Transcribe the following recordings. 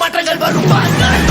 ஏமாற்றங்கள் வரும் பாருங்கள்.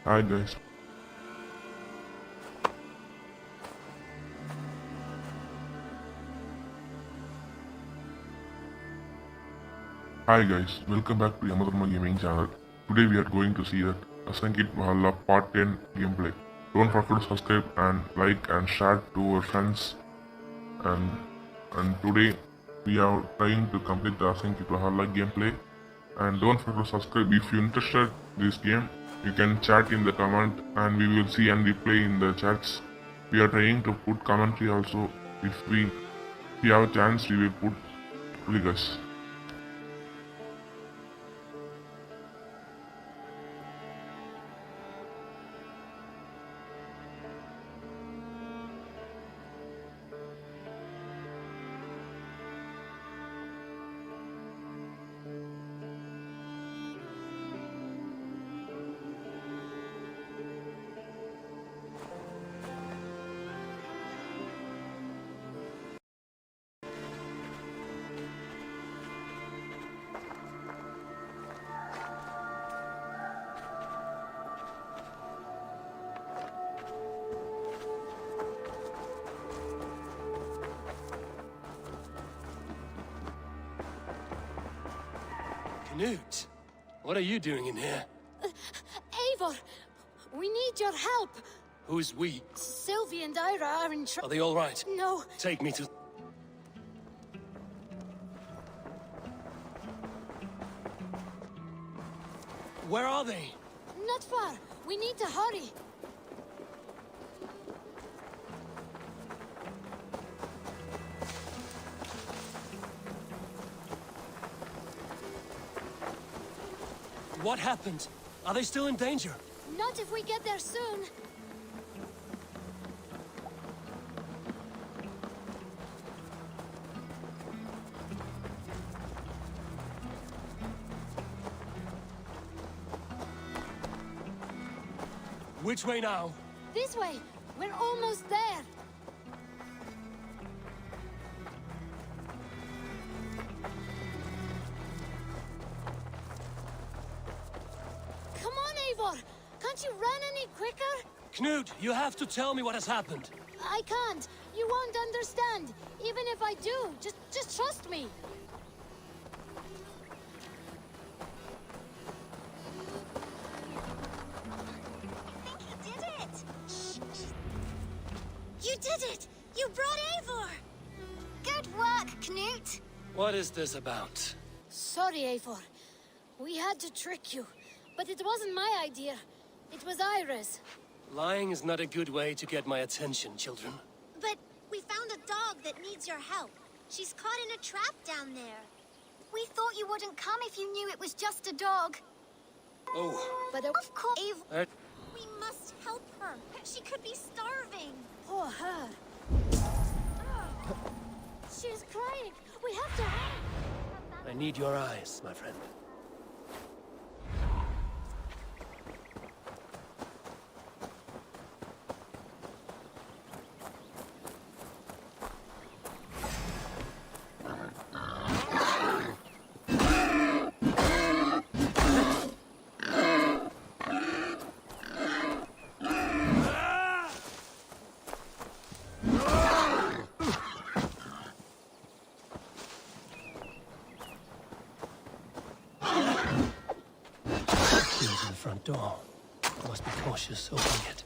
Hi guys. Hi guys, welcome back to Yamadharmar gaming channel. Today we are going to see that Assaissins Valhalla part 10 gameplay. Don't forget to subscribe and like and share to your friends. And today we are trying to complete the Assaissins Valhalla gameplay. And don't forget to subscribe if you're interested in this game. You can chat in the comment and we will see and replay in the chats. We are trying to put commentary also. If we have a chance, we will put guys. Knut, what are you doing in here? Eivor, we need your help. Who's we? Sylvie and Ira are in Are trouble. they all right? No, Take me to... Where are they? Not far. We need to hurry. What happened? Are they still in danger? Not if we get there soon. Which way now? This way. We're almost there. Come on, Eivor. Can't you run any quicker? Knut, you have to tell me what has happened. I can't. You won't understand. Even if I do, just trust me. You did it! You brought Eivor! Good work, Knut! What is this about? Sorry, Eivor. We had to trick you. But it wasn't my idea. It was Iris. Lying is not a good way to get my attention, children. But we found a dog that needs your help. She's caught in a trap down there. We thought you wouldn't come if you knew it was just a dog. Oh. But Of course, Eivor. Uh, We must help her. She could be starving. poor her. She's crying. We have to hurry. I need your eyes, my friend. Keys in the front door. I must be cautious opening it.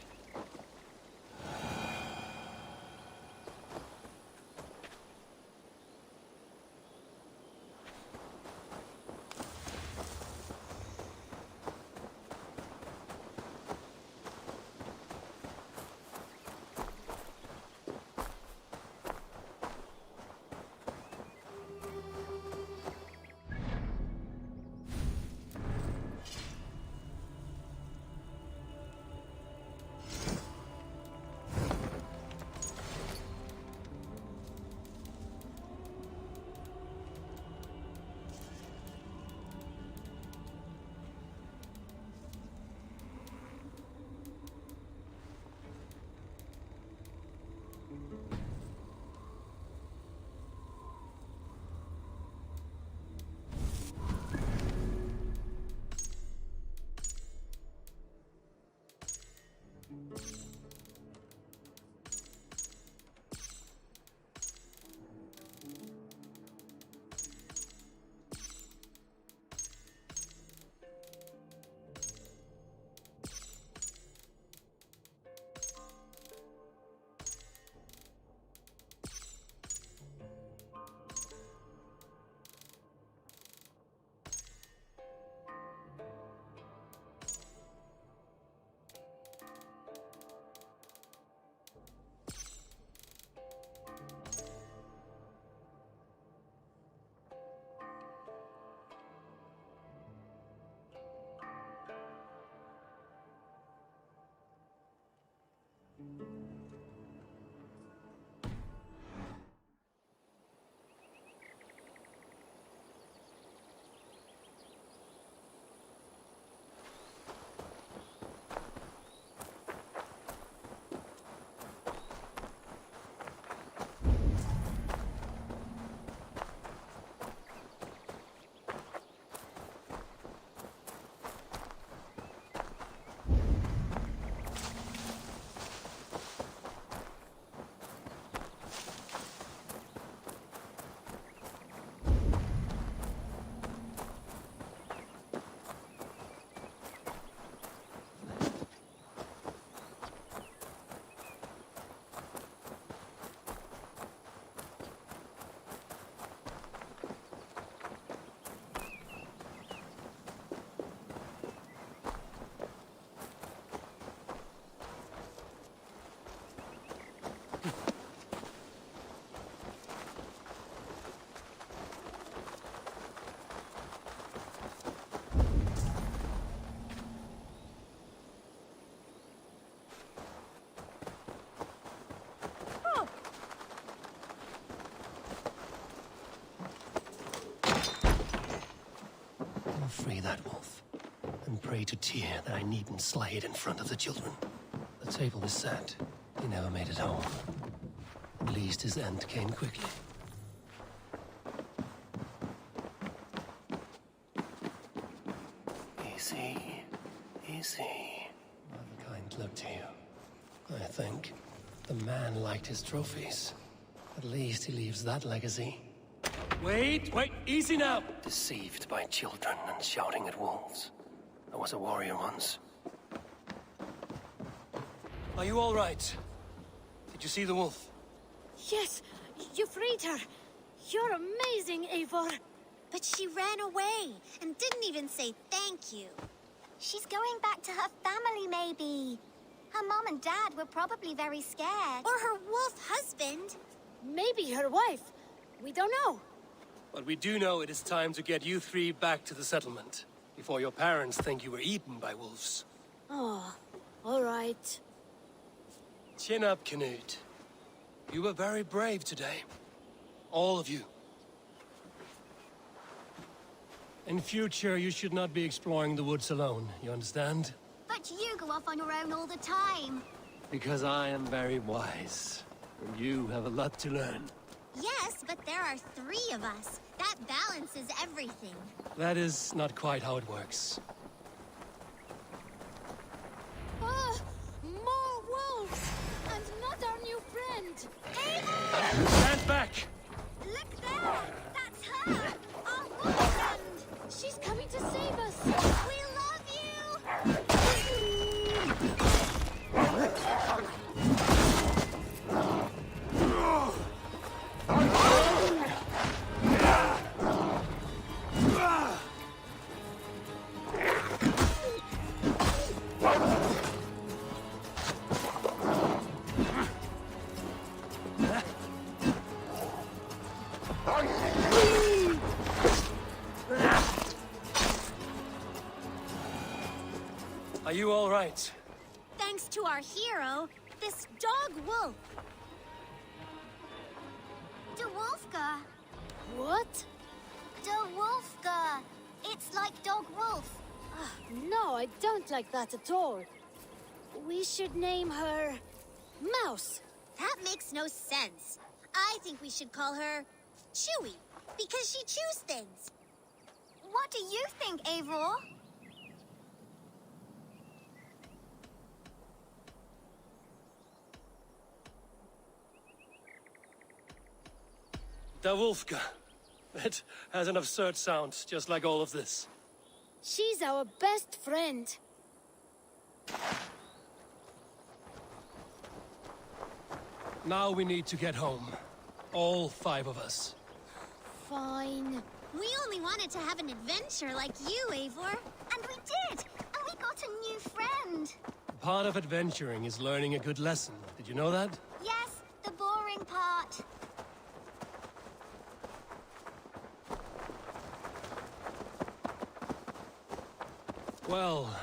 free that wolf, and pray to Tyr that I needn't slay it in front of the children. The table is set. He never made it home. At least his end came quickly. Easy, easy. Mankind looked to you. I think the man liked his trophies. At least he leaves that legacy. Wait, easy now! Deceived by children and shouting at wolves. I was a warrior once. Are you all right? Did you see the wolf? Yes, you freed her. You're amazing, Eivor. But she ran away and didn't even say thank you. She's going back to her family, maybe. Her mom and dad were probably very scared. Or her wolf husband. Maybe her wife. We don't know. But we do know it is time to get you three back to the settlement, before your parents think you were eaten by wolves. Oh, all right. Chin up, Canute. You were very brave today. All of you. In future, you should not be exploring the woods alone, you understand? But you go off on your own all the time. Because I am very wise, and you have a lot to learn. Yes, but there are 3 of us. That balances everything. That is not quite how it works. Ah, more wolves! And not our new friend! Eivor! Stand back! Look there! That's her! Our wolf friend! She's coming to save us! We love you! Are you all right? Thanks to our hero, this dog wolf. De Wolfka. What? De Wolfka. It's like dog wolf. No, I don't like that at all. We should name her... Mouse. That makes no sense. I think we should call her Chewy, because she chews things. What do you think, Eivor? Davulfka. It has an absurd sound, just like all of this. She's our best friend. Now we need to get home. All 5 of us. Fine. We only wanted to have an adventure like you, Eivor. And we did! And we got a new friend. Part of adventuring is learning a good lesson. Did you know that? Yes, the boring part. Well,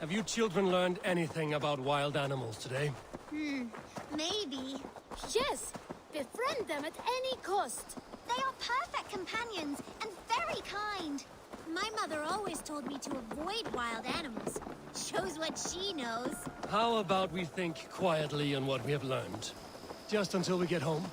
have you children learned anything about wild animals today? Maybe. Yes, befriend them at any cost. They are perfect companions and very kind. My mother always told me to avoid wild animals. Shows what she knows. How about we think quietly on what we have learned? Just until we get home?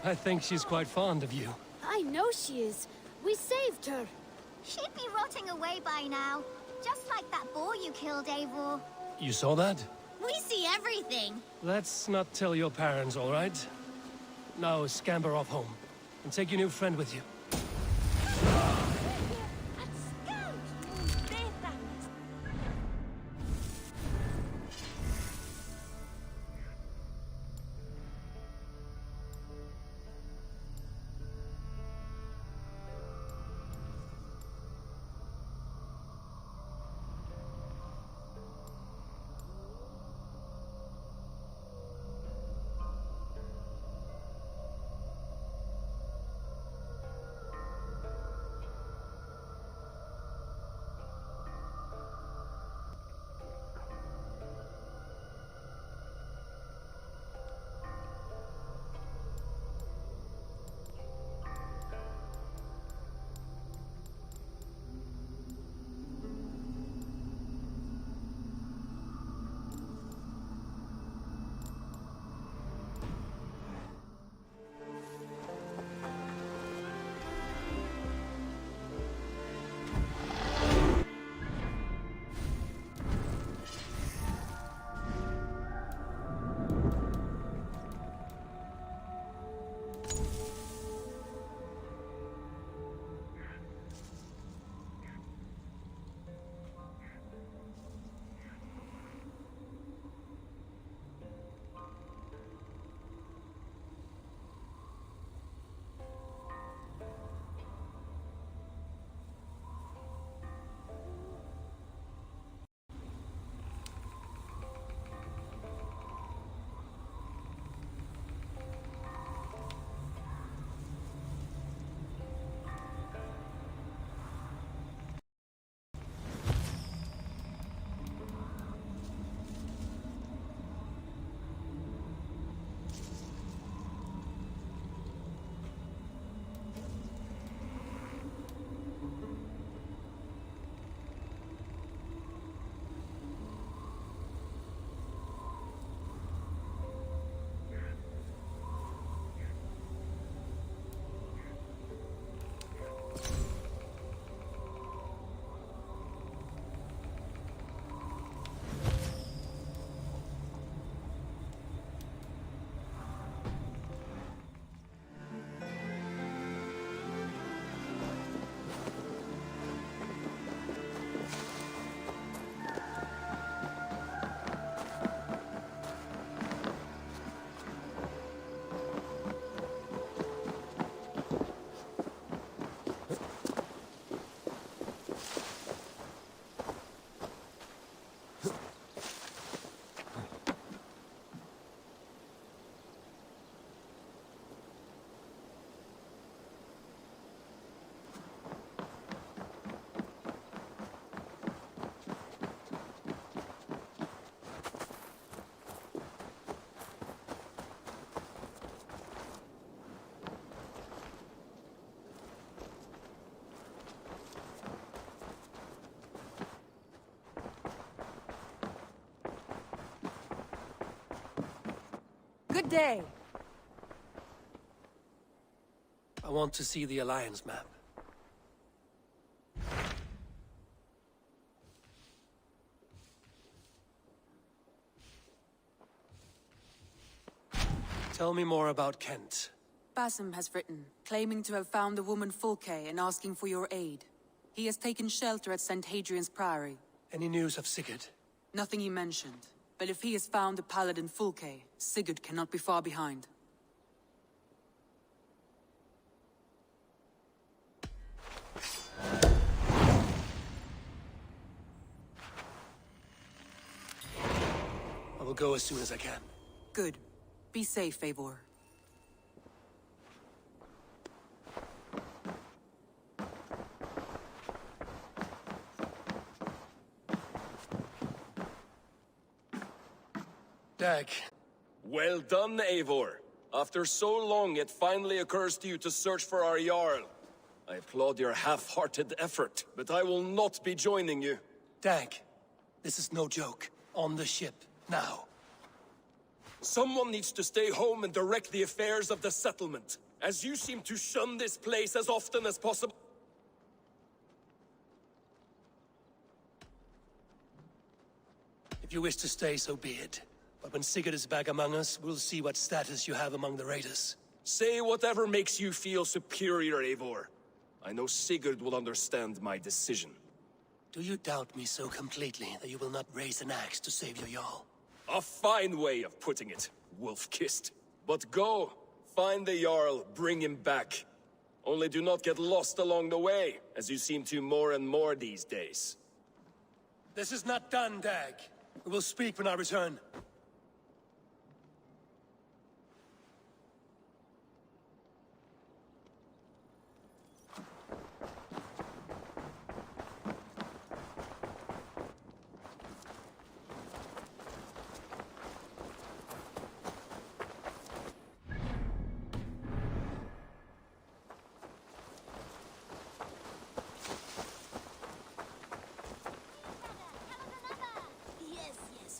I think she's quite fond of you. I know she is. We saved her. She'd be rotting away by now. Just like that boar you killed, Eivor. You saw that? We see everything. Let's not tell your parents, all right? Now scamper off home. And take your new friend with you. day. I want to see the Alliance map. Tell me more about Kent. Basim has written, claiming to have found the woman Fulke and asking for your aid. He has taken shelter at St. Hadrian's Priory. Any news of Sigurd? Nothing he mentioned. But if he has found the paladin Fulke, Sigurd cannot be far behind. I will go as soon as I can. Good. Be safe, Eivor. Dag. Well done, Eivor. After so long, it finally occurs to you to search for our Jarl. I applaud your half-hearted effort, but I will not be joining you. Dag, this is no joke. On the ship, now. Someone needs to stay home and direct the affairs of the settlement, as you seem to shun this place as often as possible. If you wish to stay, so be it. But when Sigurd is back among us, we'll see what status you have among the raiders. Say whatever makes you feel superior, Eivor. I know Sigurd will understand my decision. Do you doubt me so completely that you will not raise an axe to save your Jarl? A fine way of putting it, wolf-kissed. But go, find the Jarl, bring him back. Only do not get lost along the way, as you seem to more and more these days. This is not done, Dag. We will speak when I return.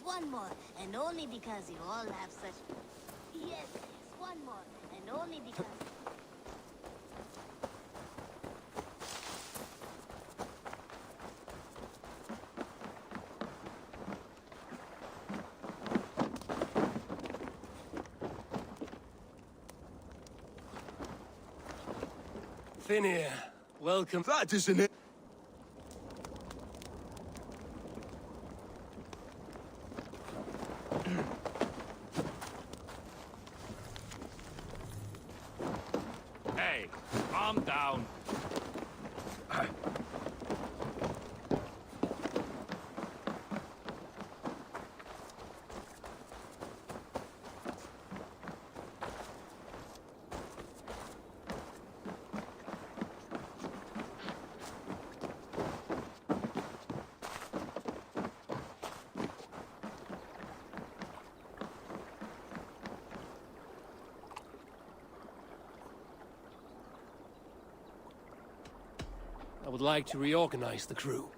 One more, and only because you all have such... Yes, one more, and only because... Finir, welcome. That isn't it. Hey, calm down. I would like to reorganize the crew.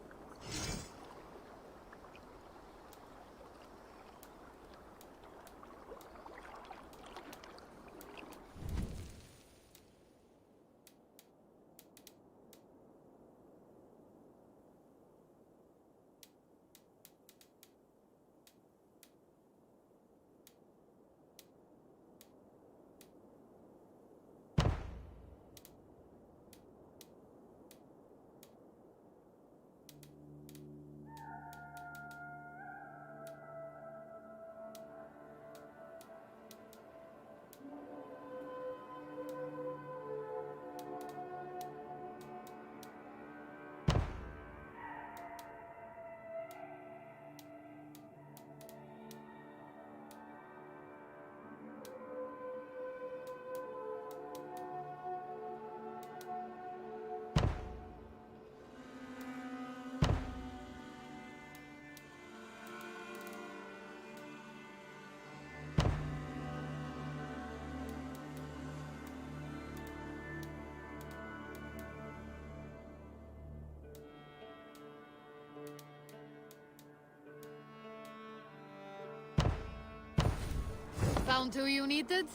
Found who you needed?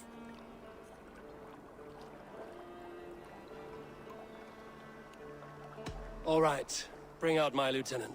All right. Bring out my lieutenant.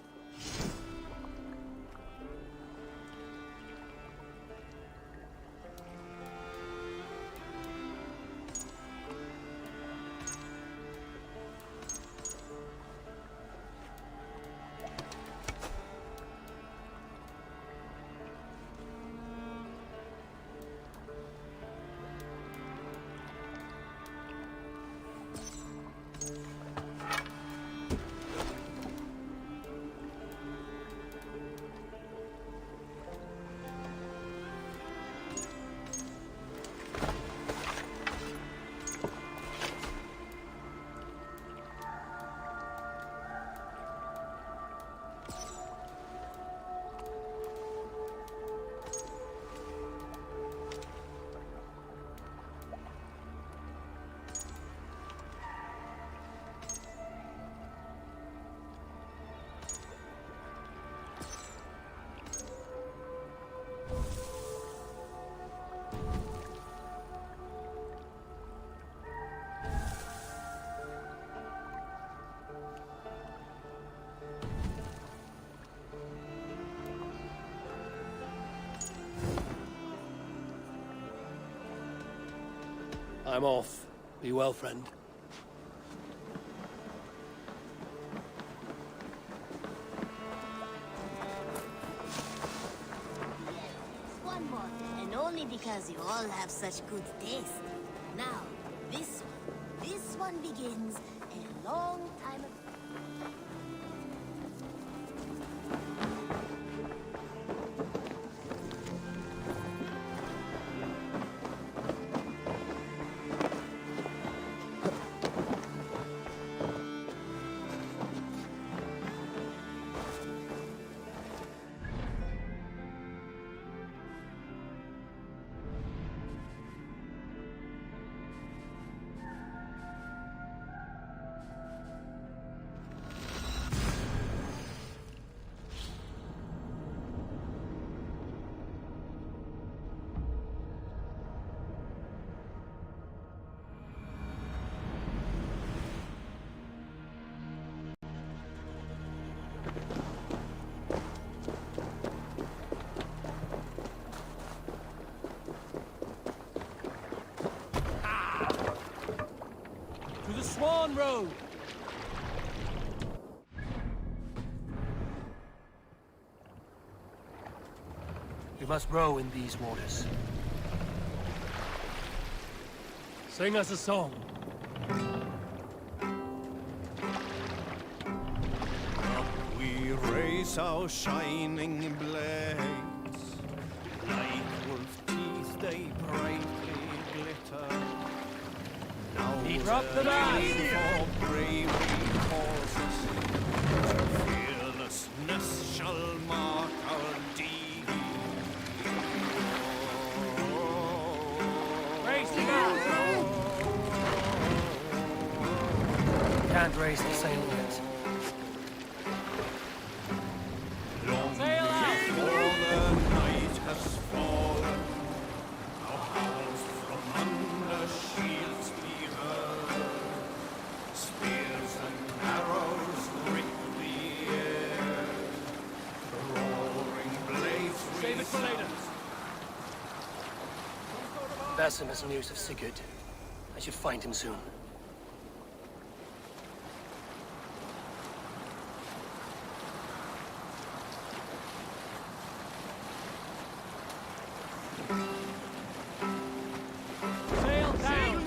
I'm off. Be well, friend. One more, and only because you all have such good taste. Now, this one begins a long time ago. Swan Road! We must row in these waters. Sing us a song. Up we raise our shining blades, like wolf teeth they brightly glitter. Drop the knife! For bravery causes, fearlessness shall mark our deed. Raise the gun! Can't raise the sail yet. Long Sail out! before the night has fallen, our howls from under shields be heard. Spears and arrows prick the air. The roaring blades Save it for later. Basim has news of Sigurd. I should find him soon. Sail down!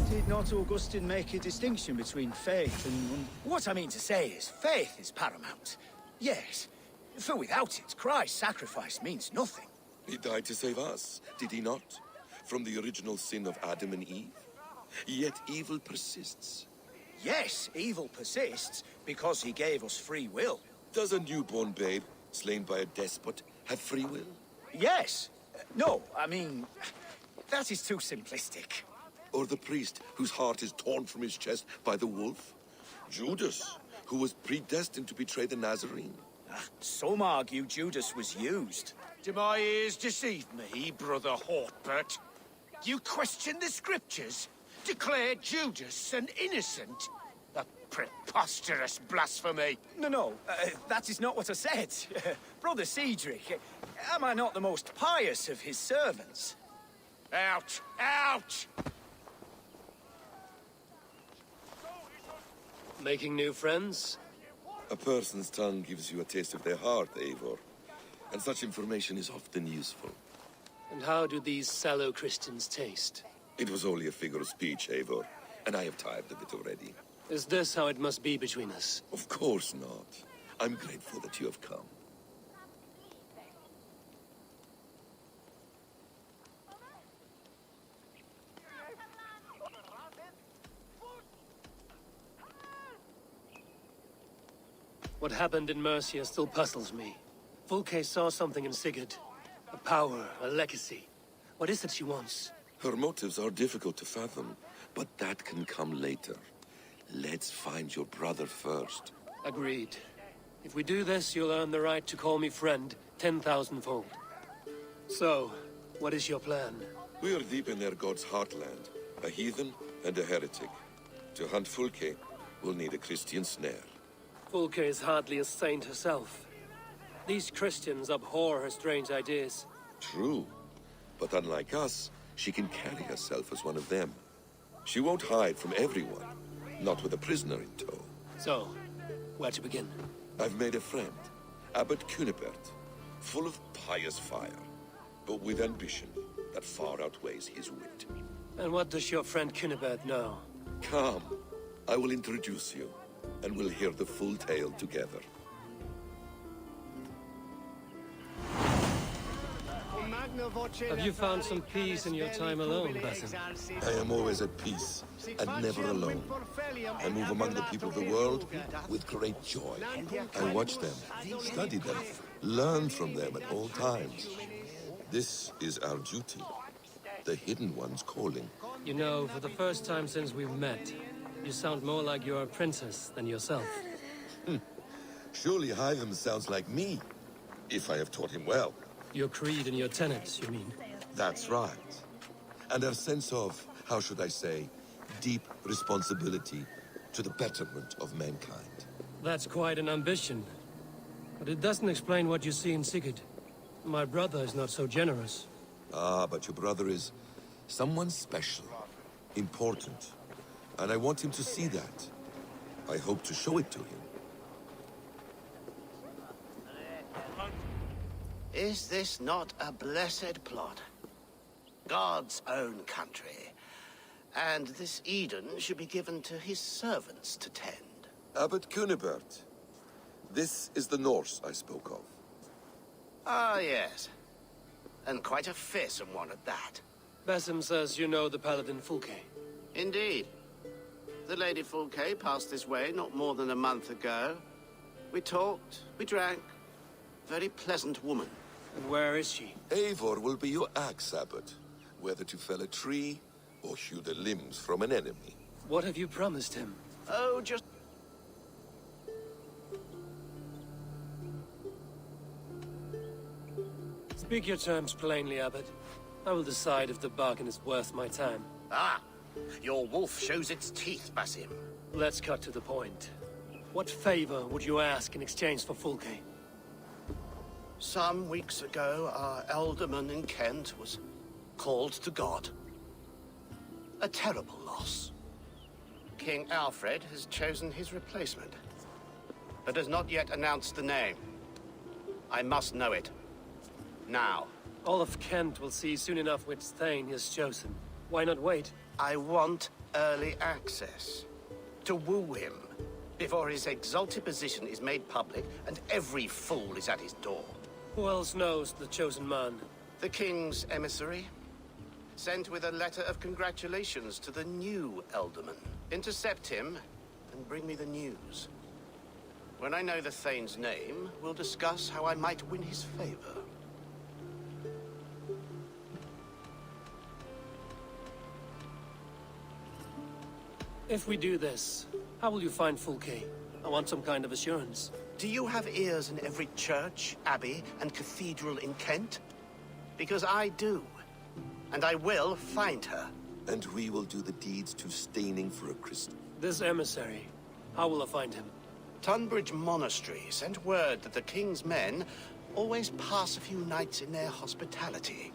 Did not Augustine make a distinction between faith and... What I mean to say is, faith is paramount. Yes, for without it, Christ's sacrifice means nothing. He died to save us, did he not? From the original sin of Adam and Eve? Yet evil persists. Yes, evil persists because he gave us free will. Does a newborn babe, slain by a despot, have free will? Yes. No, I mean, that is too simplistic. Or the priest whose heart is torn from his chest by the wolf? Judas, who was predestined to betray the Nazarene? Some argue Judas was used. Do my ears deceive me, brother Hortbert? You question the scriptures? Declare Judas an innocent? A preposterous blasphemy! No, that is not what I said. Brother Cedric, am I not the most pious of his servants? Out! Out! Making new friends? A person's tongue gives you a taste of their heart, Eivor. And such information is often useful. And how do these sallow Christians taste? It was only a figure of speech, Eivor, and I have tired of it already. Is this how it must be between us? Of course not. I'm grateful that you have come. What happened in Mercia still puzzles me. Fulke saw something in Sigurd. A power, a legacy. What is it she wants? Her motives are difficult to fathom, but that can come later. Let's find your brother first. Agreed. If we do this, you'll earn the right to call me friend 10,000-fold. So, what is your plan? We are deep in their god's heartland, a heathen and a heretic. To hunt Fulke, we'll need a Christian snare. Fulke is hardly a saint herself. These Christians abhor her strange ideas. True, but unlike us, she can carry herself as one of them. She won't hide from everyone, not with a prisoner in tow. So, where to begin? I've made a friend, Abbot Cunibert, full of pious fire, but with ambition that far outweighs his wit. And what does your friend Cunibert know? Come, I will introduce you, and we'll hear the full tale together. Have you found some peace in your time alone, Basim? I am always at peace, and never alone. I move among the people of the world with great joy. I watch them, study them, learn from them at all times. This is our duty, the Hidden One's calling. You know, for the first time since we've met, you sound more like you're a princess than yourself. Surely Hytham sounds like me, if I have taught him well. Your creed and your tenets, you mean? That's right. And our sense of, how should I say, deep responsibility to the betterment of mankind. That's quite an ambition. But it doesn't explain what you see in Sigurd. My brother is not so generous. Ah, but your brother is someone special, important. And I want him to see that. I hope to show it to him. Is this not a blessed plot? God's own country. And this Eden should be given to his servants to tend. Abbot Cunibert. This is the Norse I spoke of. Ah, yes. And quite a fearsome one at that. Basim says you know the paladin Fulke. Indeed. The Lady Fulke passed this way not more than a month ago. We talked, we drank. Very pleasant woman. And where is she? Eivor will be your axe, Abbot. Whether to fell a tree or hew the limbs from an enemy. What have you promised him? Oh, just... Speak your terms plainly, Abbot. I will decide if the bargain is worth my time. Ah, Your wolf shows its teeth, Basim. Let's cut to the point. What favor would you ask in exchange for Fulke? Some weeks ago, our alderman in Kent was called to God. A terrible loss. King Alfred has chosen his replacement, but has not yet announced the name. I must know it. Now. All of Kent will see soon enough which Thane is chosen. Why not wait? I want early access. To woo him, before his exalted position is made public and every fool is at his door. Who else knows the chosen man? The king's emissary, sent with a letter of congratulations to the new alderman. Intercept him and bring me the news. When I know the Thane's name, we'll discuss how I might win his favor. If we do this, how will you find Fulke? I want some kind of assurance. Do you have ears in every church, abbey, and cathedral in Kent? Because I do. And I will find her. And we will do the deeds to staining for a crystal. This emissary, how will I find him? Tunbridge Monastery sent word that the king's men always pass a few nights in their hospitality.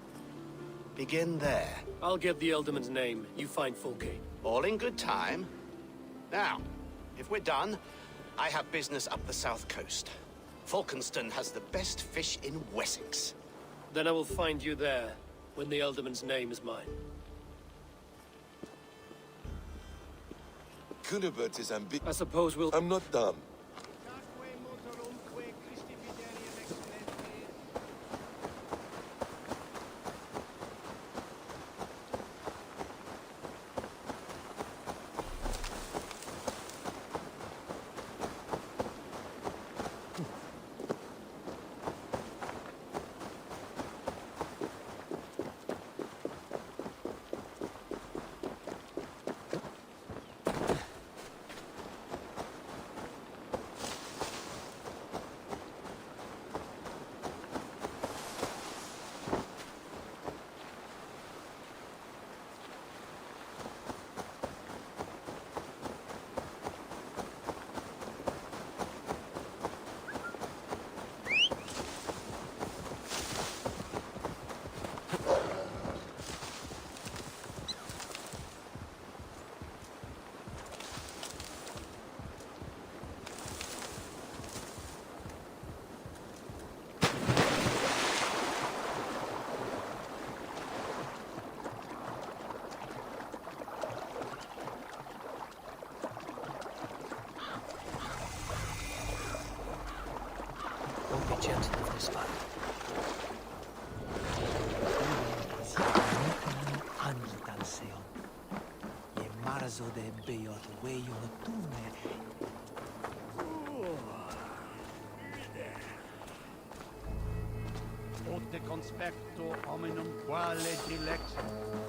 Begin there. I'll get the alderman's name. You find Fulke. All in good time. Now, if we're done, I have business up the south coast. Falkenston has the best fish in Wessex. Then I will find you there, when the alderman's name is mine. Cunibert is ambitious. I suppose we'll... I'm not dumb. Gentle with this one. Ote conspecto hominum quale dilexit.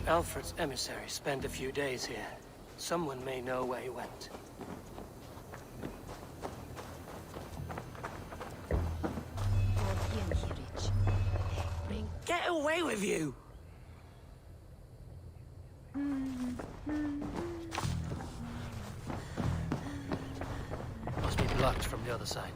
Alfred's emissary spent a few days here. Someone may know where he went. Get away with you! blocked from the other side.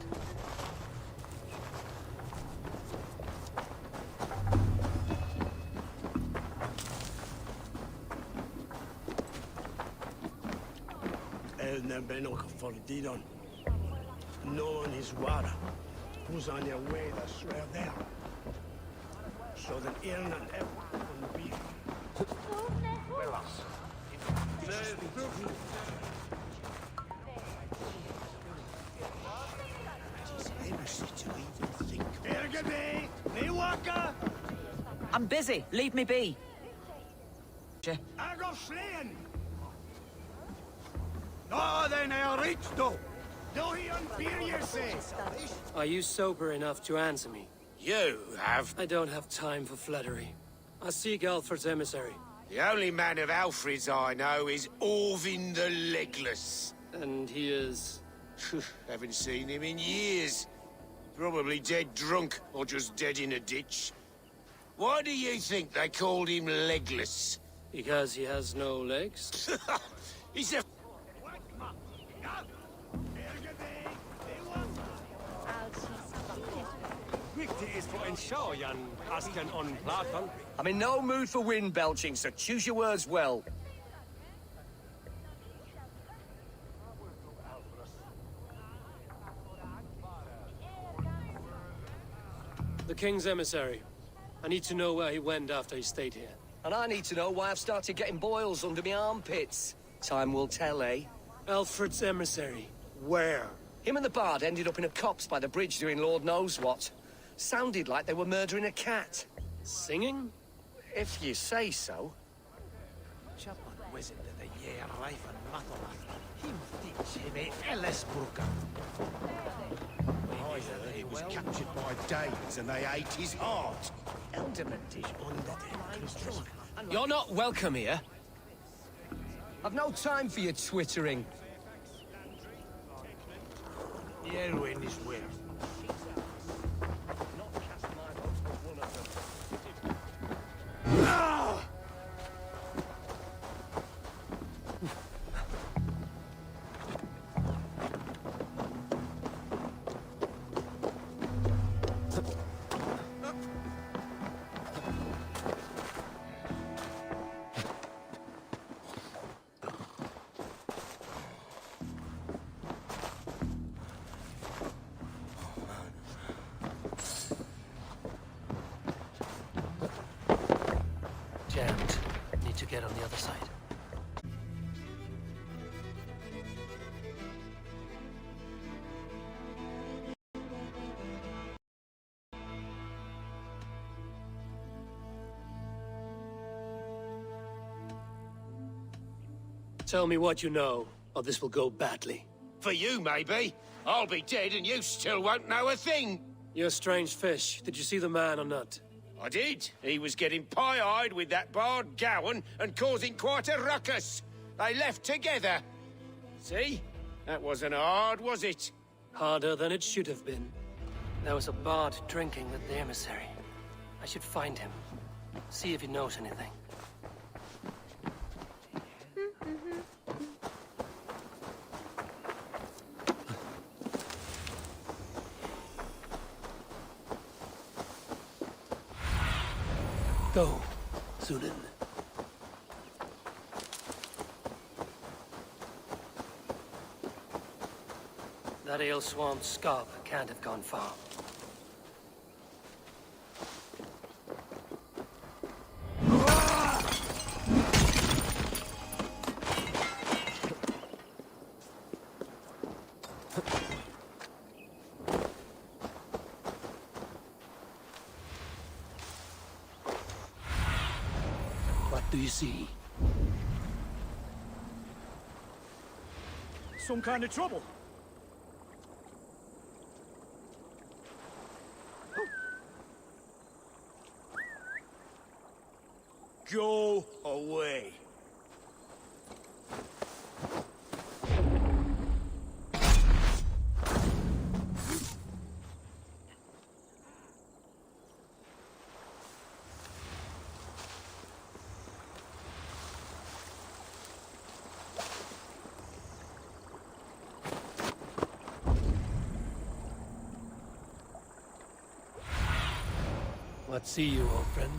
No one is water. Who's on your way to swear there? So then Ian and everyone will be. I'm busy. Leave me be. I go slaying. No, then I'll reach though. Do he unfear yourself? Are you sober enough to answer me? You have. I don't have time for flattery. I seek Alfred's emissary. The only man of Alfred's I know is Oldin the Legless. And he is... Haven't seen him in years. Probably dead drunk, or just dead in a ditch. Why do you think they called him Legless? Because he has no legs? He's a... I'm in no mood for wind belching, so choose your words well. The king's emissary. I need to know where he went after he stayed here. And I need to know why I've started getting boils under my armpits. Time will tell, eh? Alfred's emissary. Where? Him and the bard ended up in a copse by the bridge doing Lord knows what. Sounded like they were murdering a cat. Singing? If you say so. He was captured by Danes and they ate his heart. Eldament is under their control. You're not welcome here. I've no time for your twittering. Erwin is where? Jammed. Need to get on the other side. Tell me what you know, or this will go badly. For you, maybe. I'll be dead and you still won't know a thing. You're a strange fish. Did you see the man or not? I did. He was getting pie-eyed with that bard Gowan and causing quite a ruckus. They left together. See? That wasn't hard, was it? Harder than it should have been. There was a bard drinking with the emissary. I should find him. See if he knows anything. Go, Zulin. That ale-swamped scarp can't have gone far. What do you see? Some kind of trouble. Go away. What see you, old friend?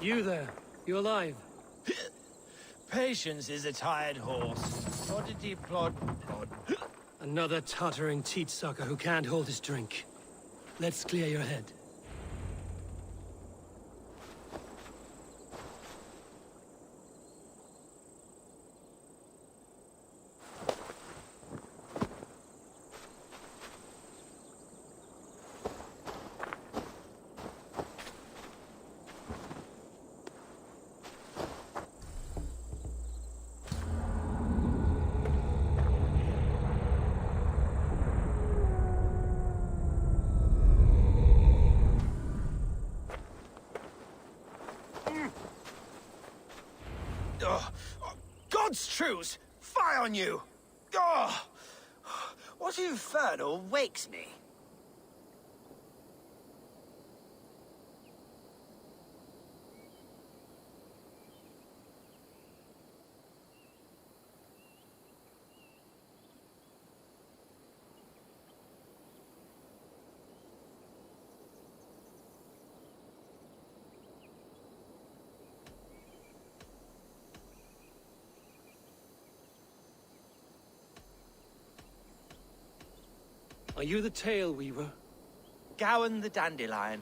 You there. You alive? Patience is a tired horse. Ploddity plod plod. Another tottering teat-sucker who can't hold his drink. Let's clear your head. God's truce! Fie on you! Oh, what infernal wakes me? Are you the tale weaver? Gowan the dandelion.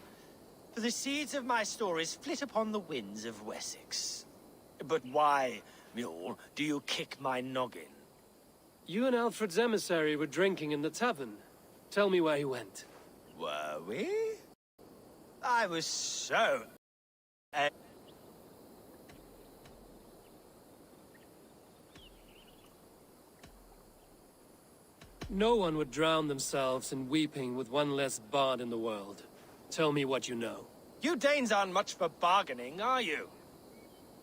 For the seeds of my stories flit upon the winds of Wessex. But why, mule, do you kick my noggin? You and Alfred's emissary were drinking in the tavern. Tell me where he went. Were we? I was so... No one would drown themselves in weeping with one less bard in the world. Tell me what you know. You Danes aren't much for bargaining, are you?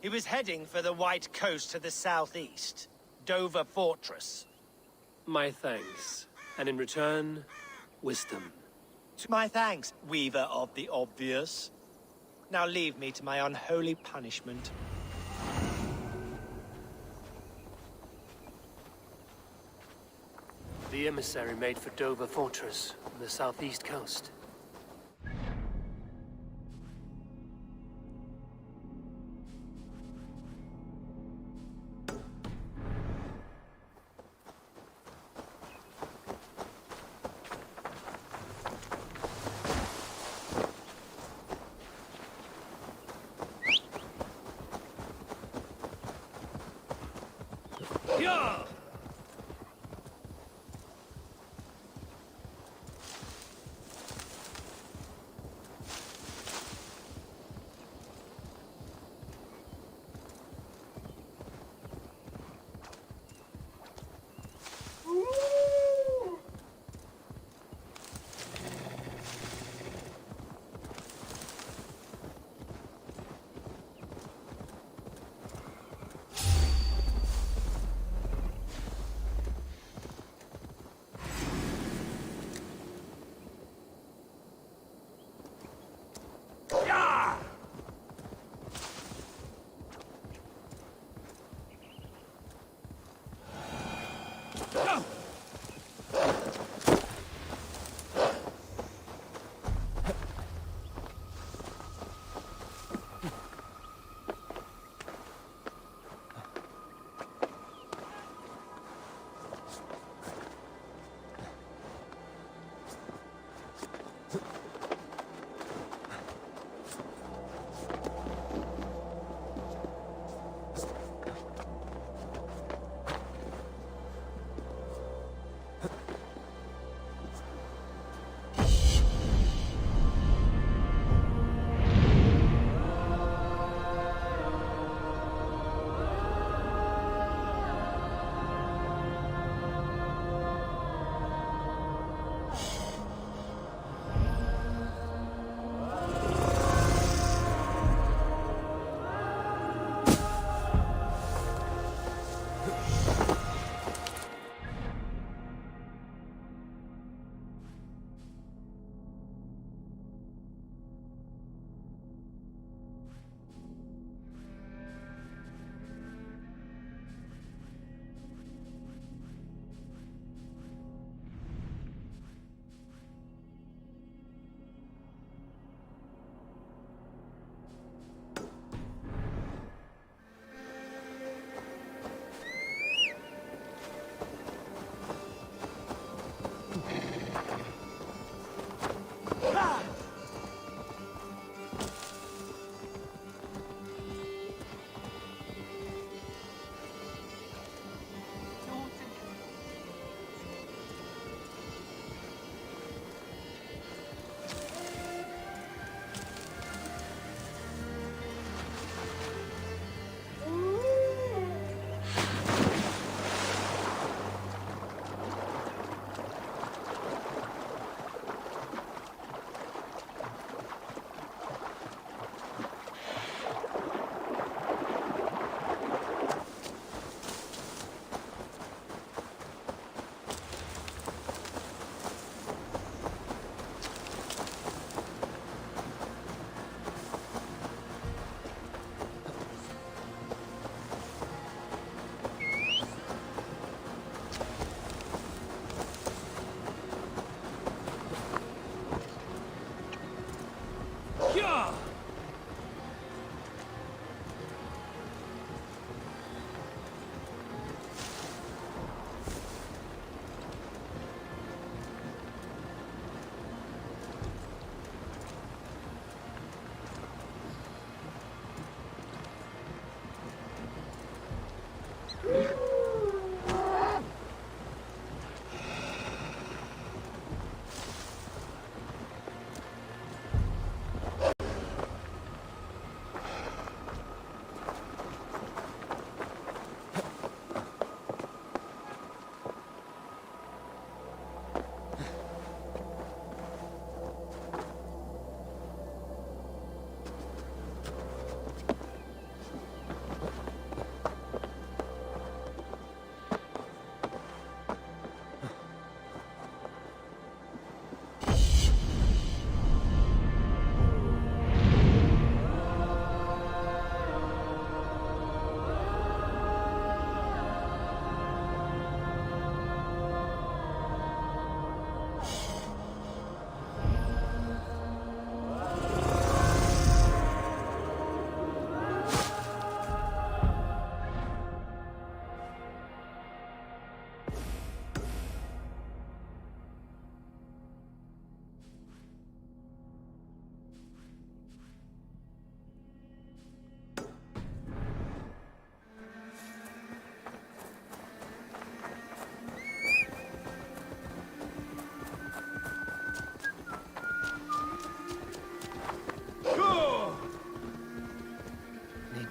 He was heading for the White Coast to the southeast. Dover Fortress. My thanks. And in return, wisdom. My thanks, weaver of the obvious. Now leave me to my unholy punishment. The emissary made for Dover Fortress on the southeast coast. Yeah!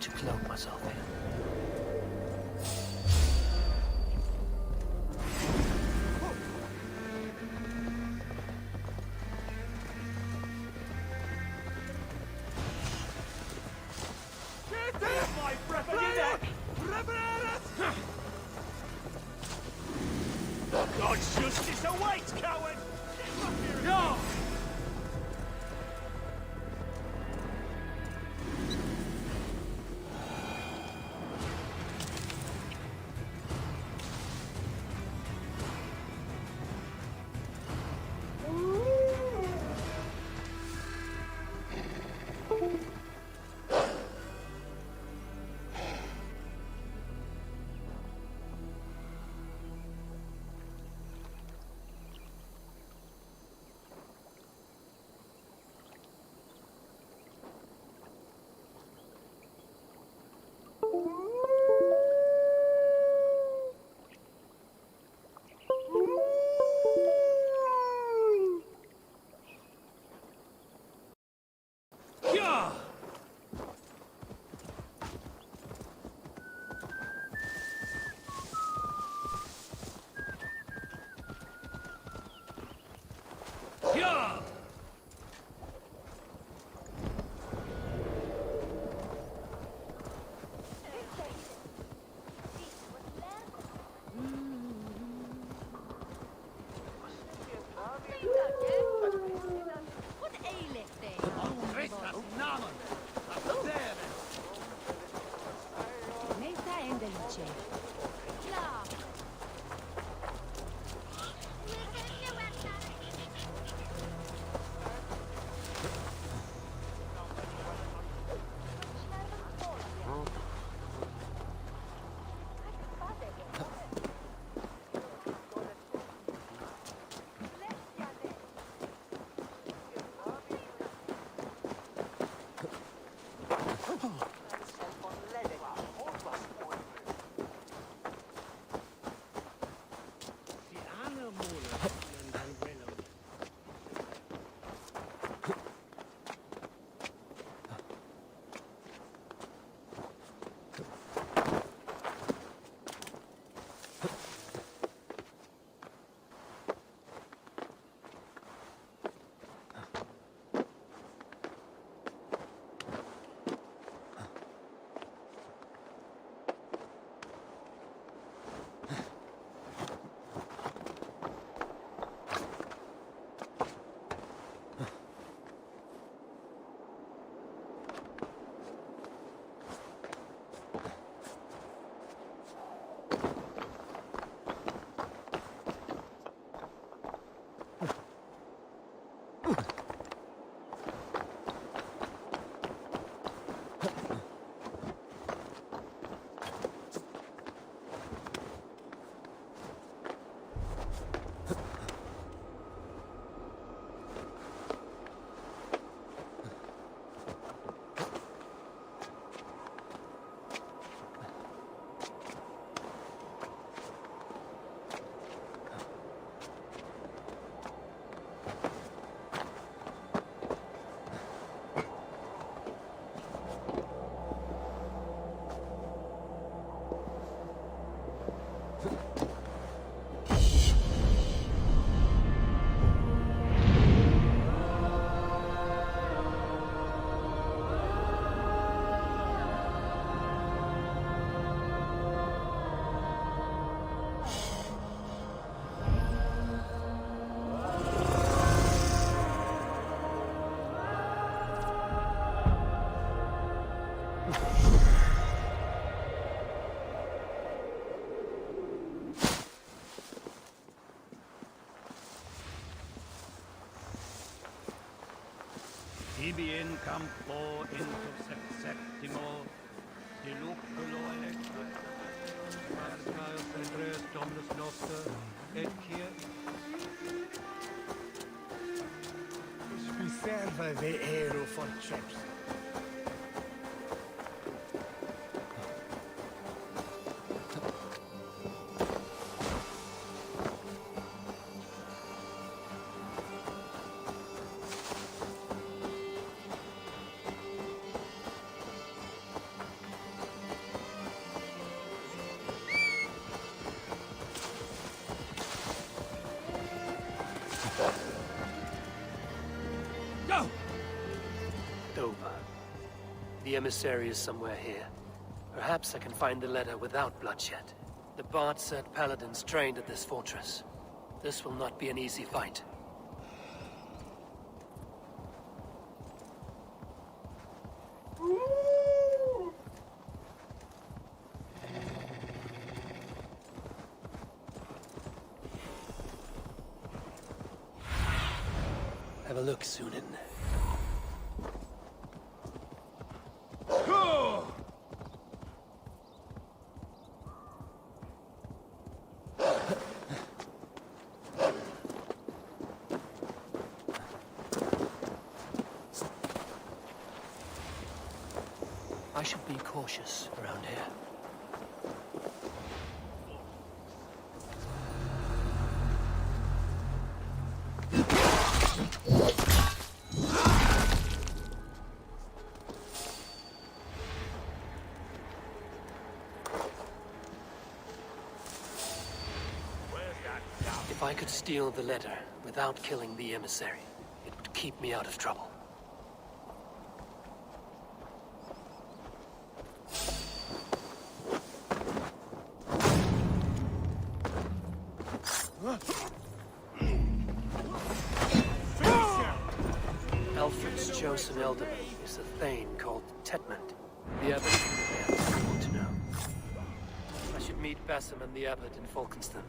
to cloak myself in. God's justice awaits, coward! No! Tibi in campo interceptimo, diluculo electra, Marcaio Pedres Dominus Noster, et quiet. Vi serva de aero forceps. The emissary is somewhere here. Perhaps I can find the letter without bloodshed. The bard said paladins trained at this fortress. This will not be an easy fight. Have a look, Sunan. I should be cautious around here. If I could steal the letter without killing the emissary, it would keep me out of trouble. Alfred's chosen elderman is a thane called Tedmund. The abbot? Yes, I want to know. I should meet Basim and the abbot in Falkenston.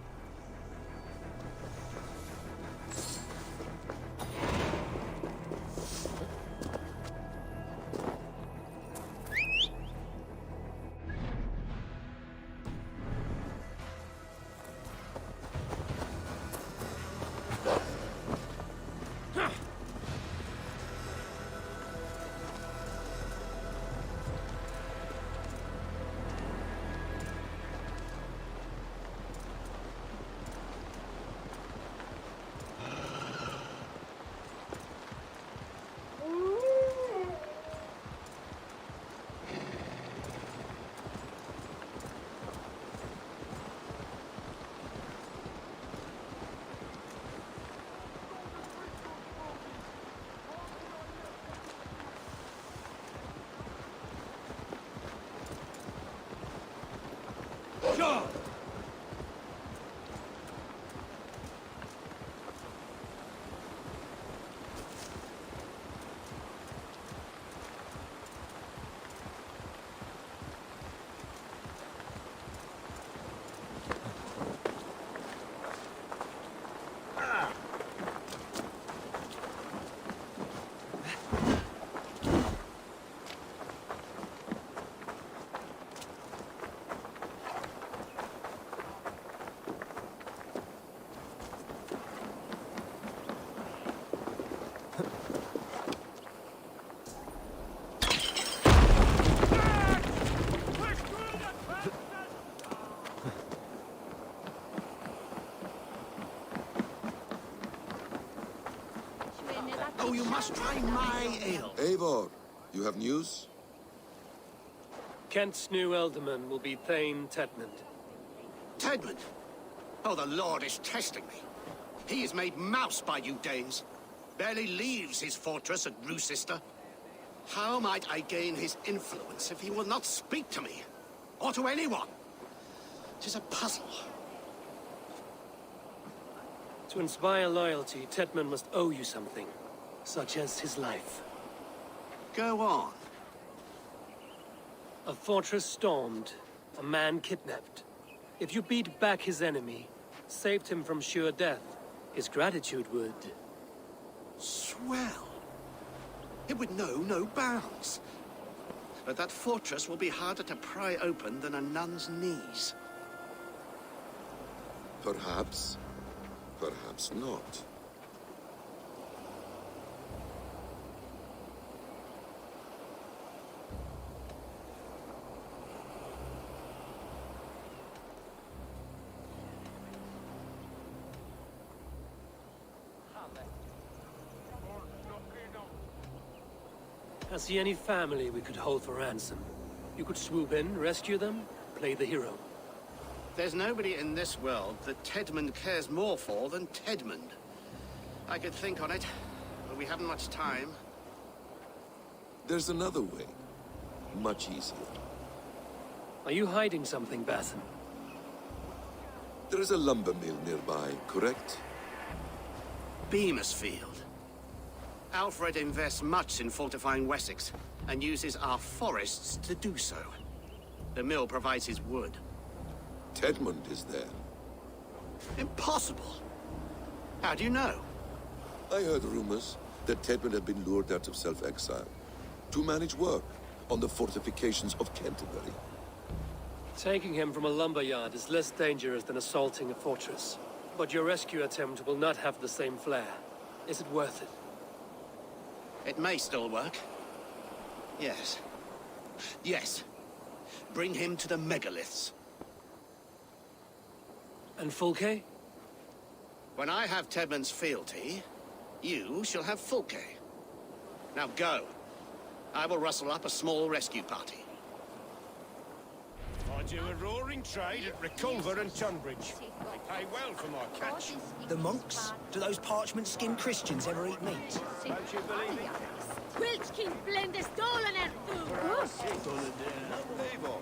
Oh, you must try my ale. Eivor, you have news? Kent's new elderman will be Thane Tedmund. Tedmund? Oh, the Lord is testing me. He is made mouse by you Danes. Barely leaves his fortress at Roosister. How might I gain his influence if he will not speak to me? Or to anyone? 'Tis a puzzle. To inspire loyalty, Tedmund must owe you something, such as his life. Go on. A fortress stormed, a man kidnapped. If you beat back his enemy, saved him from sure death, his gratitude would... Swell. It would know no bounds. But that fortress will be harder to pry open than a nun's knees. Perhaps. Perhaps not. I see any family we could hold for ransom. You could swoop in, rescue them, play the hero. There's nobody in this world that Tedmund cares more for than Tedmund. I could think on it, but we haven't much time. There's another way. much easier. Are you hiding something, Bathen? There is a lumber mill nearby, correct? Beamersfield. Alfred invests much in fortifying Wessex, and uses our forests to do so. The mill provides his wood. Tedmund is there. Impossible! How do you know? I heard rumors that Tedmund had been lured out of self-exile to manage work on the fortifications of Canterbury. Taking him from a lumberyard is less dangerous than assaulting a fortress. But your rescue attempt will not have the same flair. Is it worth it? It may still work. Yes. Yes. Bring him to the megaliths. And Fulke? When I have Tedmund's fealty, you shall have Fulke. Now go. I will rustle up a small rescue party. I do a roaring trade at Reculver and Tunbridge. They pay well for my catch. The monks? Do those parchment-skinned Christians ever eat meat? Don't you believe it? Quilchkin blende stolen and Eivor,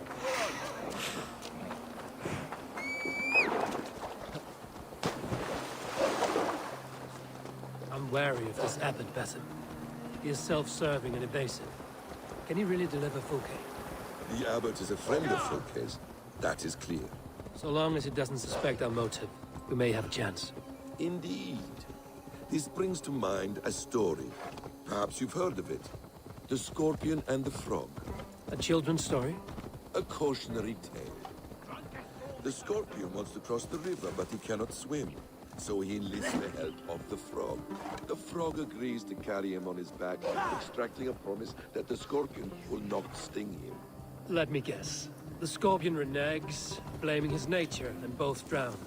I'm wary of this abbot, Bathen. He is self-serving and evasive. Can he really deliver Fulke? The abbot is a friend of Fulke's. That is clear. So long as he doesn't suspect our motive, we may have a chance. Indeed. This brings to mind a story. Perhaps you've heard of it. The Scorpion and the Frog. A children's story? A cautionary tale. The Scorpion wants to cross the river, but he cannot swim. So he enlists the help of the Frog. The Frog agrees to carry him on his back, extracting a promise that the Scorpion will not sting him. Let me guess. The Scorpion reneges, blaming his nature, and both drown.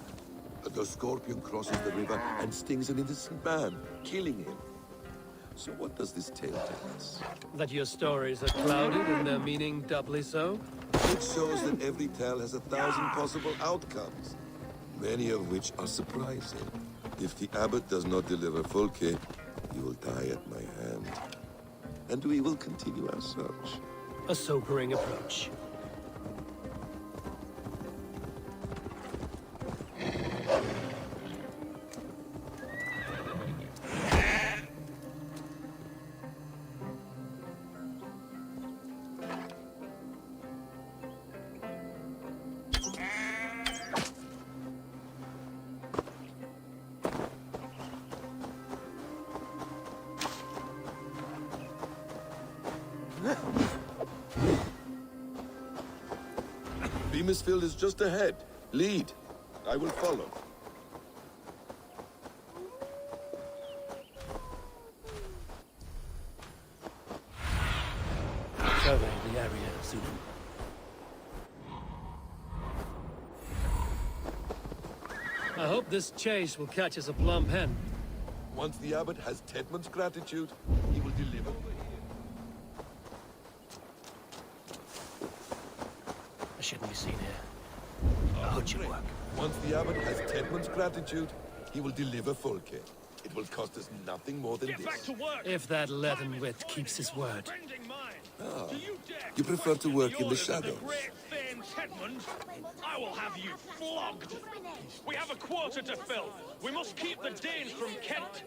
The Scorpion crosses the river and stings an innocent man, killing him. So what does this tale tell us? That your stories are clouded and their meaning doubly so? It shows that every tale has 1,000 possible outcomes, many of which are surprising. If the abbot does not deliver Fulke, he will die at my hand. And we will continue our search. A sobering approach. Beamersfield is just ahead. Lead. I will follow. Survey the area soon. I hope this chase will catch us a plump hen. Once the abbot has Tedmund's gratitude, he will deliver. I shouldn't be seen here. I hope you work. Once the abbot has Tedmund's gratitude, he will deliver Fulke. It will cost us nothing more than this. If that leaden wit keeps his word. Ah, you prefer to work in the shadows. I will have you flogged. We have a quarter to fill. We must keep the Danes from Kent.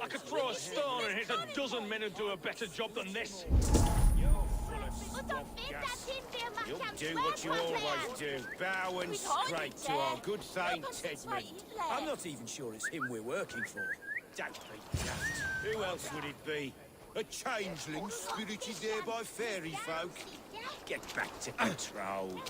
I could throw a stone and hit a dozen men who do a better job than this. You'll do what you always do. Bow and scrape to our good Saint Tedmund. I'm not even sure it's him we're working for. Don't be daft. Who else would it be? A changeling spirited there by fairy folk? Get back to control.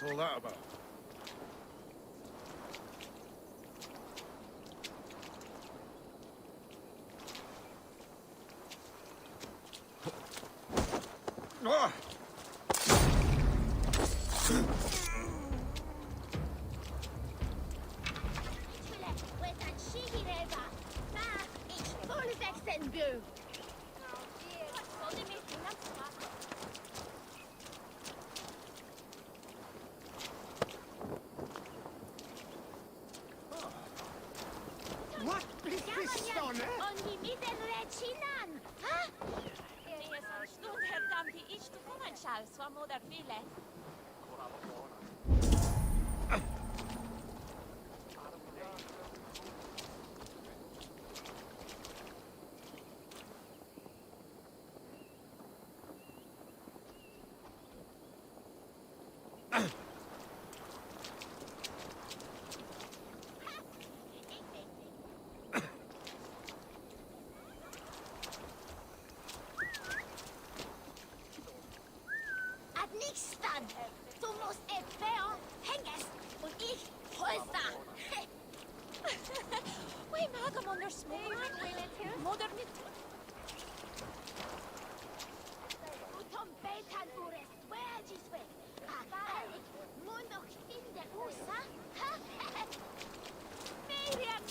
all that about? Ah! What is this stone, eh? Nikstan! Du musst Eivor hängen und ich Häuser! Oi, magam onder smoren, moeder mit... Utom betan ures, wajiswe! Alik, mundoch in der Usa? Miriam!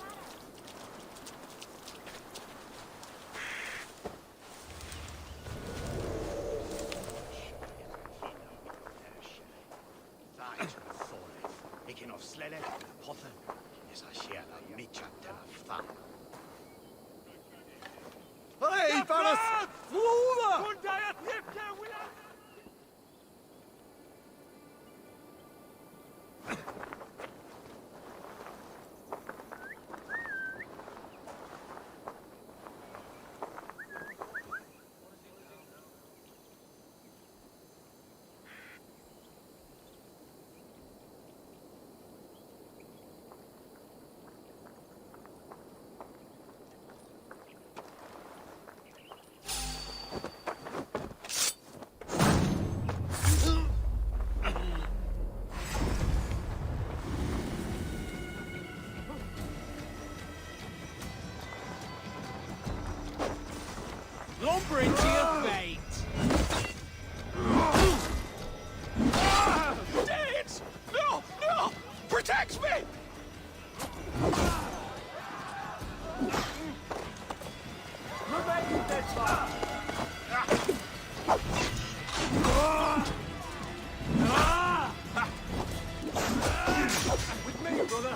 Ikin of slede, pothen, is a share of mitcha de la fan. Hey, Balas! Flora! One day at Nipta will lumbering to your fate! Dead! No! No! Protect me! Remain dead, with me, brother!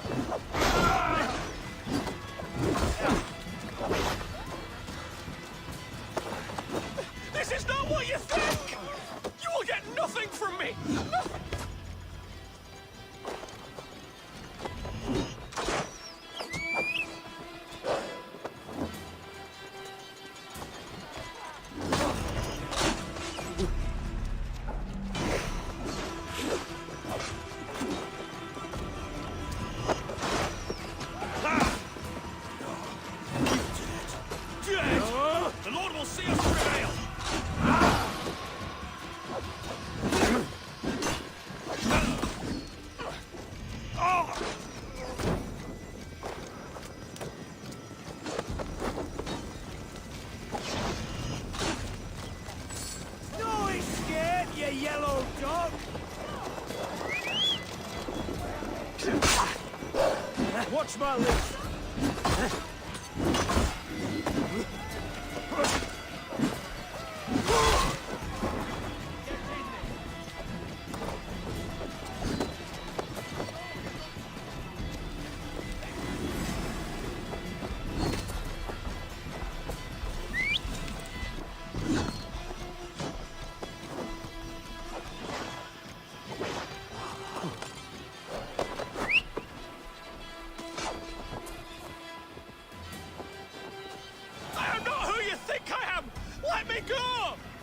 This is not what you think! You will get nothing from me! The Lord will see us prevail! No, he's scared, you yellow dog! Watch my lips!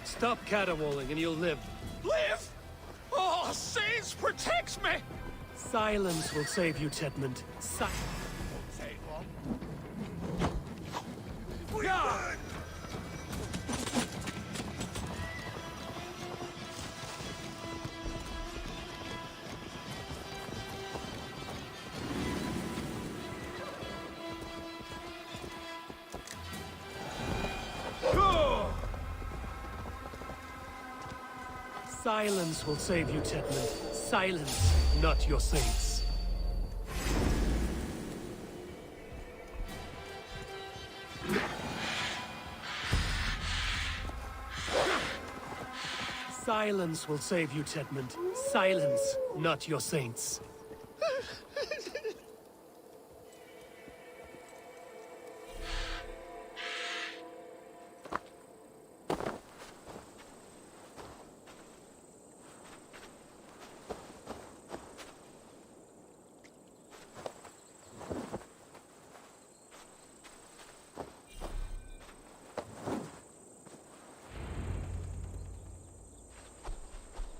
Stop caterwauling and you'll live. Live? Oh, Saints protects me! Silence will save you, Tedmund. Take long. Yeah. Silence will save you, Tedmund. Silence, not your saints. Silence will save you, Tedmund. Silence, not your saints.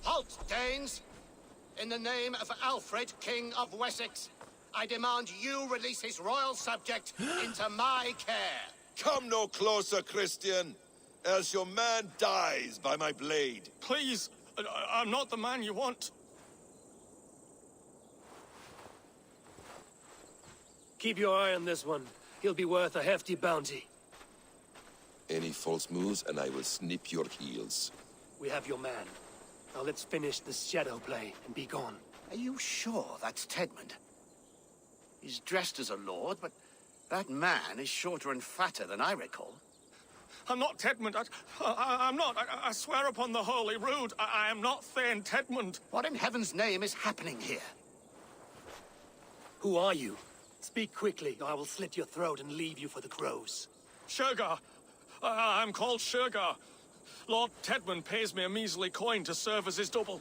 Halt, Danes! In the name of Alfred, King of Wessex, I demand you release his royal subject into my care. Come no closer, Christian, else your man dies by my blade. Please, I'm not the man you want. Keep your eye on this one. He'll be worth a hefty bounty. Any false moves and I will snip your heels. We have your man. Now let's finish this shadow play and be gone. Are you sure that's Tedmund? He's dressed as a lord, but that man is shorter and fatter than I recall. I'm not Tedmund. I'm not. I swear upon the Holy Rood, I am not Thane Tedmund. What in heaven's name is happening here? Who are you? Speak quickly, or I will slit your throat and leave you for the crows. Shergar. I'm called Shergar. Lord Tedmund pays me a measly coin to serve as his double.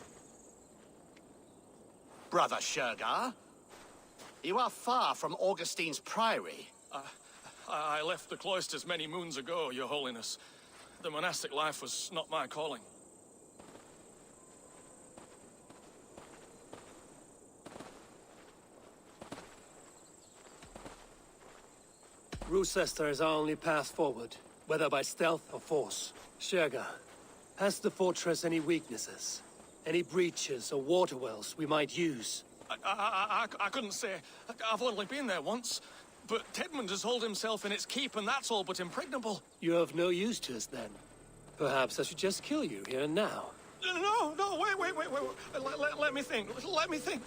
Brother Shergar, you are far from Augustine's priory. I left the cloisters many moons ago, Your Holiness. The monastic life was not my calling. Rochester is our only path forward, whether by stealth or force. Shergar, has the fortress any weaknesses? Any breaches or water wells we might use? I couldn't say. I've only been there once. But Tedmund has holed himself in its keep, and that's all but impregnable. You're of no use to us, then. Perhaps I should just kill you here and now. No, wait. Let me think.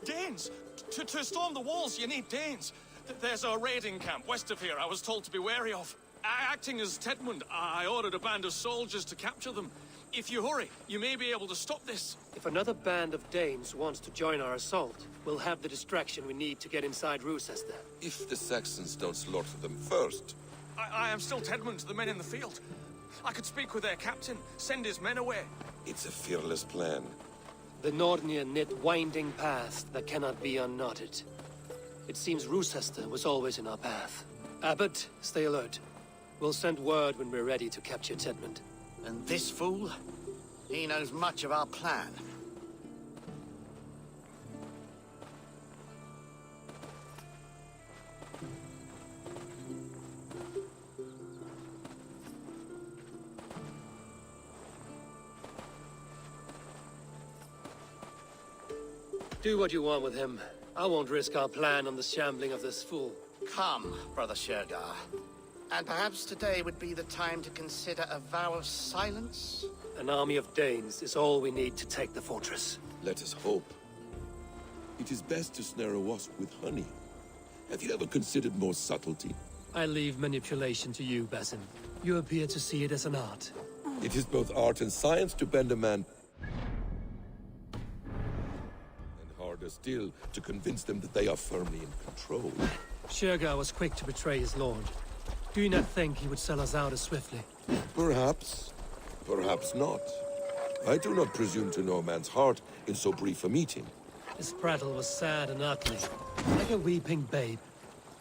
Danes! To storm the walls, you need Danes. There's a raiding camp west of here I was told to be wary of. Acting as Tedmund, I ordered a band of soldiers to capture them. If you hurry, you may be able to stop this. If another band of Danes wants to join our assault, we'll have the distraction we need to get inside Rochester. If the Saxons don't slaughter them first. I am still Tedmund to the men in the field. I could speak with their captain, send his men away. It's a fearless plan. The Nordnir knit winding paths that cannot be unknotted. It seems Rochester was always in our path. Abbot, stay alert. We'll send word when we're ready to capture Tedmund. And this fool? He knows much of our plan. Do what you want with him. I won't risk our plan on the shambling of this fool. Come, Brother Shergar. And perhaps today would be the time to consider a vow of silence? An army of Danes is all we need to take the fortress. Let us hope. It is best to snare a wasp with honey. Have you ever considered more subtlety? I leave manipulation to you, Basim. You appear to see it as an art. It is both art and science to bend a man. And harder still to convince them that they are firmly in control. Shergar was quick to betray his lord. Do you not think he would sell us out as swiftly? Perhaps. Perhaps not. I do not presume to know a man's heart in so brief a meeting. His prattle was sad and ugly, like a weeping babe.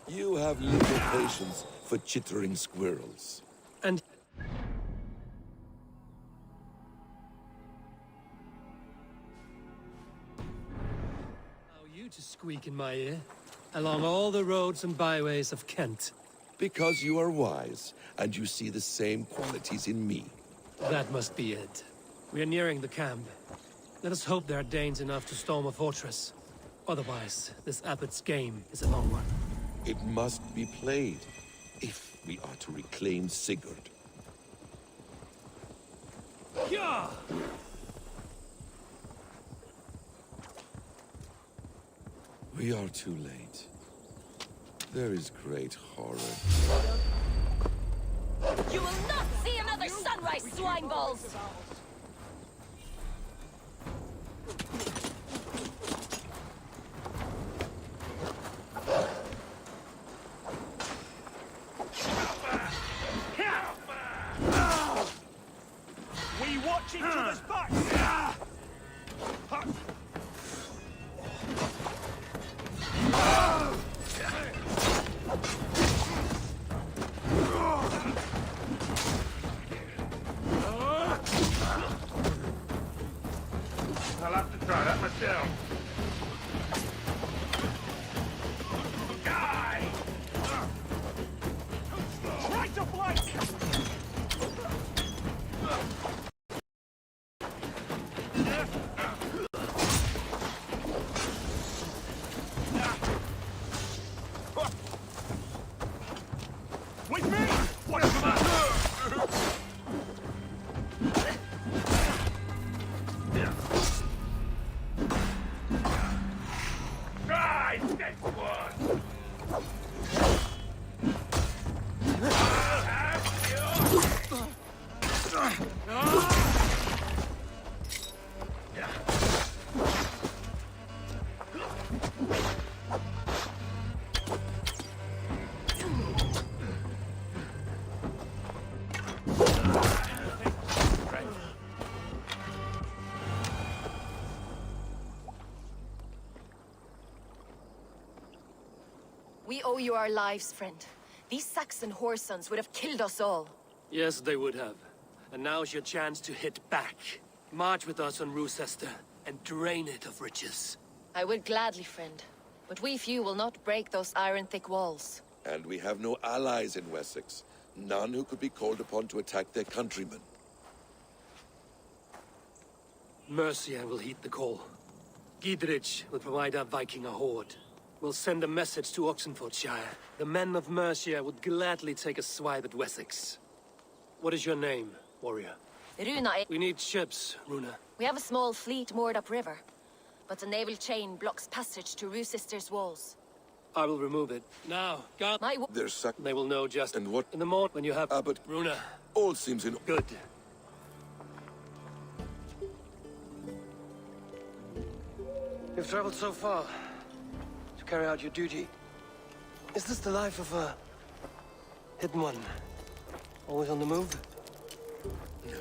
You have little patience for chittering squirrels. And... allow you to squeak in my ear, along all the roads and byways of Kent. Because you are wise, and you see the same qualities in me. That must be it. We are nearing the camp. Let us hope there are Danes enough to storm a fortress. Otherwise, this abbot's game is a long one. It must be played, if we are to reclaim Sigurd. Yeah! We are too late. There is great horror. You will not see another sunrise, swine balls! We watch each other's backs! I'll have to try that myself. Die! Try to flank! With me! What's the matter? Try next one! We owe you our lives, friend. These Saxon whoresons would have killed us all. Yes, they would have. And now's your chance to hit back. March with us on Rochester and drain it of riches. I will gladly, friend. But we few will not break those iron-thick walls. And we have no allies in Wessex. None who could be called upon to attack their countrymen. Mercia will heed the call. Gidrich will provide our Viking a horde. We'll send a message to Oxenfordshire. The men of Mercia would gladly take a swipe at Wessex. What is your name, warrior? Runa. We need ships, Runa. We have a small fleet moored upriver, but the naval chain blocks passage to Rochester's walls. I will remove it. Now, guard. They will know just. And what? In the morning when you have. But Runa. All seems in. Good. You've traveled so far to carry out your duty. Is this the life of a hidden one? Always on the move? No.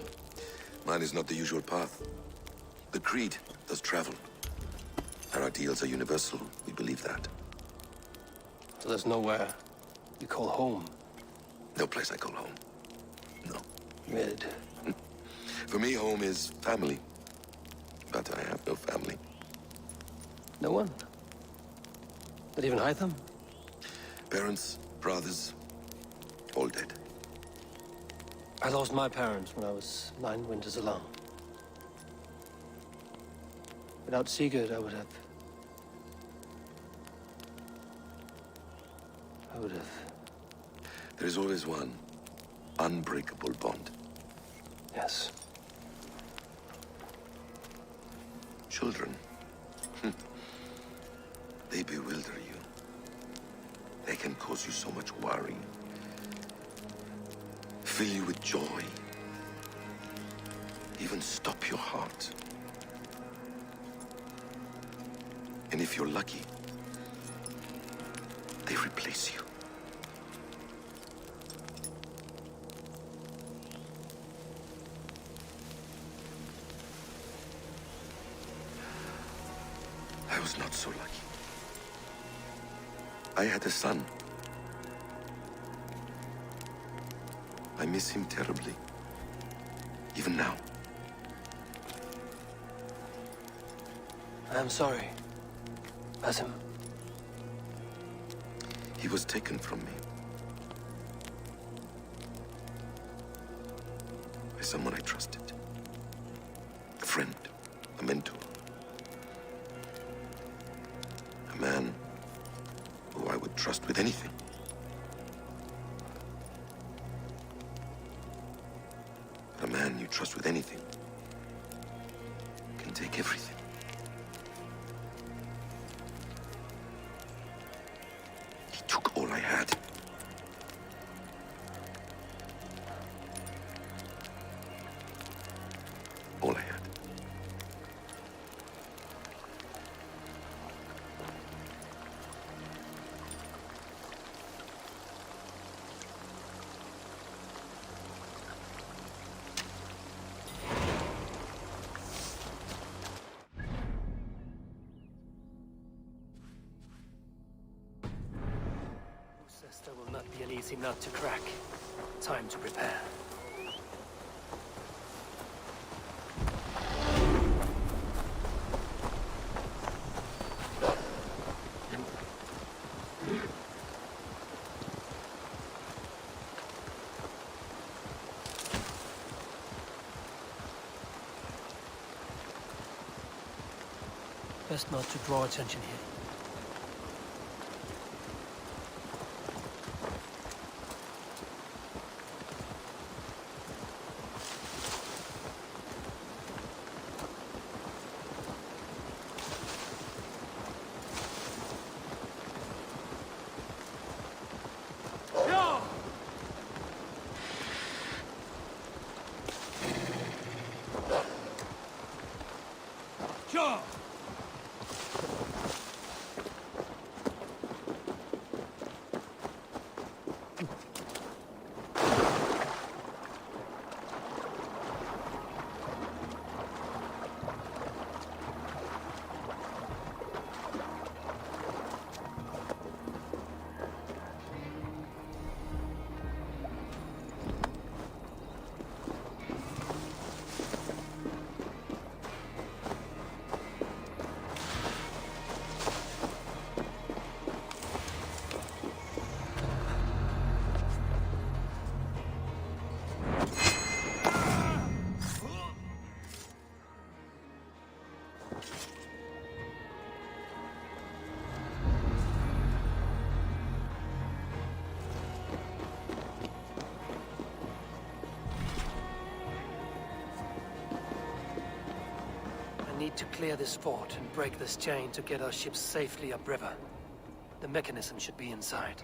Mine is not the usual path. The Creed does travel. Our ideals are universal. We believe that. So there's nowhere you call home? No place I call home. No. Good. For me, home is family. But I have no family. No one? Not even Hytham? Parents, brothers, all dead. I lost my parents when I was 9 winters alone. Without Sigurd, I would have... There is always one unbreakable bond. Yes. Children. They bewilder you. They can cause you so much worry. Fill you with joy. Even stop your heart. And if you're lucky, they replace you. I was not so lucky. I had a son. I miss him terribly. Even now. I'm sorry. Basim. He was taken from me. By someone I trusted. A friend. A mentor. A man who I would trust with anything. But a man you trust with anything can take everything. took all I had. All I had. Sister will not be an easy nut to crack. Time to prepare. Best not to draw attention here. Need to clear this fort and break this chain to get our ships safely upriver. The mechanism should be inside.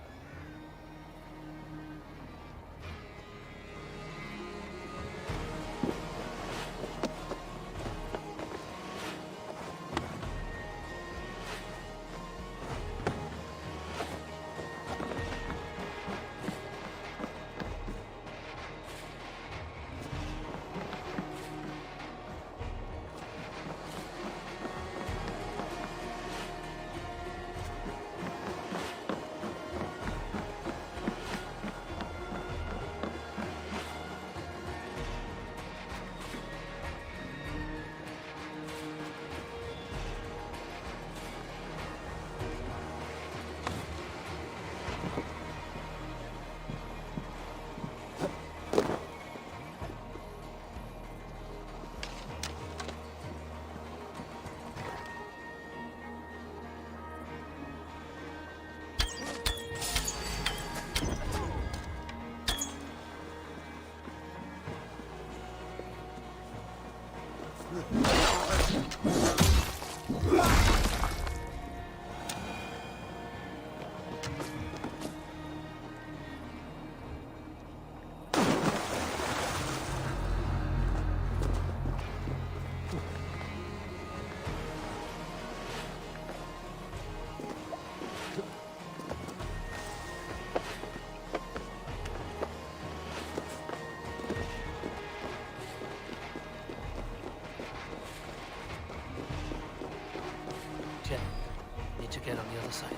Need to get on the other side.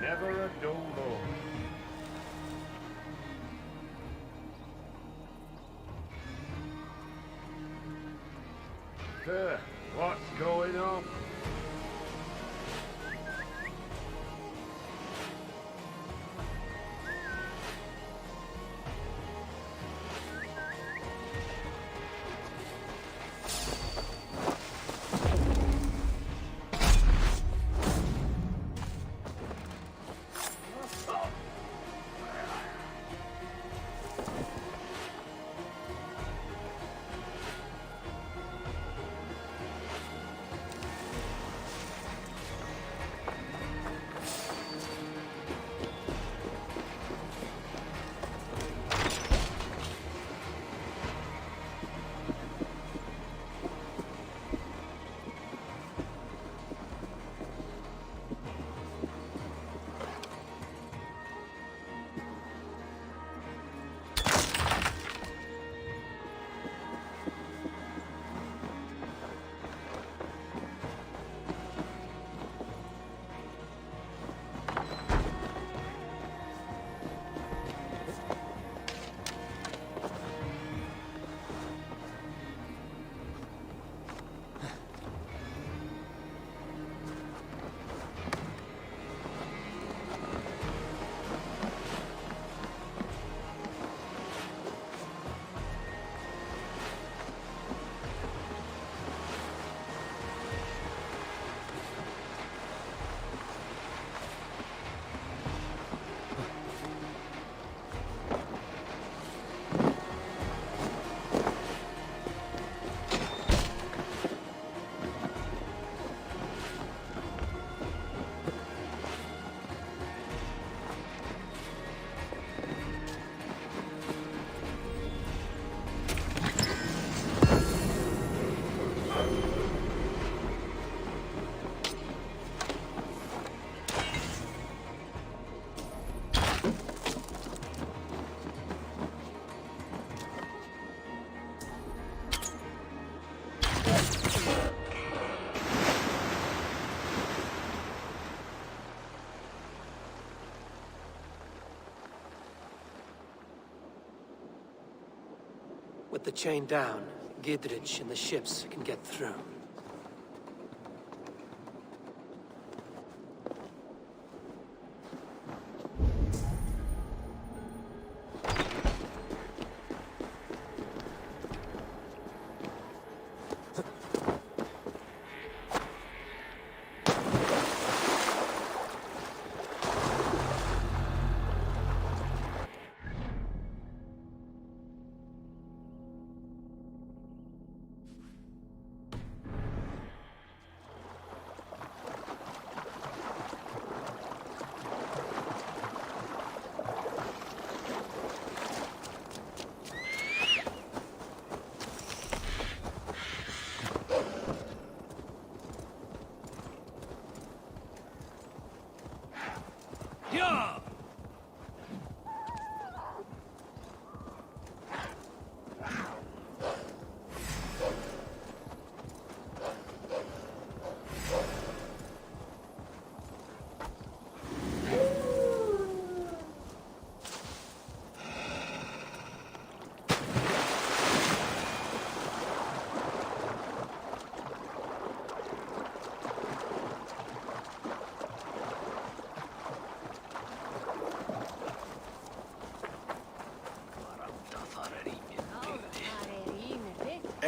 Never a dull moment. What's going on? With the chain down, Gidrich and the ships can get through.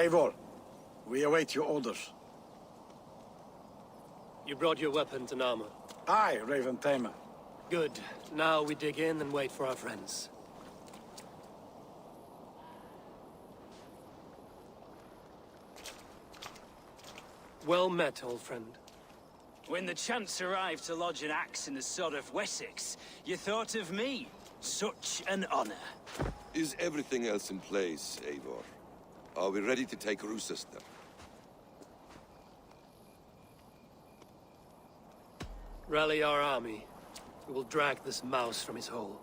Eivor, we await your orders. You brought your weapons and armor. Aye, Raven Tamer. Good. Now we dig in and wait for our friends. Well met, old friend. When the chance arrived to lodge an axe in the sod of Wessex, you thought of me. Such an honor. Is everything else in place, Eivor? Are we ready to take Rochester? Rally our army. We will drag this mouse from his hole.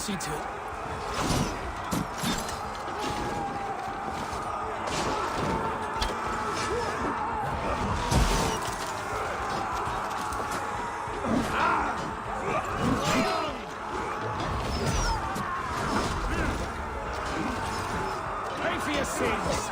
see to it. Pay for your sins!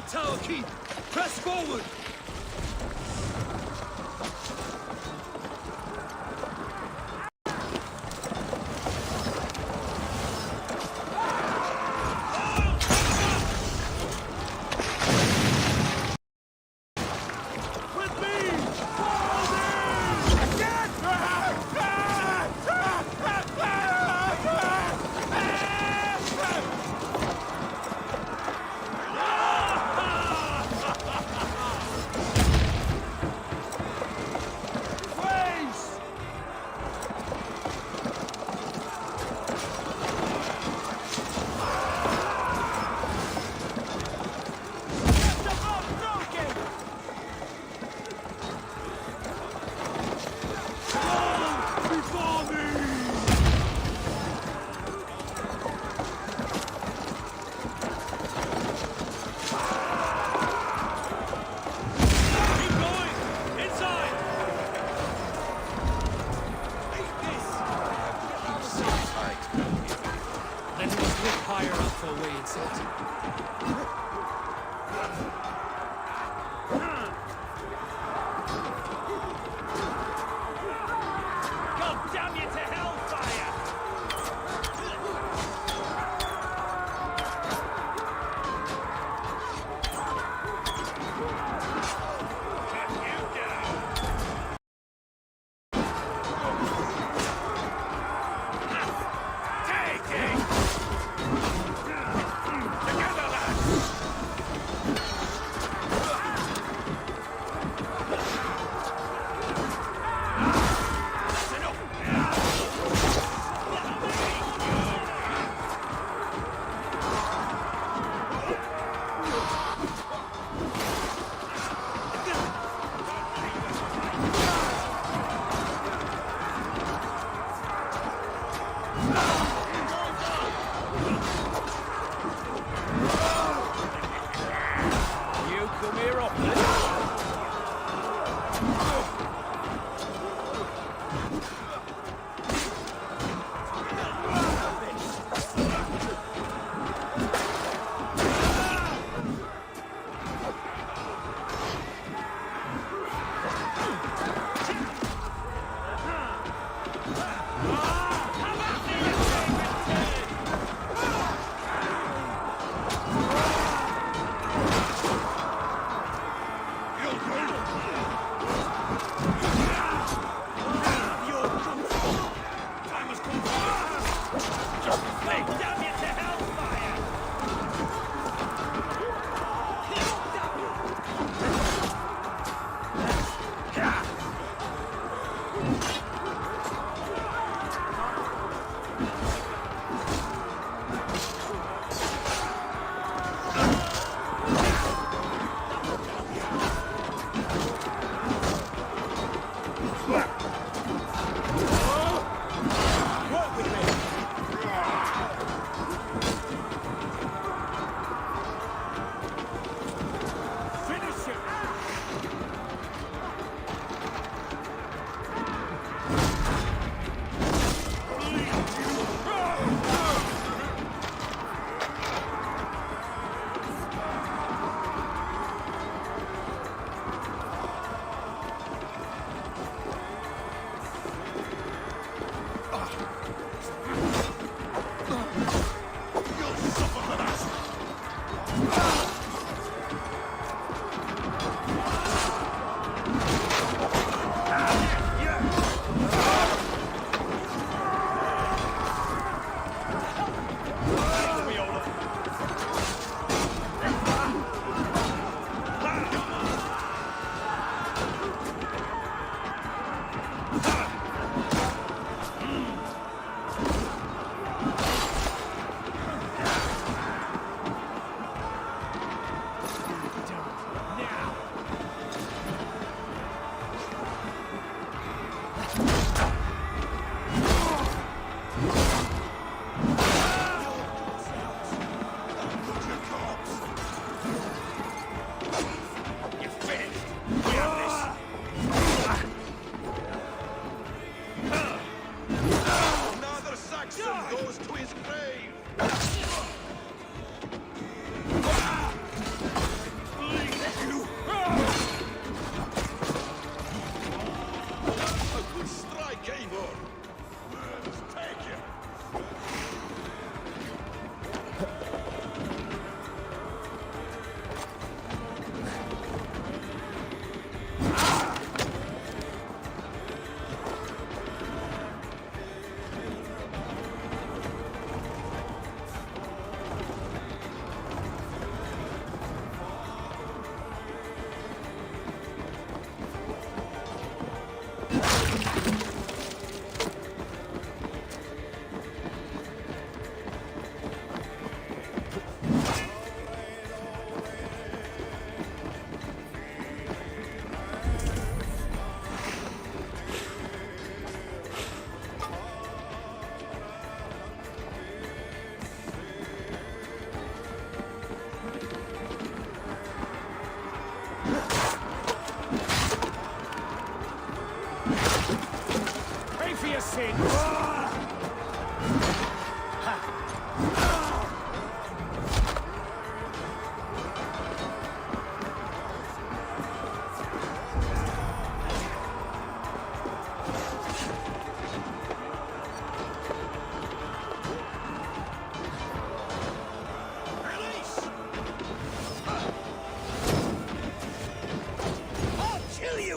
tower keep! Press forward!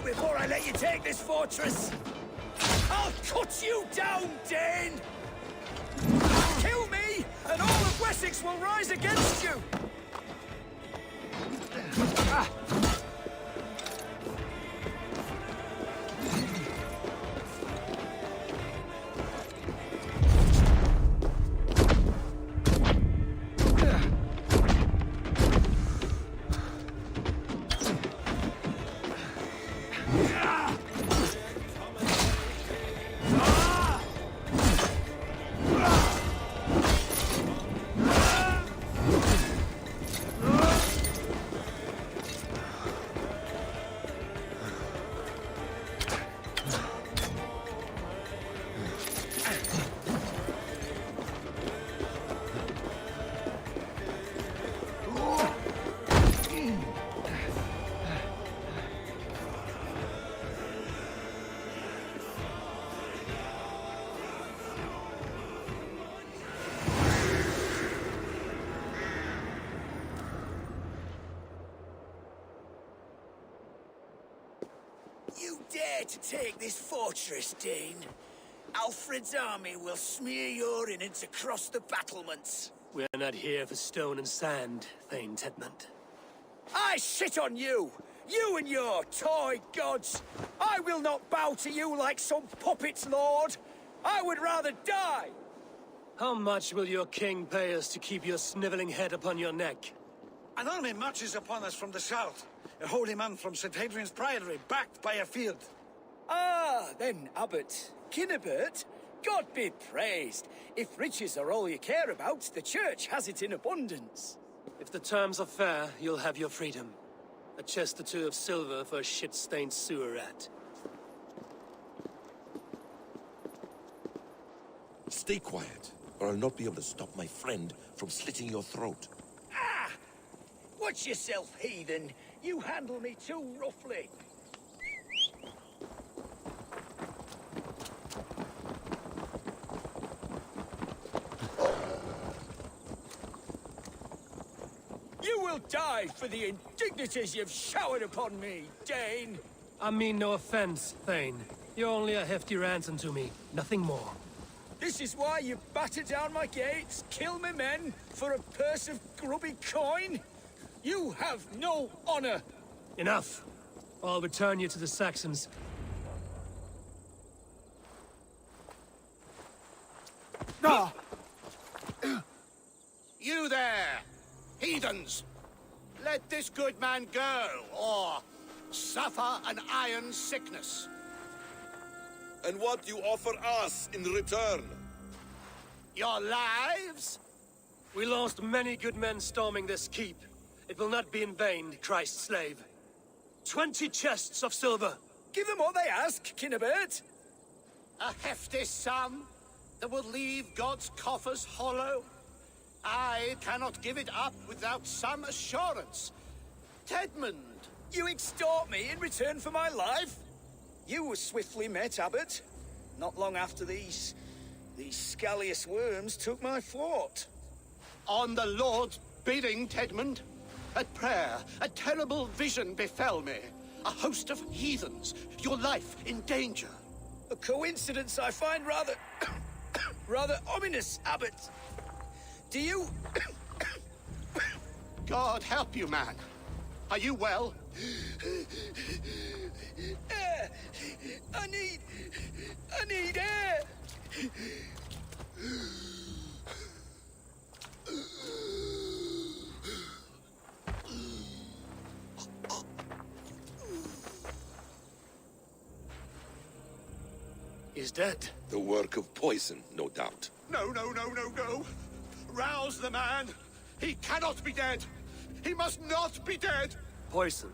Before I let you take this fortress, I'll cut you down, Dane! Kill me, and all of Wessex will rise against you! You dare to take this fortress, Dane? Alfred's army will smear your innards across the battlements. We're not here for stone and sand, Thane Tedmund. I shit on you! You and your toy gods! I will not bow to you like some puppet's lord! I would rather die! How much will your king pay us to keep your sniveling head upon your neck? An army marches upon us from the south. A holy man from St. Hadrian's Priory, backed by a field. Ah, then, Abbot Kinnebert, God be praised. If riches are all you care about, the church has it in abundance. If the terms are fair, you'll have your freedom. A chest or two of silver for a shit-stained sewer rat. Stay quiet, or I'll not be able to stop my friend from slitting your throat. Ah! Watch yourself, heathen. You handle me too roughly. You will die for the indignities you've showered upon me, Dane. I mean no offense, Thane. You're only a hefty ransom to me, nothing more. This is why you batter down my gates, kill me men, for a purse of grubby coin? You have no honor! Enough! I'll return you to the Saxons. No! You there! Heathens! Let this good man go, or suffer an iron sickness. And what do you offer us in return? Your lives? We lost many good men storming this keep. It will not be in vain, Christ's slave. 20 chests of silver. Give them what they ask, Kinnebert. A hefty sum that will leave God's coffers hollow. I cannot give it up without some assurance. Tedmund, you extort me in return for my life? You were swiftly met, Abbot. Not long after these scallious worms took my fort. On the Lord's bidding, Tedmund. At prayer, a terrible vision befell me. A host of heathens, your life in danger. A coincidence I find rather... rather ominous, Abbot. Do you... God help you, man. Are you well? Air! I need air! He's dead. The work of poison, no doubt. No. Rouse the man. He cannot be dead. He must not be dead. Poison?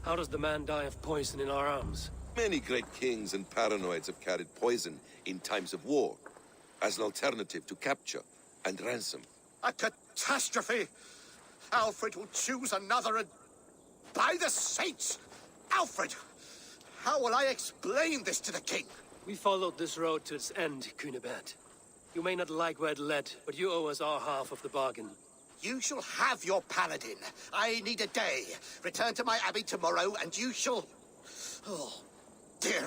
How does the man die of poison in our arms? Many great kings and paranoids have carried poison in times of war, as an alternative to capture. and ransom. A catastrophe! Alfred will choose another and... By the saints! Alfred! How will I explain this to the king? We followed this road to its end, Cunibert. You may not like where it led, but you owe us our half of the bargain. You shall have your paladin. I need a day. Return to my abbey tomorrow, and you shall... Oh dear.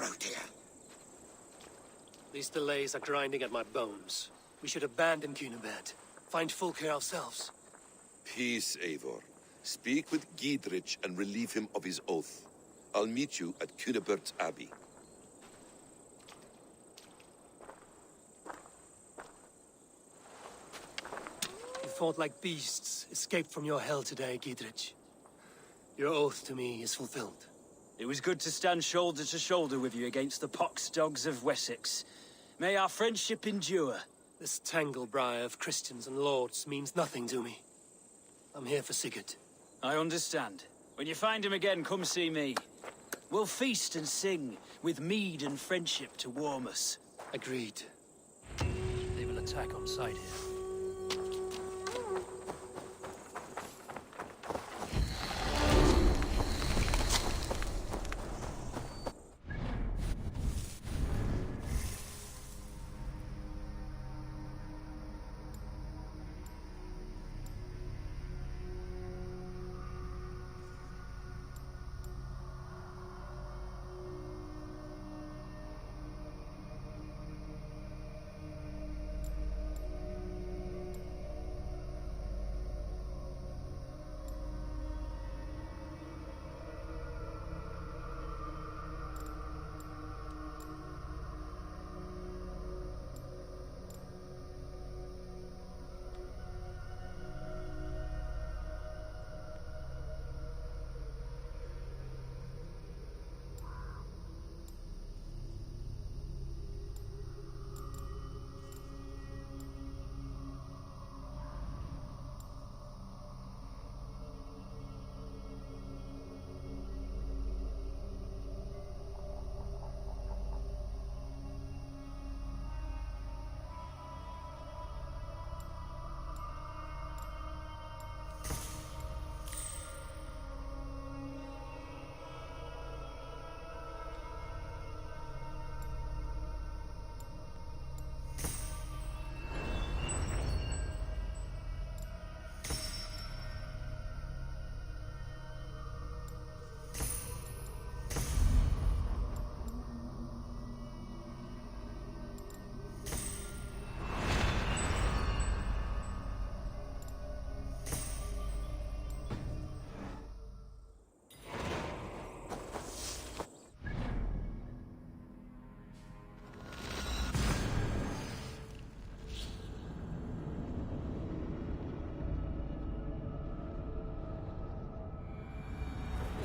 These delays are grinding at my bones. We should abandon Cunibert. Find Fulke ourselves. Peace, Eivor. Speak with Giedrich and relieve him of his oath. I'll meet you at Cunibert's abbey. You fought like beasts, escaped from your hell today, Giedrich. Your oath to me is fulfilled. It was good to stand shoulder to shoulder with you against the pox dogs of Wessex. May our friendship endure. This tangle-briar of Christians and lords means nothing to me. I'm here for Sigurd. I understand. When you find him again, come see me. We'll feast and sing, with mead and friendship to warm us. Agreed. They will attack on sight here.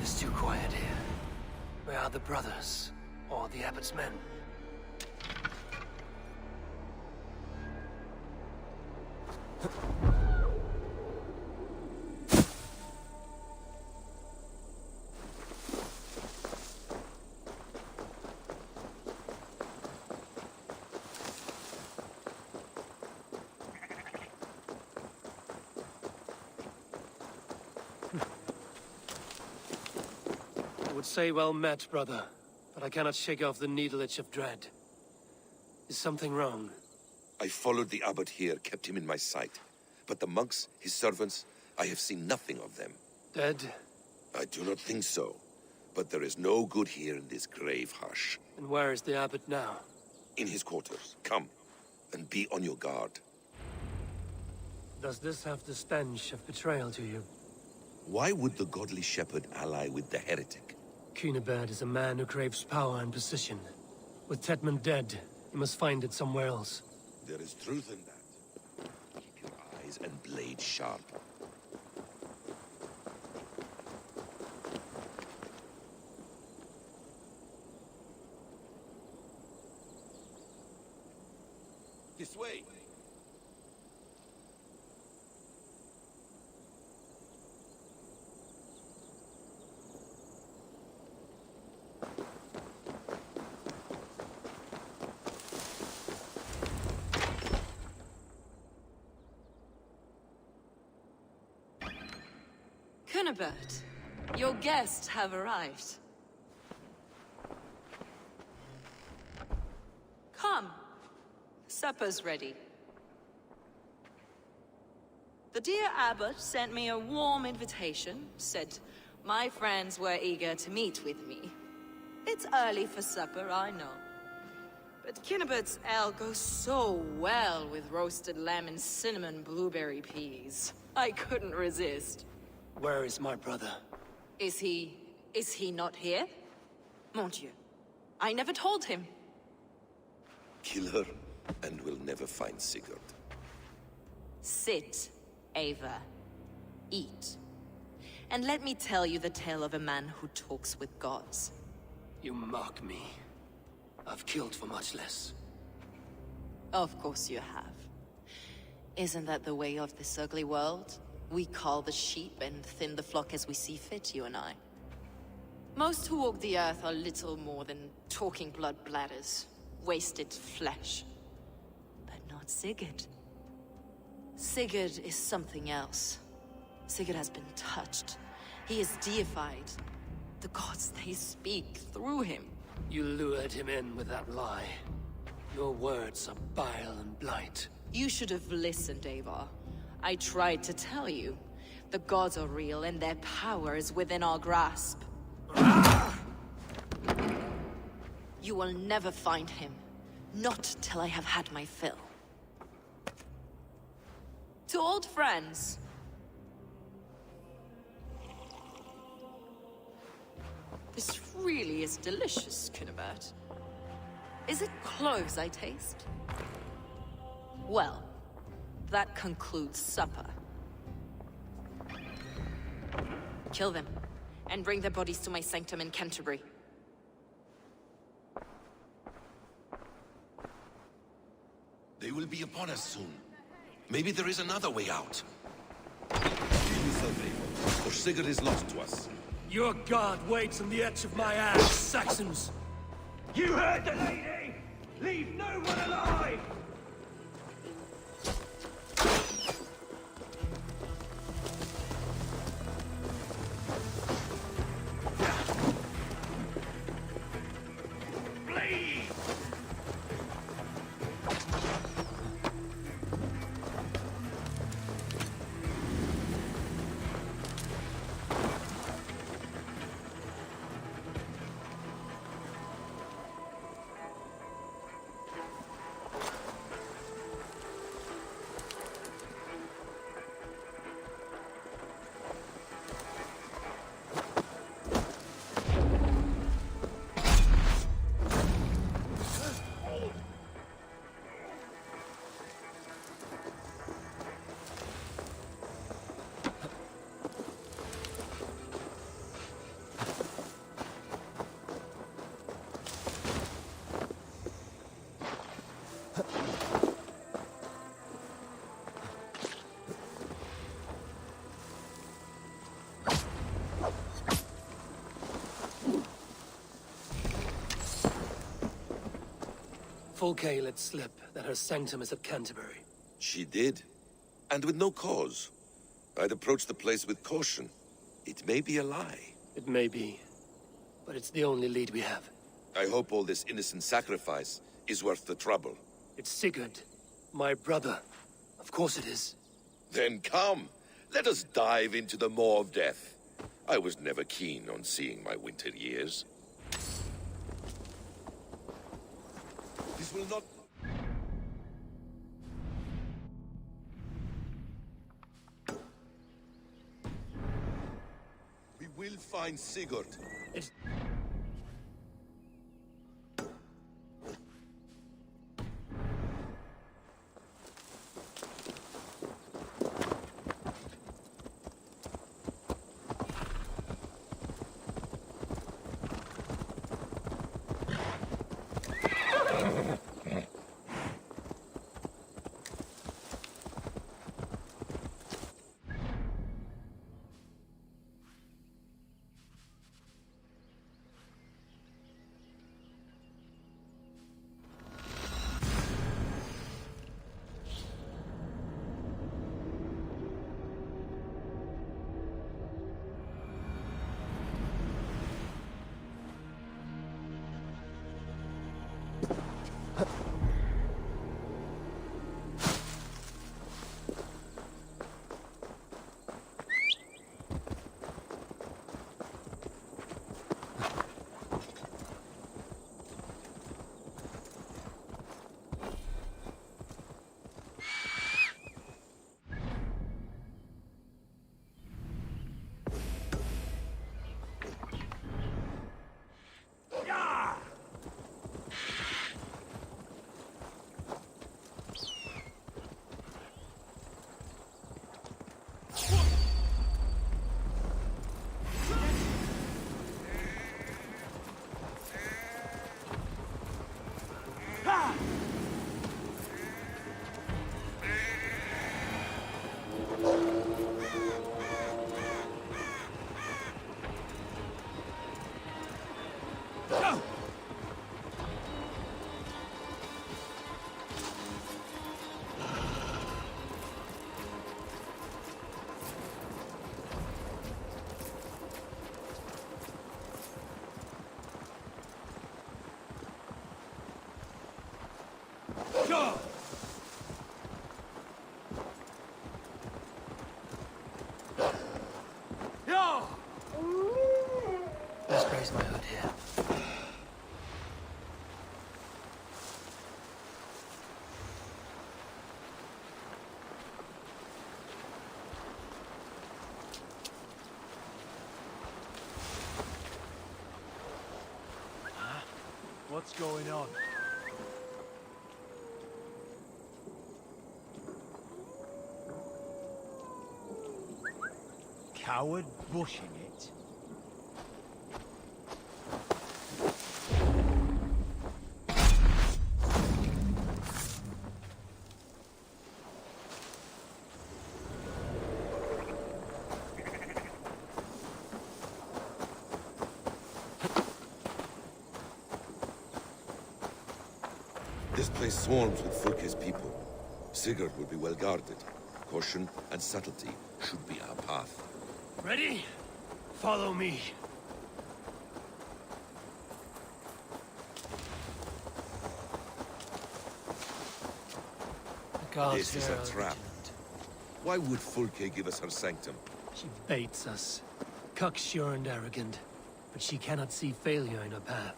It's too quiet here. Where are the brothers? Or the abbot's men? I would say well met, brother, but I cannot shake off the needle itch of dread. Is something wrong? I followed the abbot here, kept him in my sight. But the monks, his servants, I have seen nothing of them. Dead? I do not think so. But there is no good here in this grave hush. And where is the abbot now? In his quarters. Come, and be on your guard. Does this have the stench of betrayal to you? Why would the godly shepherd ally with the heretic? Cunibert is a man who craves power and position. With Tedmund dead, he must find it somewhere else. There is truth in that. Keep your eyes and blade sharp. This way. Cunibert, your guests have arrived. Come. Supper's ready. The dear abbot sent me a warm invitation, said my friends were eager to meet with me. It's early for supper, I know. But Kinnibert's ale goes so well with roasted lamb and cinnamon blueberry peas. I couldn't resist. Where is my brother? Is he not here? Mon Dieu. I never told him. Kill her, and we'll never find Sigurd. Sit, Eivor. Eat. And let me tell you the tale of a man who talks with gods. You mock me. I've killed for much less. Of course you have. Isn't that the way of this ugly world? We cull the sheep and thin the flock as we see fit, you and I. Most who walk the earth are little more than talking blood bladders, wasted flesh. But not Sigurd. Sigurd is something else. Sigurd has been touched. He is deified. The gods, they speak through him. You lured him in with that lie. Your words are bile and blight. You should have listened, Eivor. I tried to tell you. The gods are real and their power is within our grasp. You will never find him. Not till I have had my fill. To old friends. This really is delicious, Cunibert. Is it cloves I taste? Well, that concludes supper. Kill them, and bring their bodies to my sanctum in Canterbury. They will be upon us soon. Maybe there is another way out. Kill yourself, Eivor, or Sigurd is lost to us. Your guard waits on the edge of my ass, Saxons! You heard the lady! Leave no one alive! Fulke let slip that her sanctum is at Canterbury. She did. And with no cause. I'd approach the place with caution. It may be a lie. It may be. But it's the only lead we have. I hope all this innocent sacrifice is worth the trouble. It's Sigurd. My brother. Of course it is. Then come. Let us dive into the maw of death. I was never keen on seeing my winter years. This will not... We will find Sigurd. what's going on. Coward bushing it. This place swarms with Fulke's people. Sigurd will be well guarded. Caution and subtlety should be our path. Ready? Follow me. The gods This is here a are trap. Why would Fulke give us her sanctum? She baits us. Cocksure and arrogant. But she cannot see failure in her path.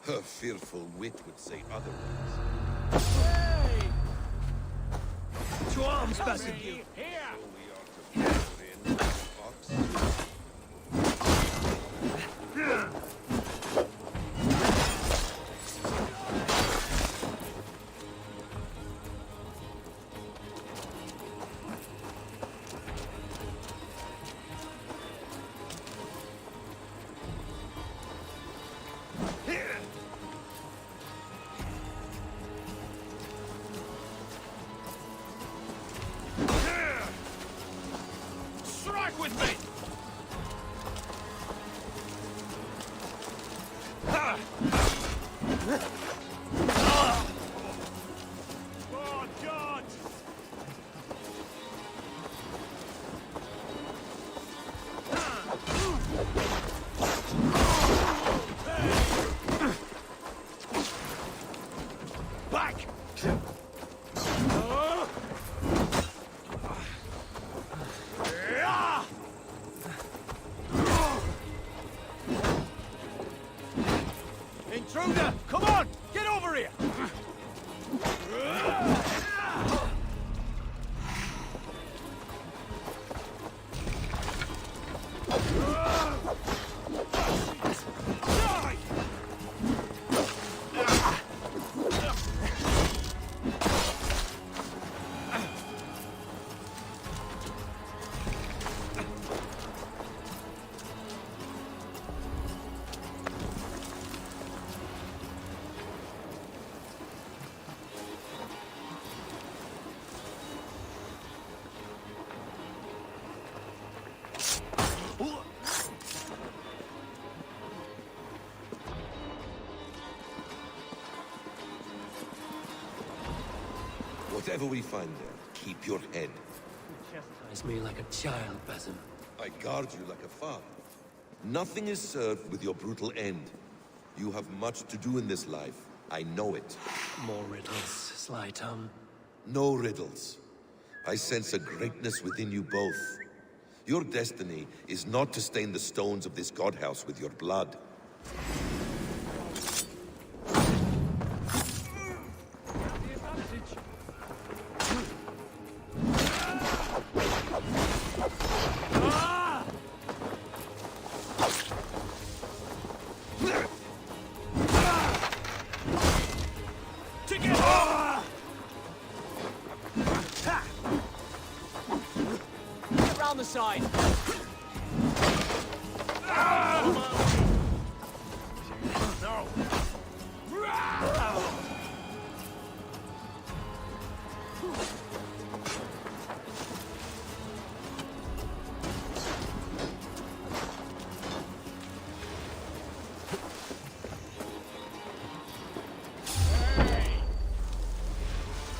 Her fearful wit would say otherwise. Hey! To arms, Basim! Strike with me! Oh, God! Back! Intruder! Come on! Get over here! Whatever we find there, keep your head. You chastise me like a child, Basim. I guard you like a father. Nothing is served with your brutal end. You have much to do in this life. I know it. More riddles, sly tongue. No riddles. I sense a greatness within you both. Your destiny is not to stain the stones of this godhouse with your blood. Get round the side. No!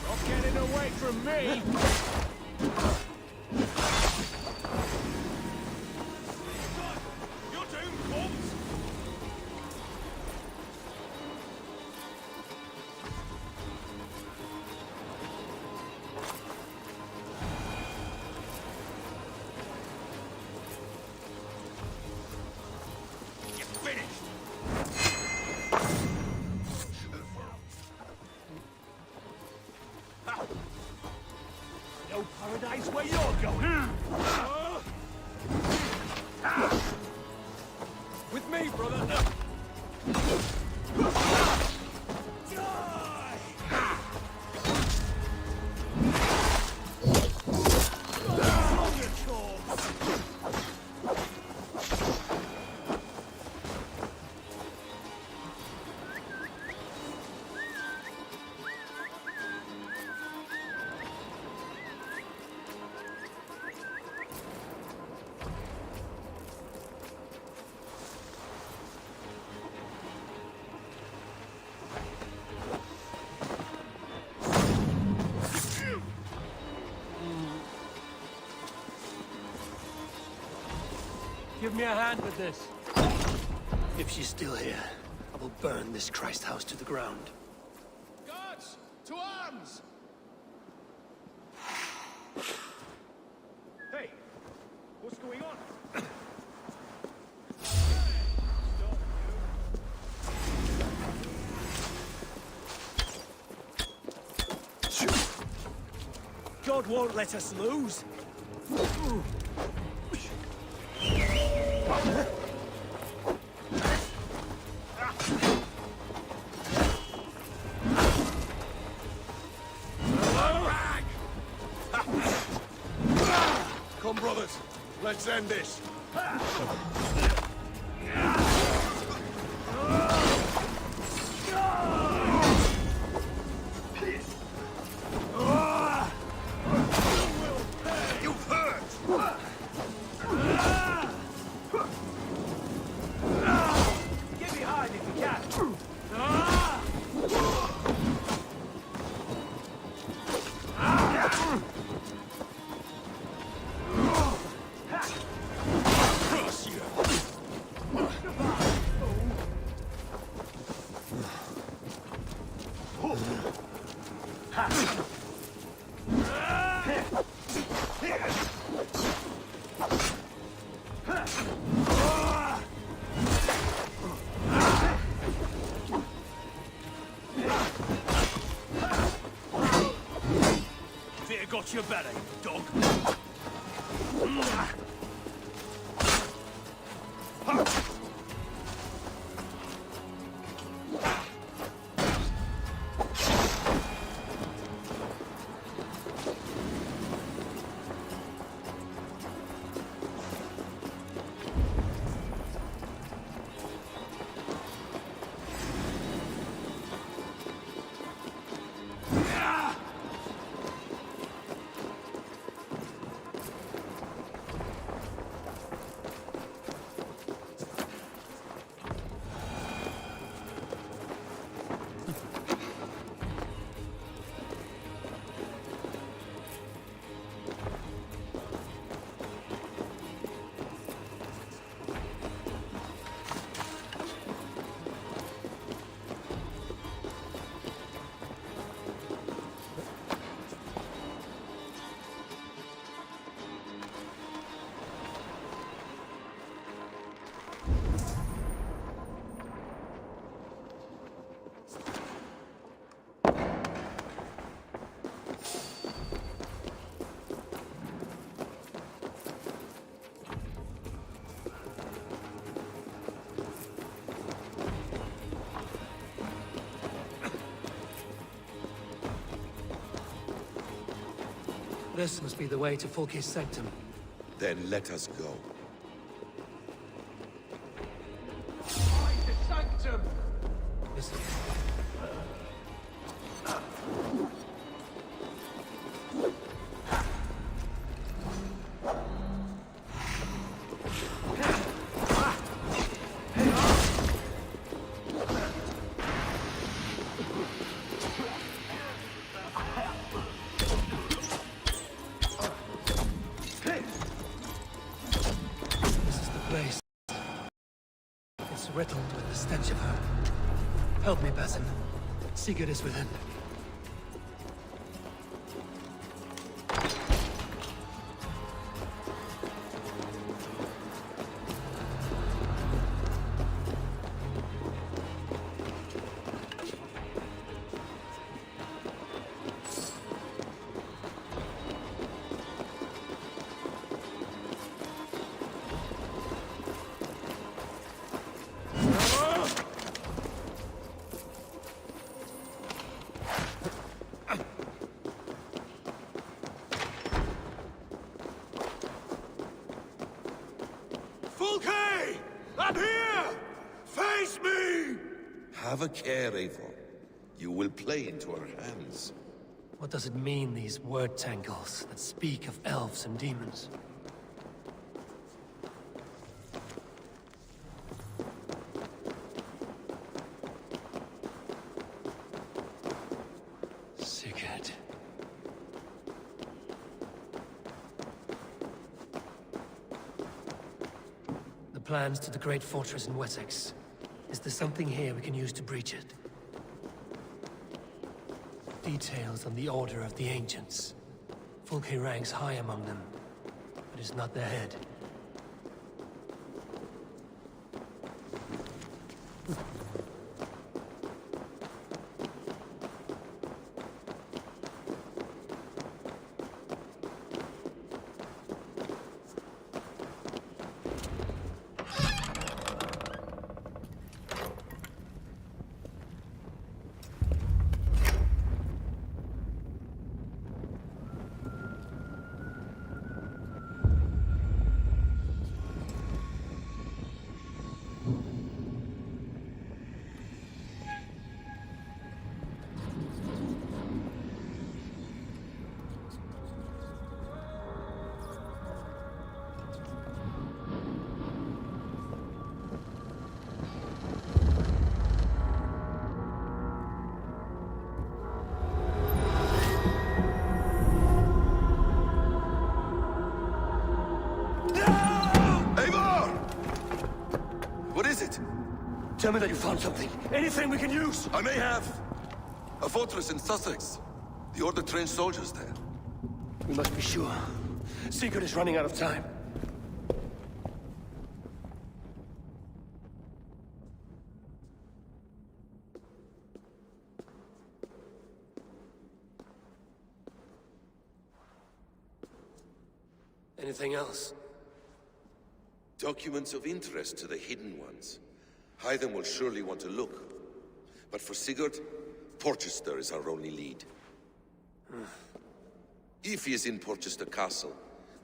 Not getting away from me! You're doomed, Bombs! You're finished! No paradise where you're going! With me, brother! Give me a hand with this. If she's still here, I will burn this Christ house to the ground. Guards, to arms! Hey, what's going on? God won't let us lose. Come, brothers. Let's end this. Get behind if you can. Cross you! Fear got your belly, dog. This must be the way to Fulke's sanctum. Then let us go. Find the sanctum! Listen. It's riddled with the stench of her. Help me, Basin. Sigurd is within. Fulke! I'm here! Face me! Have a care, Eivor. You will play into our hands. What does it mean, these word tangles that speak of elves and demons? Sigurd. plans to the great fortress in Wessex. Is there something here we can use to breach it? Details on the Order of the Ancients. Fulke ranks high among them, but is not their head. Tell me that you found something. Anything we can use! I may have. A fortress in Sussex. The Order trained soldiers there. We must be sure. Sigurd is running out of time. Anything else? Documents of interest to the Hidden Ones. Hythen will surely want to look. But for Sigurd, Porchester is our only lead. If he is in Porchester Castle,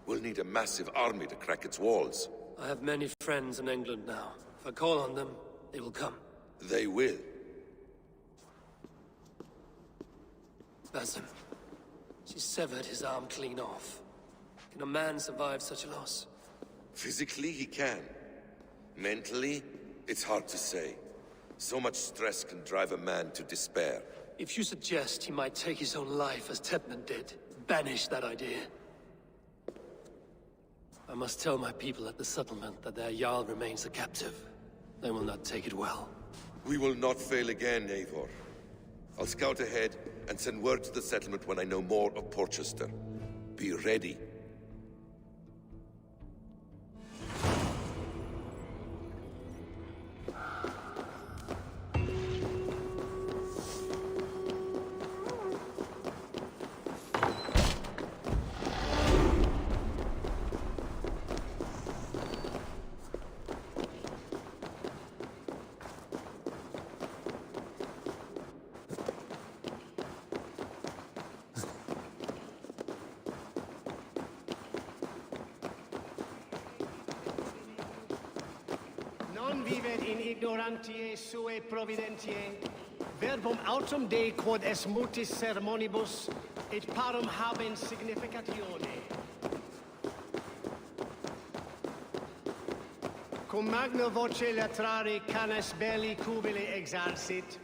we'll need a massive army to crack its walls. I have many friends in England now. If I call on them, they will come. They will. Basim. She severed his arm clean off. Can a man survive such a loss? Physically, he can. Mentally, it's hard to say. So much stress can drive a man to despair. If you suggest he might take his own life as Tedmund did, banish that idea. I must tell my people at the settlement that their Jarl remains a captive. They will not take it well. We will not fail again, Eivor. I'll scout ahead and send word to the settlement when I know more of Porchester. Be ready. Non vivet in ignorantiae sue providentiae, verbum autem Dei quod es mutis sermonibus, et parum habens significatione. Cum magna voce latrari canes belli cubili exarsit,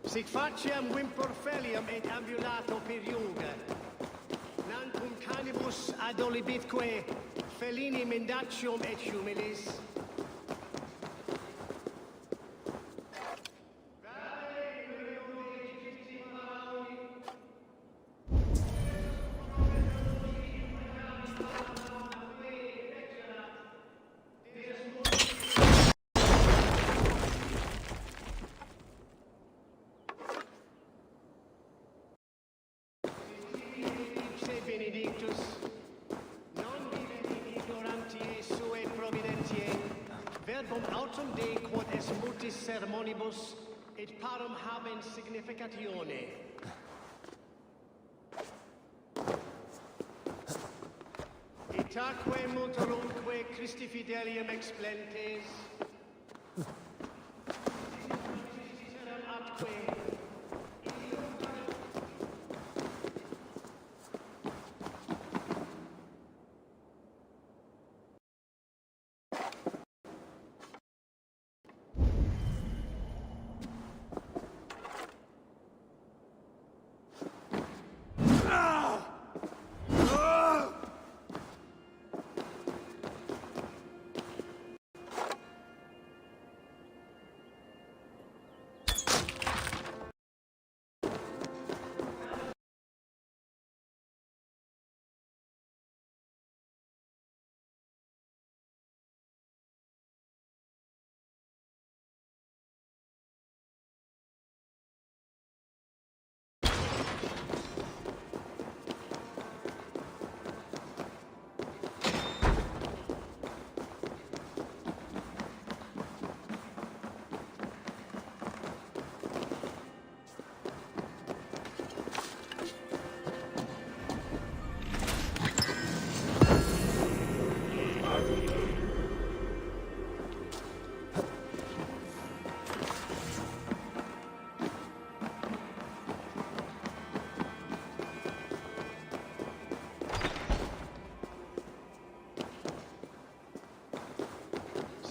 sic faciam vimpor felium et ambulato per iuga, nan cum canibus adolibitque felini mendacium et humilis, benedictus, non vivet in ignorantiae sue providentiae, verbum autem Dei quod es mutis sermonibus, et parum habens significatione. Itaque multorumque Christi fidelium explentes, atque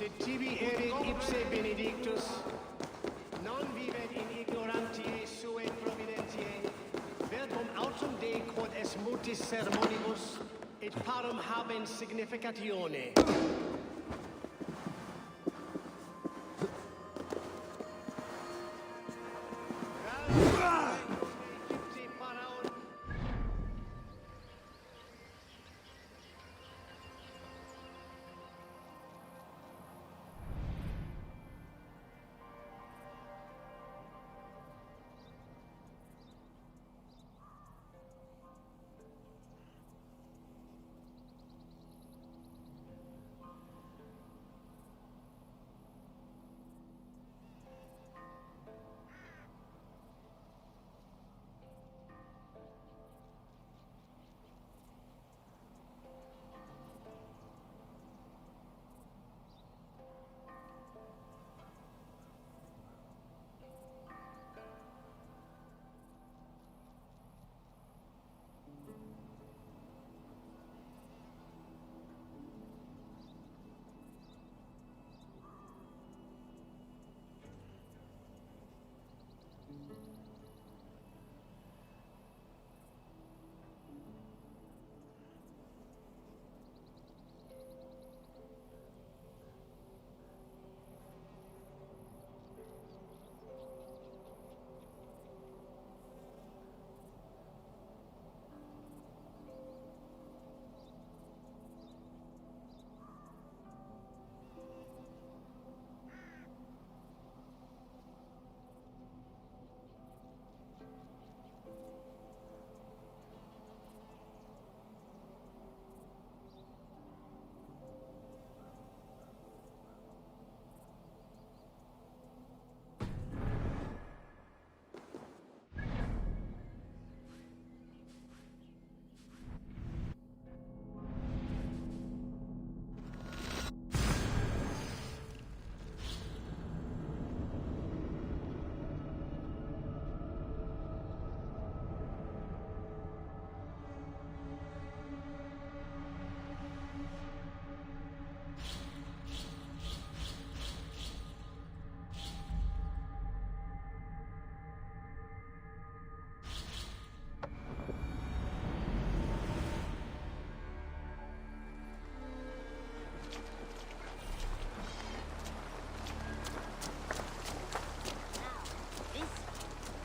Sit tibi erit ipse benedictus, non vivet in ignorantiae sue providentiae, verbum autum Dei quod es mutis sermonibus, et parum habens significatione.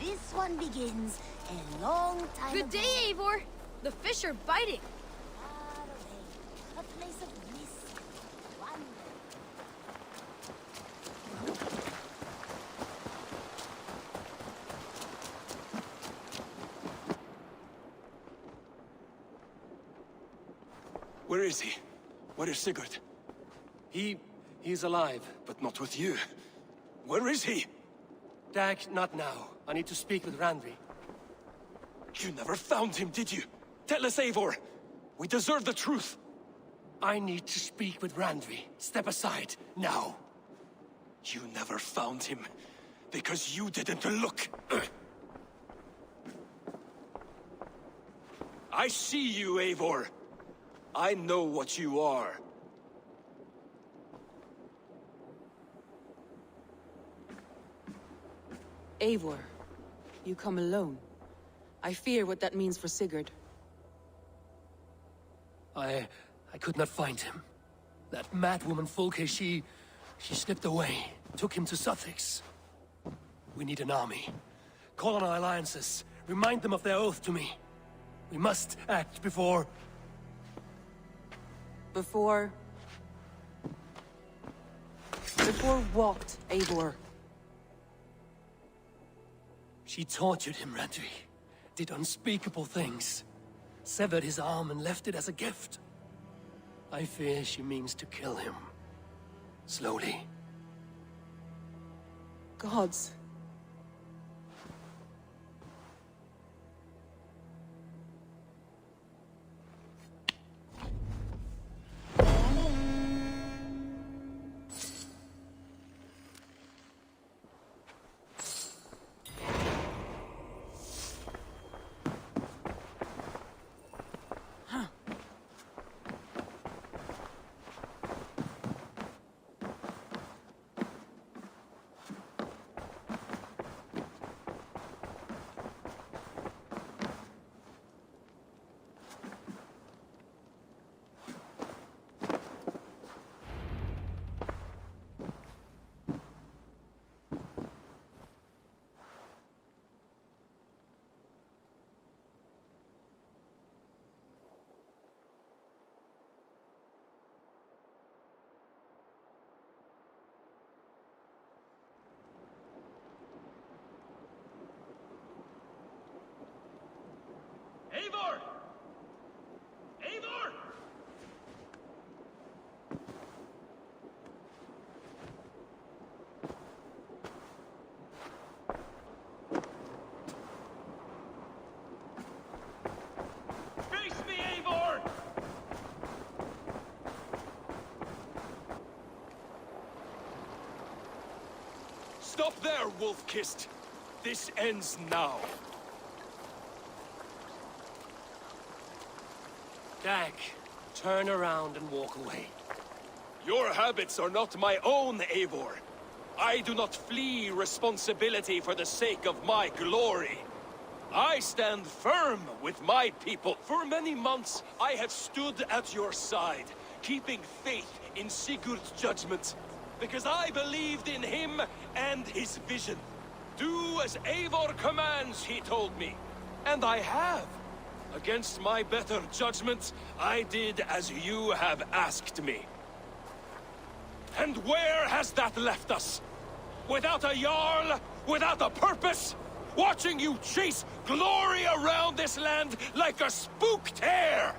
This one begins a long time Good day, Eivor! The fish are biting! Far away, a place of mist, wonder. Where is he? Where is Sigurd? He's alive. But not with you. Where is he? Dag, not now. I need to speak with Randvi. You never found him, did you? Tell us, Eivor! We deserve the truth! I need to speak with Randvi. Step aside, now. You never found him, because you didn't look. I see you, Eivor. I know what you are. Eivor, you come alone. I fear what that means for Sigurd. I could not find him. That madwoman Folke, she slipped away, took him to Sussex. We need an army. Call on our alliances. Remind them of their oath to me. We must act before... Before what, Eivor? She tortured him, Randvi. Did unspeakable things. Severed his arm and left it as a gift. I fear she means to kill him. Slowly. Gods. Stop there, wolf-kissed. This ends now. Dag, turn around and walk away. Your habits are not my own, Eivor. I do not flee responsibility for the sake of my glory. I stand firm with my people. For many months, I have stood at your side, keeping faith in Sigurd's judgment, because I believed in him and his vision. Do as Eivor commands, he told me. And I have. Against my better judgment, I did as you have asked me. And where has that left us? Without a Jarl? Without a purpose? Watching you chase glory around this land like a spooked hare!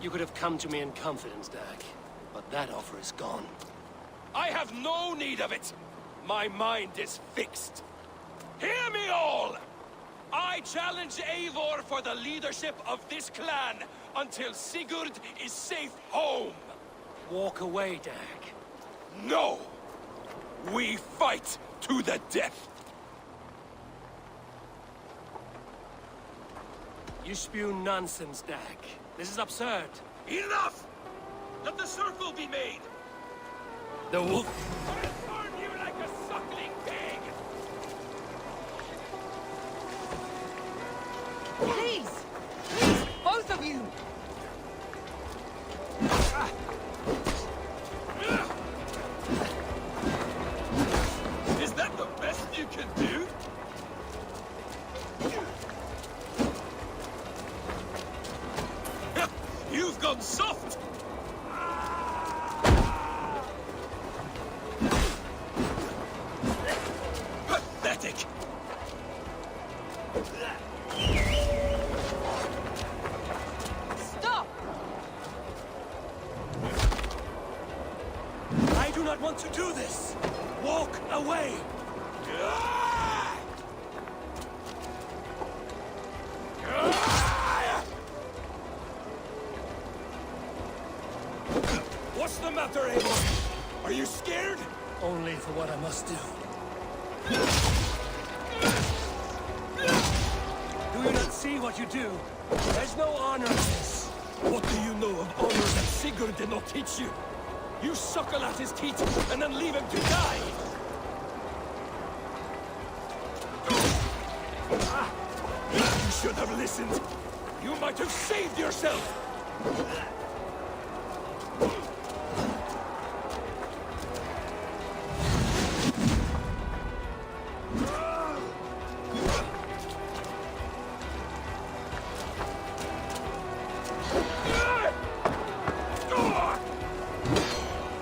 You could have come to me in confidence, Dag, but that offer is gone. I have no need of it! My mind is fixed. Hear me all! I challenge Eivor for the leadership of this clan until Sigurd is safe home! Walk away, Dag. No! We fight to the death! You spew nonsense, Dag. This is absurd. Enough! Let the circle be made! The wolf... I'll burn you like a suckling pig! Please! Please, both of you! Is that the best you can do? You've gone soft! Pathetic! Stop! I do not want to do this! Walk away! What's the matter, Eivor? Are you scared? Only for what I must do. Do you not see what you do? There's no honor in this. What do you know of honor that Sigurd did not teach you? You suckle at his teeth and then leave him to die! You should have listened! You might have saved yourself!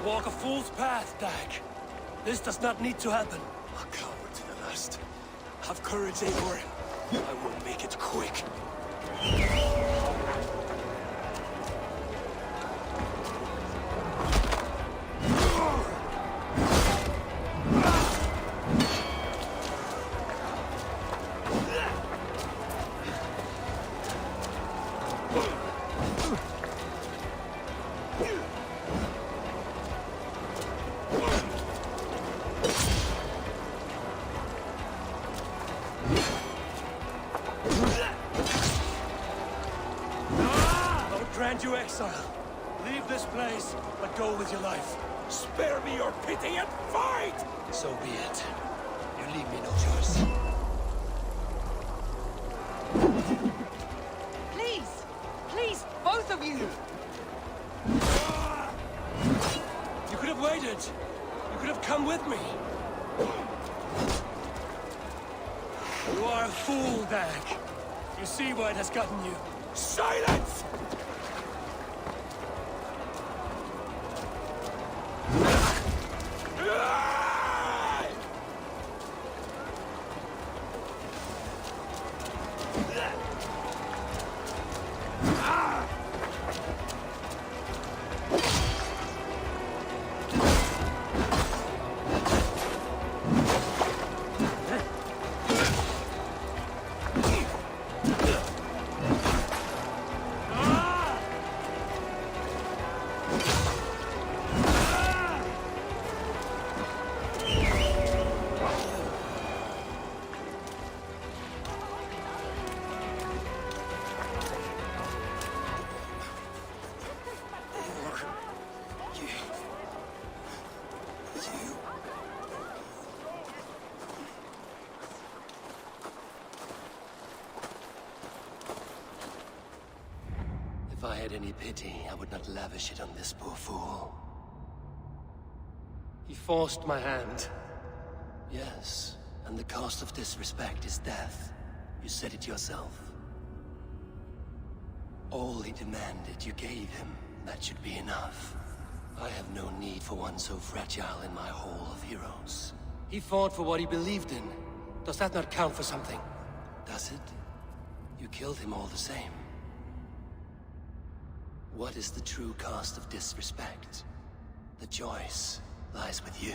Walk a fool's path, Dag. This does not need to happen. A coward to the last. Have courage, Eivor. I will make it quick. Grant you exile. Leave this place, but go with your life. Spare me your pity and fight! So be it. You leave me no choice. Please! Please, both of you! You could have waited. You could have come with me. You are a fool, Dag. You see where it has gotten you. Silence! If I had any pity, I would not lavish it on this poor fool. He forced my hand. Yes, and the cost of disrespect is death. You said it yourself. All he demanded, you gave him. That should be enough. I have no need for one so fragile in my hall of heroes. He fought for what he believed in. Does that not count for something? Does it? You killed him all the same. What is the true cost of disrespect? The choice lies with you.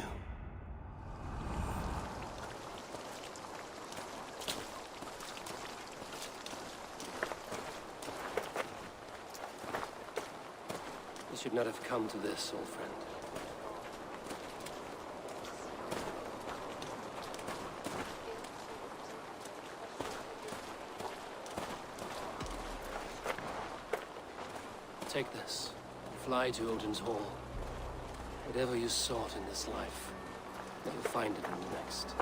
You should not have come to this, old friend. Take this. Fly to Odin's Hall. Whatever you sought in this life, you'll find it in the next.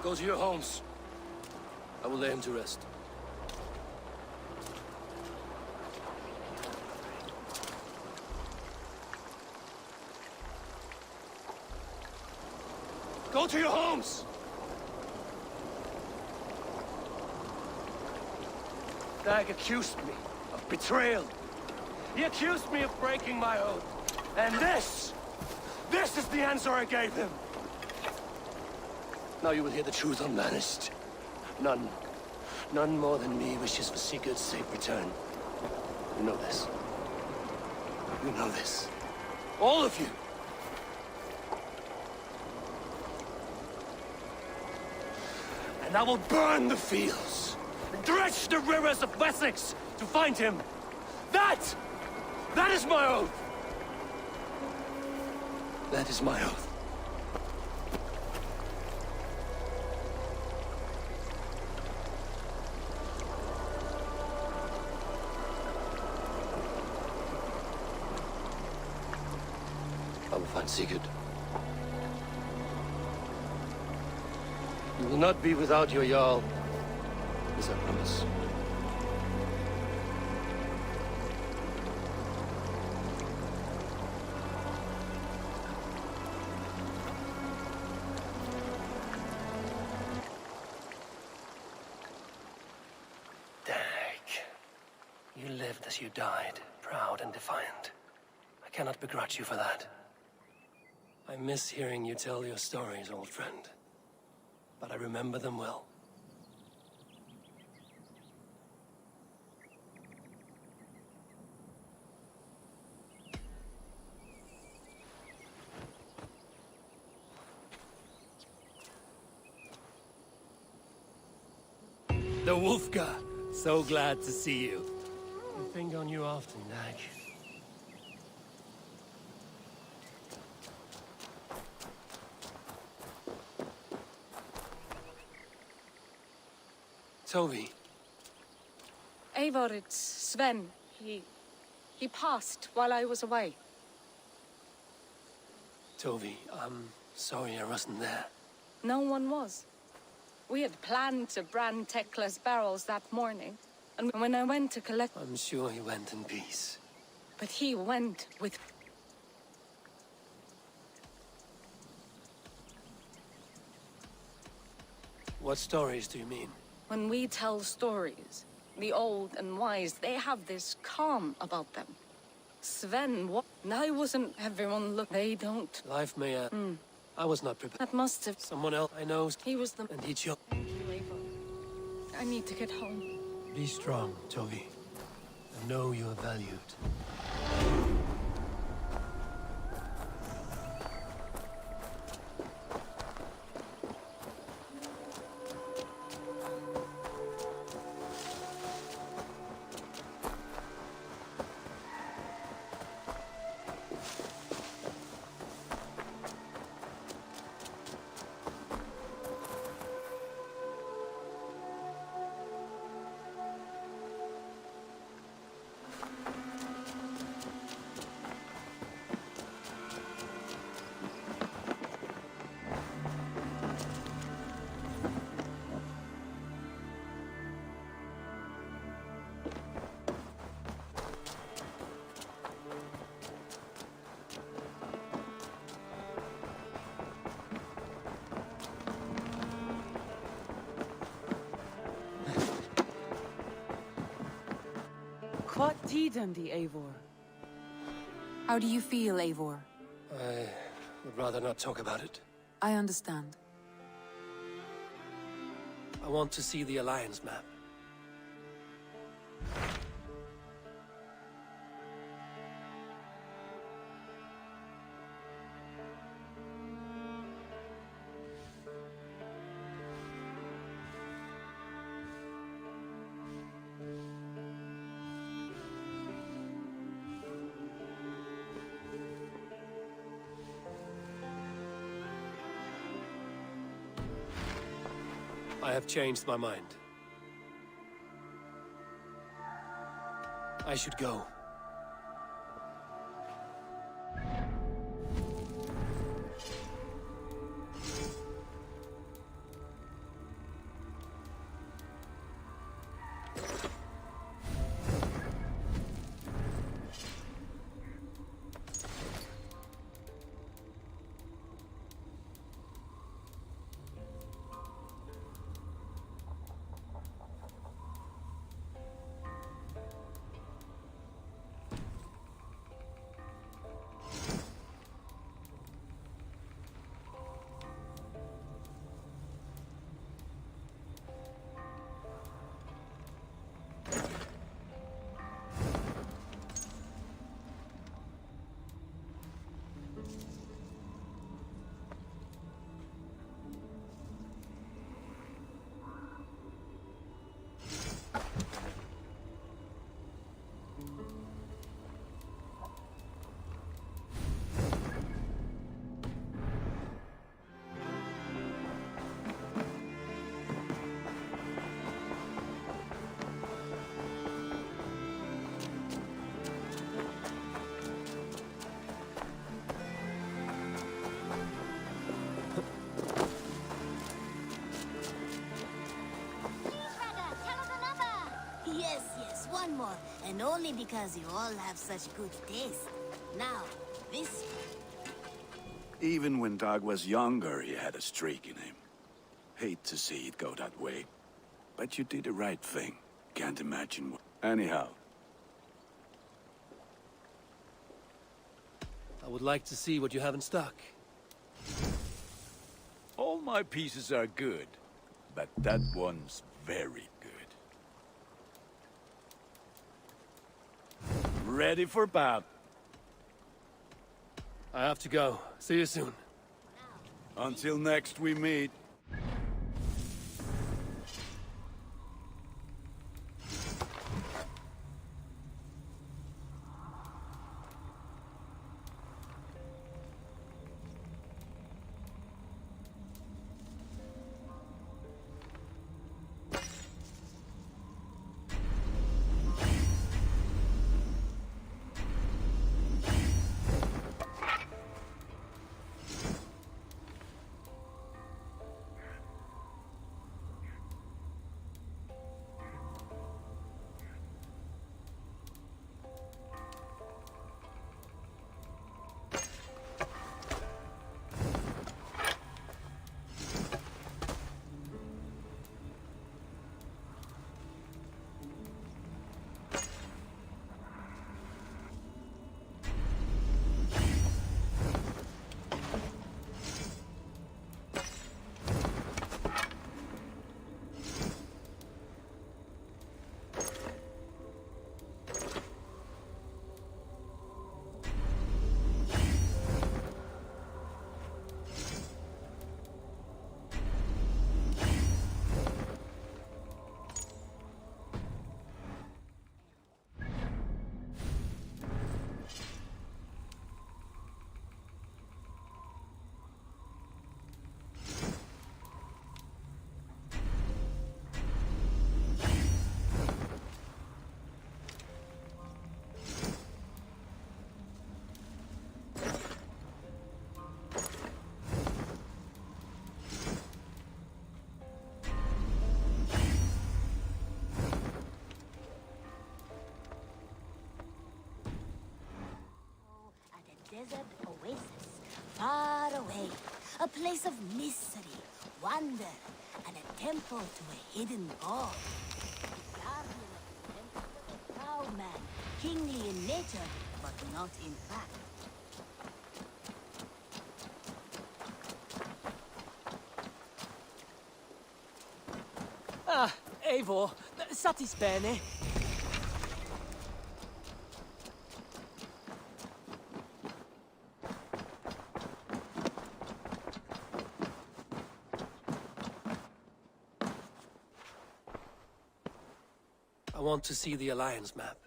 Go to your homes. I will lay him to rest. Go to your homes! Dag accused me of betrayal. He accused me of breaking my oath. And this is the answer I gave him. Now you will hear the truth unbanished. None more than me wishes for Sigurd's safe return. You know this. You know this. All of you. And I will burn the fields, and dredge the rivers of Wessex to find him. That is my oath. That is my oath. I will find Sigurd. You will not be without your Jarl. This I promise. Dag. You lived as you died, proud and defiant. I cannot begrudge you for that. I miss hearing you tell your stories, old friend. But I remember them well. The Wolfgar! So glad to see you. I think on you often, Dag. Toby. Eivor, it's Sven. He passed while I was away. Toby, I'm sorry I wasn't there. No one was. We had planned to brand Tekla's barrels that morning, and when I went to collect... I'm sure he went in peace. But he went with... What stories do you mean? When we tell stories, the old and wise, they have this calm about them. Sven, what? I wasn't everyone look. They don't. Life may I was not prepared. That must have... Someone else I know. He was the... And he chose. Thank you, Eivor. I need to get home. Be strong, Toby. And know you are valued. What did the Eivor? How do you feel, Eivor? I would rather not talk about it. I understand. I want to see the Alliance map. I have changed my mind. I should go. Yes, one more. And only because you all have such good taste. Now, this... Even when Dag was younger, he had a streak in him. Hate to see it go that way. But you did the right thing. Can't imagine what... Anyhow. I would like to see what you have in stock. All my pieces are good. But that one's very good. Ready for battle. I have to go. See you soon. Until next we meet. Desert oasis, far away. A place of mystery, wonder, and a temple to a hidden god. The guardian of the temple, a proud man. Kingly in nature, but not in fact. Ah, Eivor, satis bene. I want to see the Alliance map.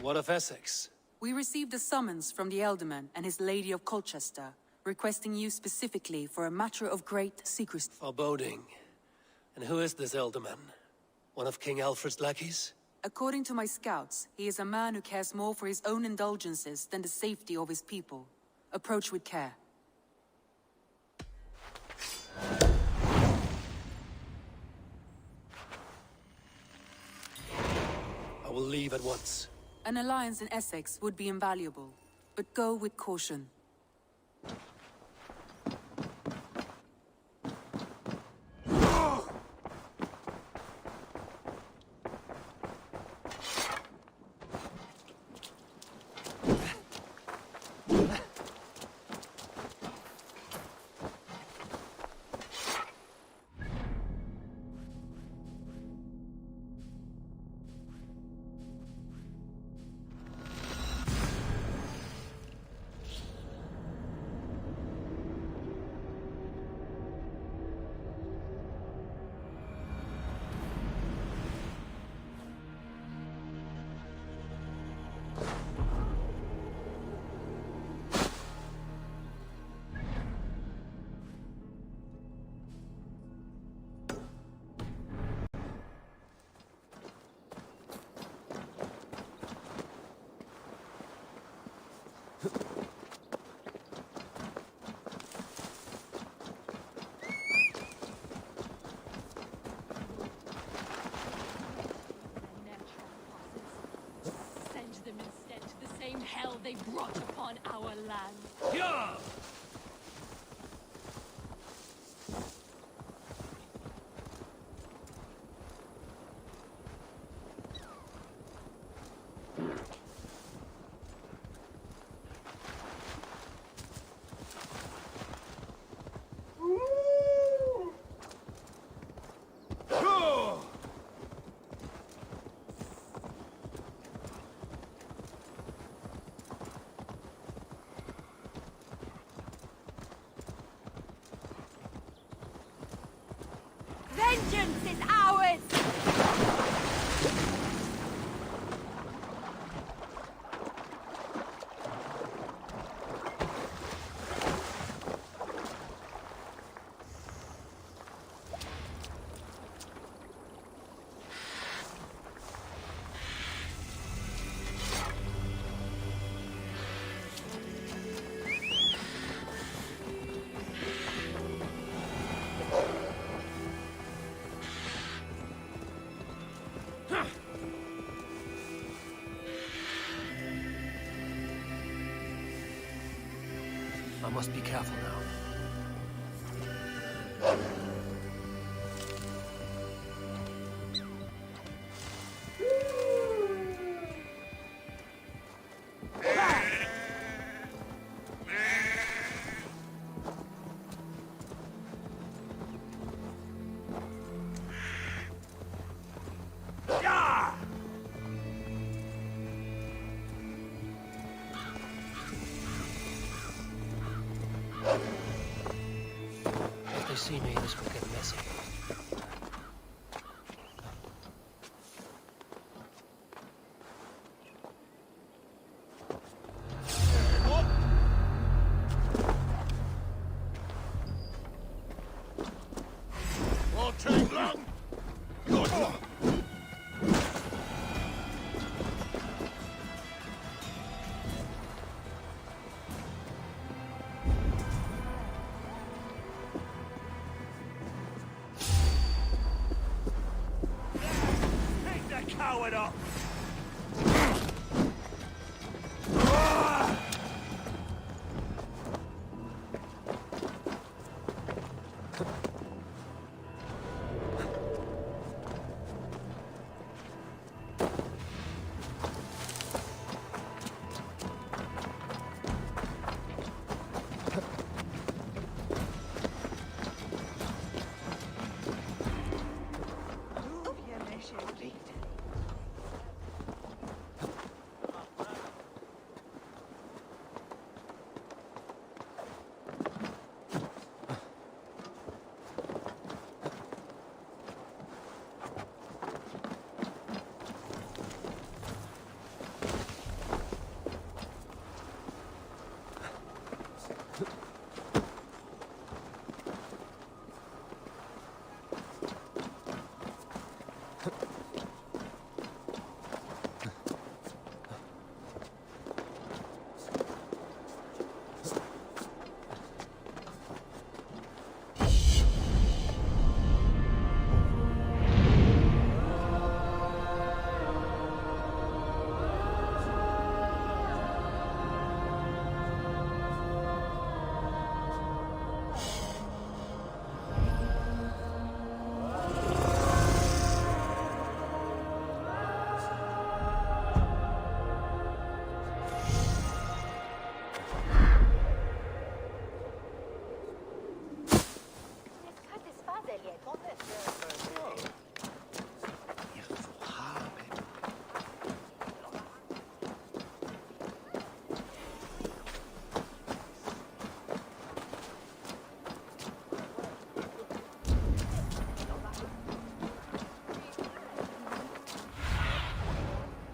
What of Essex? We received a summons from the Ealdorman and his Lady of Colchester, requesting you specifically for a matter of great secrecy. Foreboding. And who is this Ealdorman? One of King Alfred's lackeys? According to my scouts, he is a man who cares more for his own indulgences than the safety of his people. Approach with care. I will leave at once. An alliance in Essex would be invaluable, but go with caution. Hell they brought upon our land. Yeah! Vengeance is ours! I must be careful now. If they see me, this will get messy. Won't take long. Good. coward up!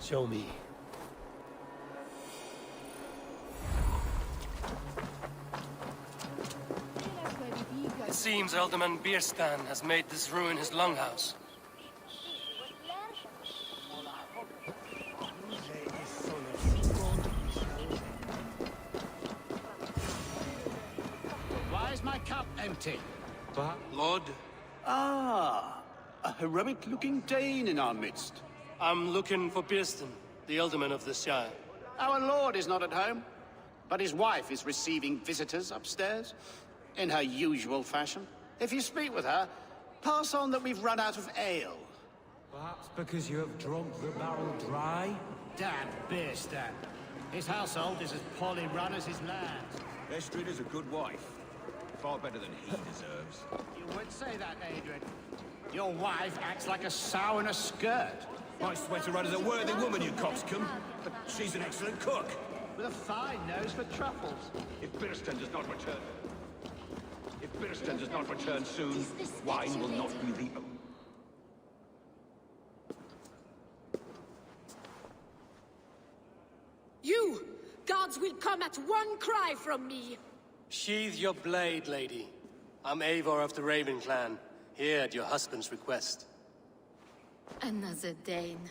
Show me. It seems Alderman Bierstan has made this ruin his longhouse. Why is my cup empty? Lord? Ah, a heroic-looking Dane in our midst. I'm looking for Bierstan, the alderman of the Shire. Our lord is not at home, but his wife is receiving visitors upstairs, in her usual fashion. If you speak with her, pass on that we've run out of ale. Perhaps because you have drunk the barrel dry? Damn Bierstan. His household is as poorly run as his land. Estrid is a good wife. Far better than he deserves. You would say that, Adrian. Your wife acts like a sow in a skirt. I swear to run as a worthy woman, you coxcomb. But she's an excellent cook. With a fine nose for truffles. If Bierstan does not return soon, wine will not be the only. You! Gods will come at one cry from me! Sheathe your blade, lady. I'm Eivor of the Raven clan, here at your husband's request. Another Dane.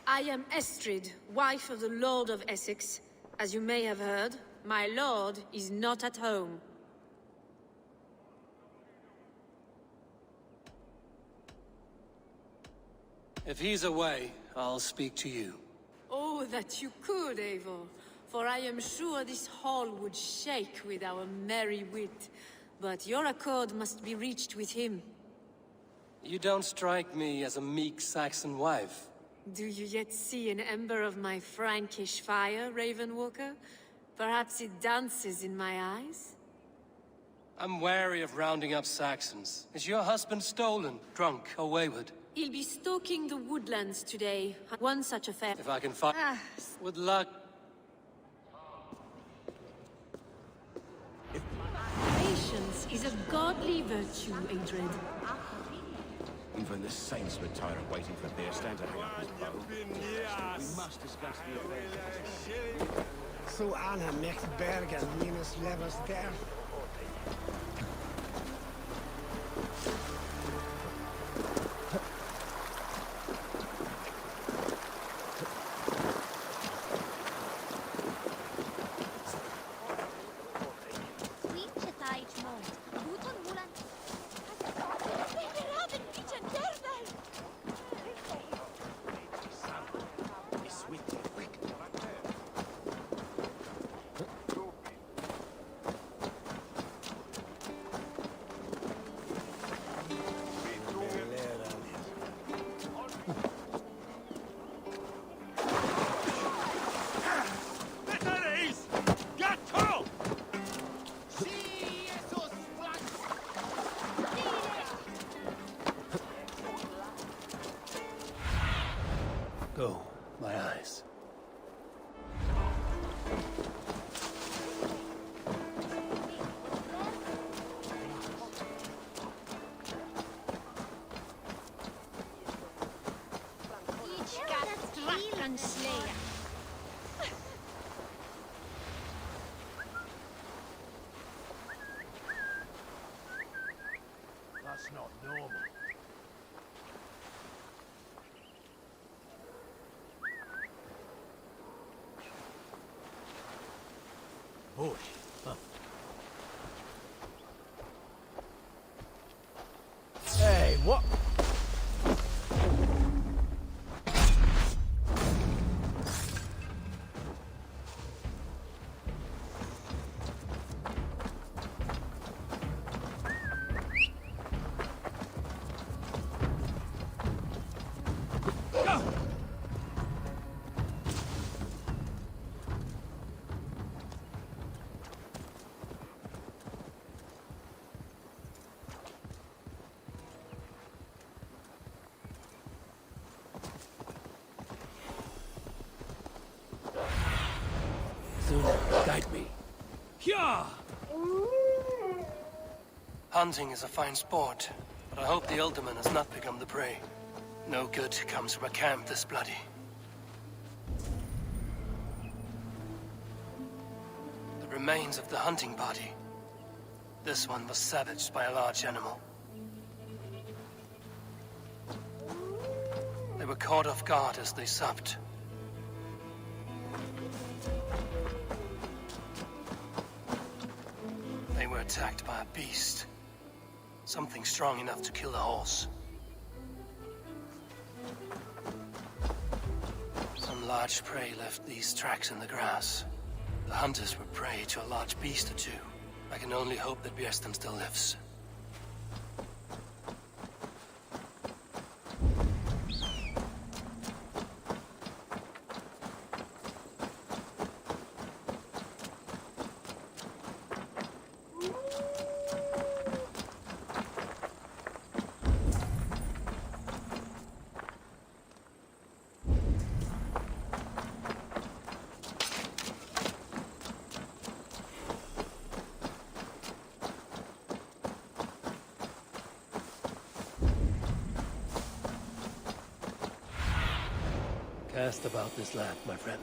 I am Estrid, wife of the Lord of Essex. As you may have heard, my lord is not at home. If he's away, I'll speak to you. Oh, that you could, Eivor. For I am sure this hall would shake with our merry wit. But your accord must be reached with him. You don't strike me as a meek Saxon wife. Do you yet see an ember of my Frankish fire, Ravenwalker? Perhaps it dances in my eyes? I'm wary of rounding up Saxons. Is your husband stolen, drunk, or wayward? He'll be stalking the woodlands today. One such affair. If I can find... With luck... Patience is a godly virtue, Adred. Even the saints were tired of waiting for Bierstan to hang up his bow. We must discuss the affair. So Anna makes Bergen minus levels there. Go, my eyes. That's not normal. Boy, huh. Hey, what? Guide me. Yeah! Hunting is a fine sport, but I hope the alderman has not become the prey. No good comes from a camp this bloody. The remains of the hunting party. This one was savaged by a large animal. They were caught off guard as they supped. They were attacked by a beast. Something strong enough to kill a horse. Some large prey left these tracks in the grass. The hunters were prey to a large beast or two. I can only hope that Björnstam still lives. Cast about this land, my friend.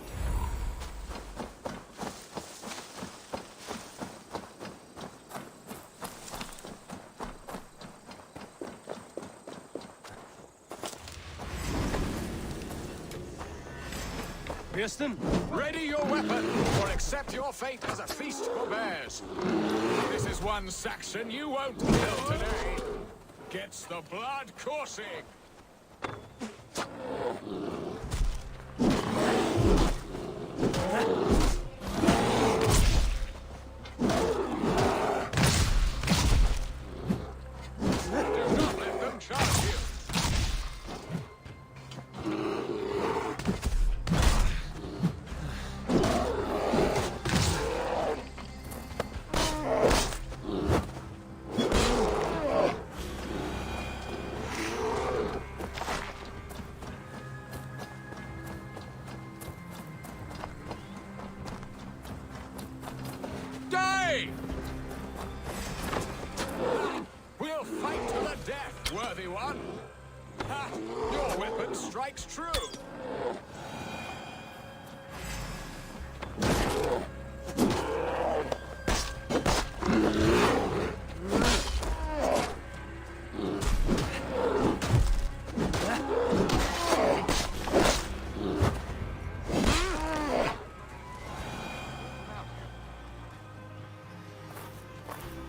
Björnstam, ready your weapon, or accept your fate as a feast for bears. This is one Saxon you won't kill today. Gets the blood coursing. We'll fight to the death, worthy one. Ha! Your weapon strikes true.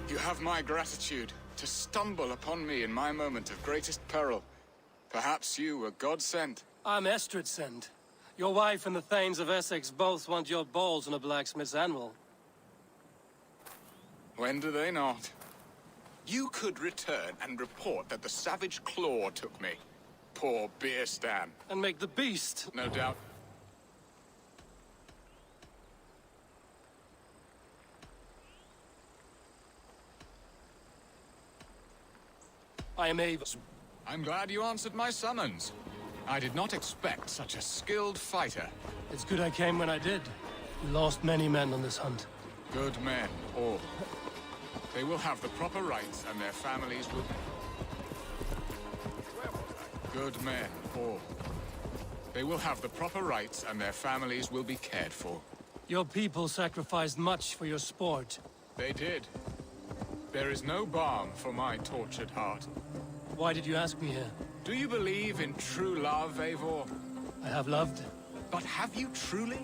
You have my gratitude to stumble upon me in my moment of greatest peril. Perhaps you were God-sent. I'm Estrid sent. Your wife and the Thanes of Essex both want your balls on a blacksmith's anvil. When do they not? You could return and report that the savage claw took me. Poor Björnstam. And make the beast. No doubt. I am Eivor. I'm glad you answered my summons. I did not expect such a skilled fighter. It's good I came when I did. We lost many men on this hunt. Good men, all. They will have the proper rights and their families will... Good men, all. They will have the proper rights and their families will be cared for. Your people sacrificed much for your sport. They did. There is no balm for my tortured heart. Why did you ask me here? Do you believe in true love, Eivor? I have loved. But have you truly?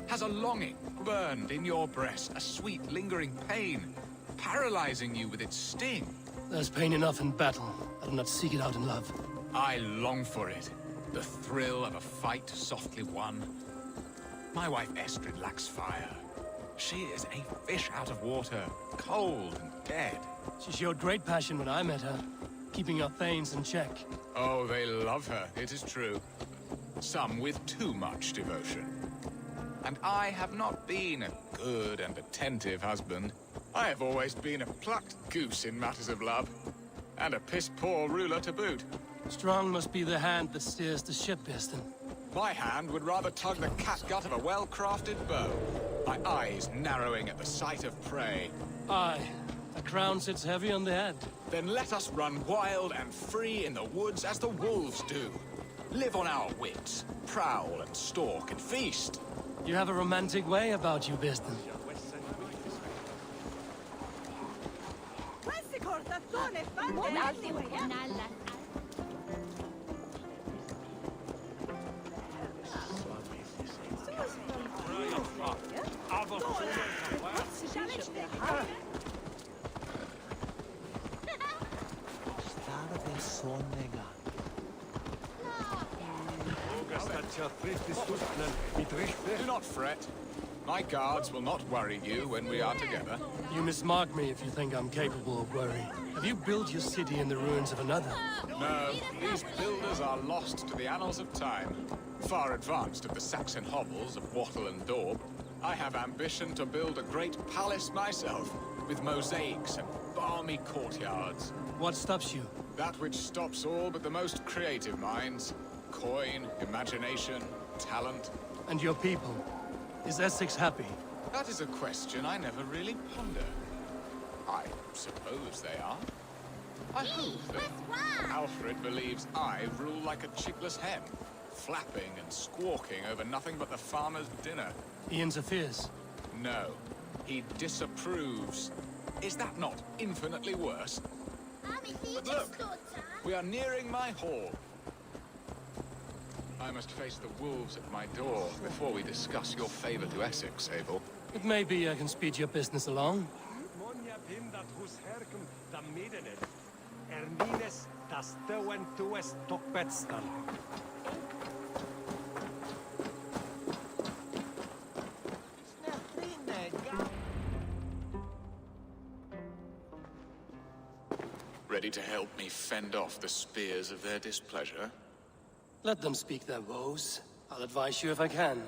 Has a longing burned in your breast, a sweet, lingering pain, paralyzing you with its sting? There's pain enough in battle. I do not seek it out in love. I long for it. The thrill of a fight softly won. My wife Estrid lacks fire. She is a fish out of water, cold and dead. She showed great passion when I met her, keeping our thanes in check. Oh, they love her, it is true. Some with too much devotion. And I have not been a good and attentive husband. I have always been a plucked goose in matters of love. And a piss-poor ruler to boot. Strong must be the hand that steers the ship, Eston. My hand would rather tug the catgut of a well-crafted bow. My eyes narrowing at the sight of prey. Aye, a crown sits heavy on the head. Then let us run wild and free in the woods as the wolves do. Live on our wits, prowl and stalk and feast. You have a romantic way about you, Eston. Do not fret. My guards will not worry you when we are together. You mismark me if you think I'm capable of worry. Have you built your city in the ruins of another? No, these builders are lost to the annals of time. Far advanced of the Saxon hovels of Wattle and Daub, I have ambition to build a great palace myself, with mosaics and balmy courtyards. What stops you? That which stops all but the most creative minds. Coin, imagination, talent. And your people? Is Essex happy? That is a question I never really ponder. I suppose they are. I hope that Alfred believes I rule like a chickless hen, flapping and squawking over nothing but the farmer's dinner. He interferes? No. He disapproves. Is that not infinitely worse? But look, we are nearing my hall. I must face the wolves at my door before we discuss your favor to Essex, Eivor. It may be I can speed your business along. Ready to help me fend off the spears of their displeasure? Let them speak their woes. I'll advise you if I can.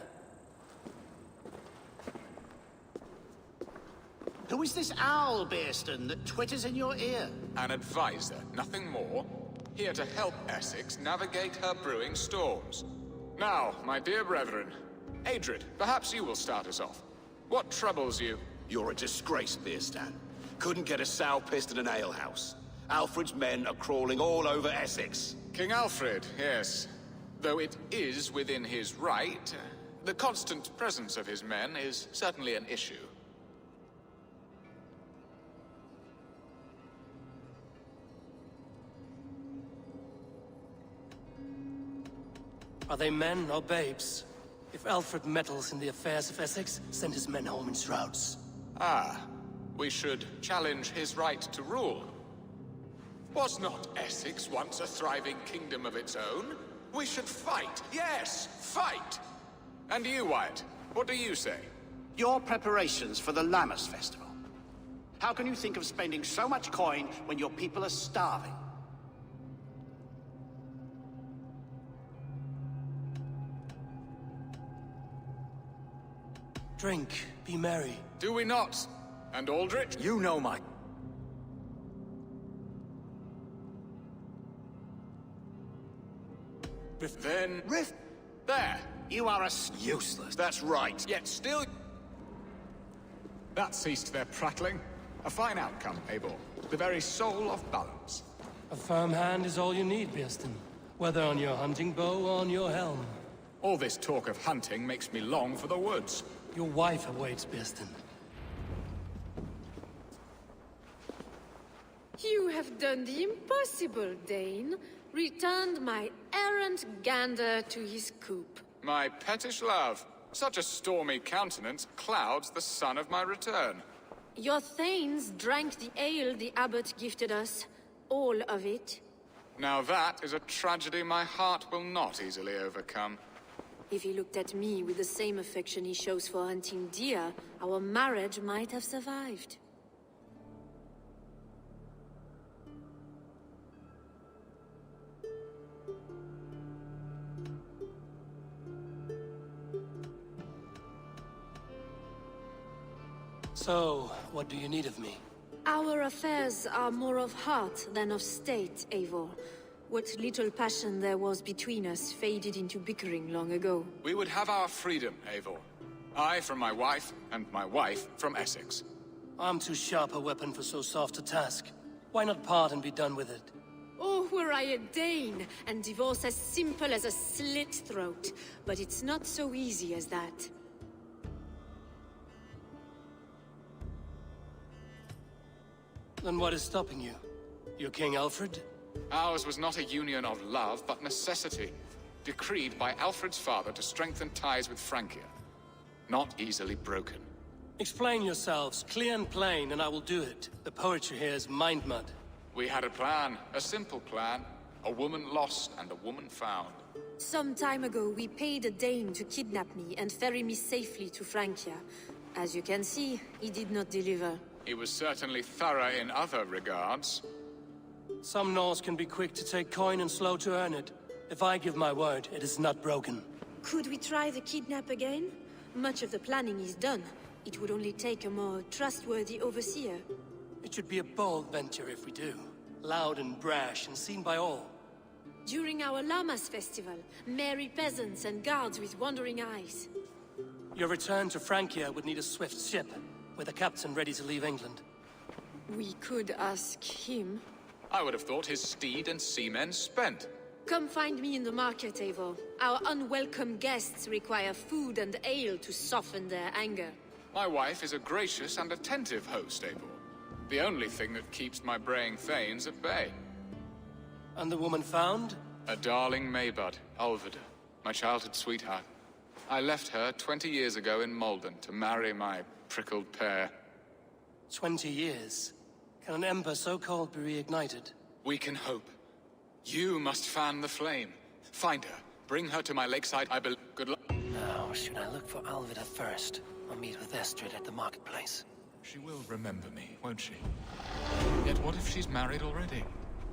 Who is this owl, Bearston, that twitters in your ear? An advisor, nothing more. Here to help Essex navigate her brewing storms. Now, my dear brethren, Adrid, perhaps you will start us off. What troubles you? You're a disgrace, Bearstan. Couldn't get a sow pissed in an alehouse. Alfred's men are crawling all over Essex. King Alfred, yes. Though it is within his right, the constant presence of his men is certainly an issue. Are they men or babes? If Alfred meddles in the affairs of Essex, send his men home in shrouds. Ah, we should challenge his right to rule. Was not Essex once a thriving kingdom of its own? We should fight, yes, fight! And you, Wyatt, what do you say? Your preparations for the Lammas festival. How can you think of spending so much coin when your people are starving? Drink, be merry. Do we not? And Aldrich? You know my... Then... There! You are a... Useless. That's right. Yet still... That ceased their prattling. A fine outcome, Eivor. The very soul of balance. A firm hand is all you need, Birsten. Whether on your hunting bow or on your helm. All this talk of hunting makes me long for the woods. Your wife awaits, Birsten. You have done the impossible, Dane. Returned my errant gander to his coop. My pettish love. Such a stormy countenance clouds the sun of my return. Your thanes drank the ale the abbot gifted us. All of it. Now that is a tragedy my heart will not easily overcome. If he looked at me with the same affection he shows for hunting deer, our marriage might have survived. So, what do you need of me? Our affairs are more of heart than of state, Eivor. What little passion there was between us faded into bickering long ago. We would have our freedom, Eivor. I from my wife, and my wife from Essex. I'm too sharp a weapon for so soft a task. Why not part and be done with it? Oh, were I a Dane, and divorce as simple as a slit throat. But it's not so easy as that. Then what is stopping you? Your King Alfred? Ours was not a union of love, but necessity. Decreed by Alfred's father to strengthen ties with Francia. Not easily broken. Explain yourselves, clear and plain, and I will do it. The poetry here is mind mud. We had a plan, a simple plan. A woman lost and a woman found. Some time ago, we paid a Dane to kidnap me and ferry me safely to Francia. As you can see, he did not deliver. He was certainly thorough in other regards. Some Norse can be quick to take coin and slow to earn it. If I give my word, it is not broken. Could we try the kidnap again? Much of the planning is done. It would only take a more trustworthy overseer. It should be a bold venture if we do. Loud and brash and seen by all. During our Llamas festival, merry peasants and guards with wandering eyes. Your return to Francia would need a swift ship, with a captain ready to leave England. We could ask him. I would have thought his steed and seamen spent. Come find me in the market, Eivor. Our unwelcome guests require food and ale to soften their anger. My wife is a gracious and attentive host, Eivor. The only thing that keeps my braying thanes at bay. And the woman found? A darling Maybud, Alvida, my childhood sweetheart. I left her 20 years ago in Malden to marry my prickled pear. 20 years? Can an ember so cold be reignited? We can hope. You must fan the flame. Find her. Bring her to my lakeside. Good luck. Now, should I look for Alvida first, or meet with Estrid at the marketplace? She will remember me, won't she? Yet what if she's married already?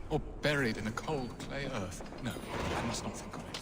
Or buried in a cold clay earth? No, I must not think of it.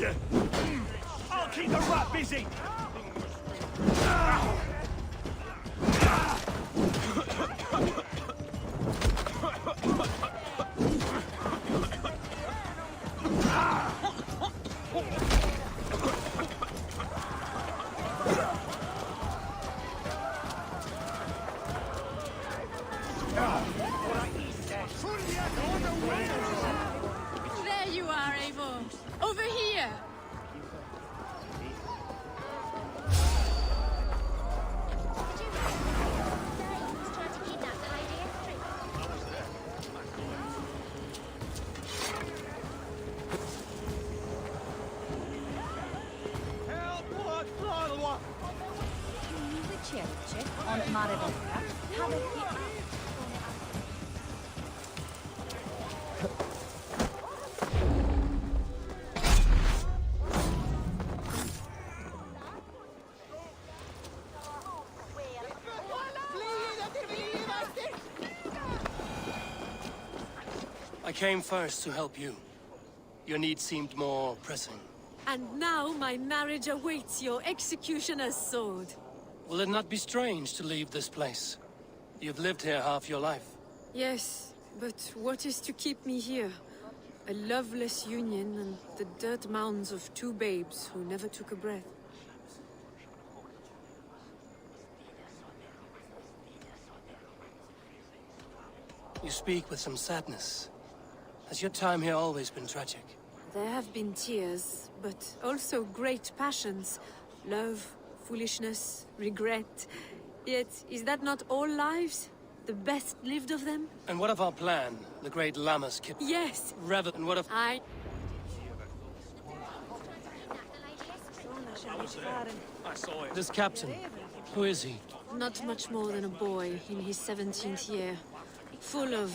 I'll keep the rat busy! There you are, Eivor. Over here. I came first to help you. Your need seemed more pressing. And now my marriage awaits your executioner's sword. Will it not be strange to leave this place? You've lived here half your life. Yes, but what is to keep me here? A loveless union and the dirt mounds of two babes who never took a breath. You speak with some sadness. Has your time here always been tragic? There have been tears, but also great passions. Love, foolishness, regret. Yet, is that not all lives? The best lived of them? And what of our plan? The great Lammas kid? Yes! Revel, and what of... I saw it. This captain, who is he? Not much more than a boy in his 17th year. Full of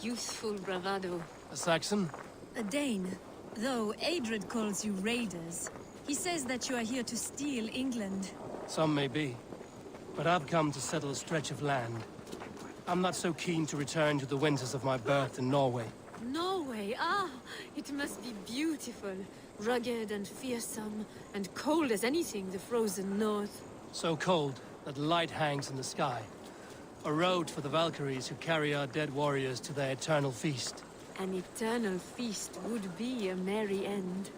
youthful bravado. A Saxon? A Dane. Though Adred calls you raiders. He says that you are here to steal England. Some may be. But I've come to settle a stretch of land. I'm not so keen to return to the winters of my birth in Norway. Norway? Ah, it must be beautiful. Rugged and fearsome, and cold as anything the frozen north. So cold that light hangs in the sky. A road for the Valkyries who carry our dead warriors to their eternal feast. An eternal feast would be a merry end.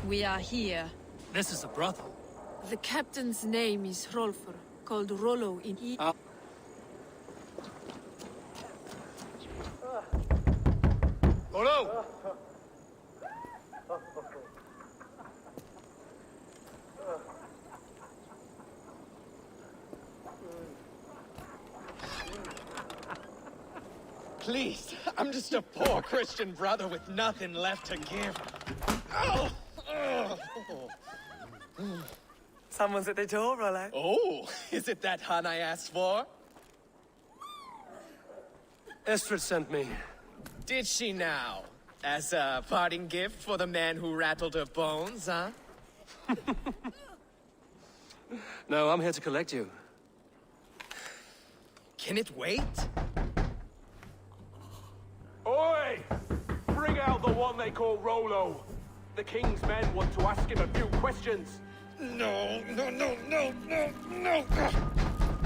We are here. This is a brothel. The captain's name is Hrolfr, called Rollo in Rollo! Please, I'm just a poor Christian brother with nothing left to give. Oh! Someone's at the door, Rollo. Oh, is it that hun I asked for? Estrid sent me. Did she now? As a parting gift for the man who rattled her bones, huh? No, I'm here to collect you. Can it wait? Oi! Bring out the one they call Rollo. The king's men want to ask him a few questions. No.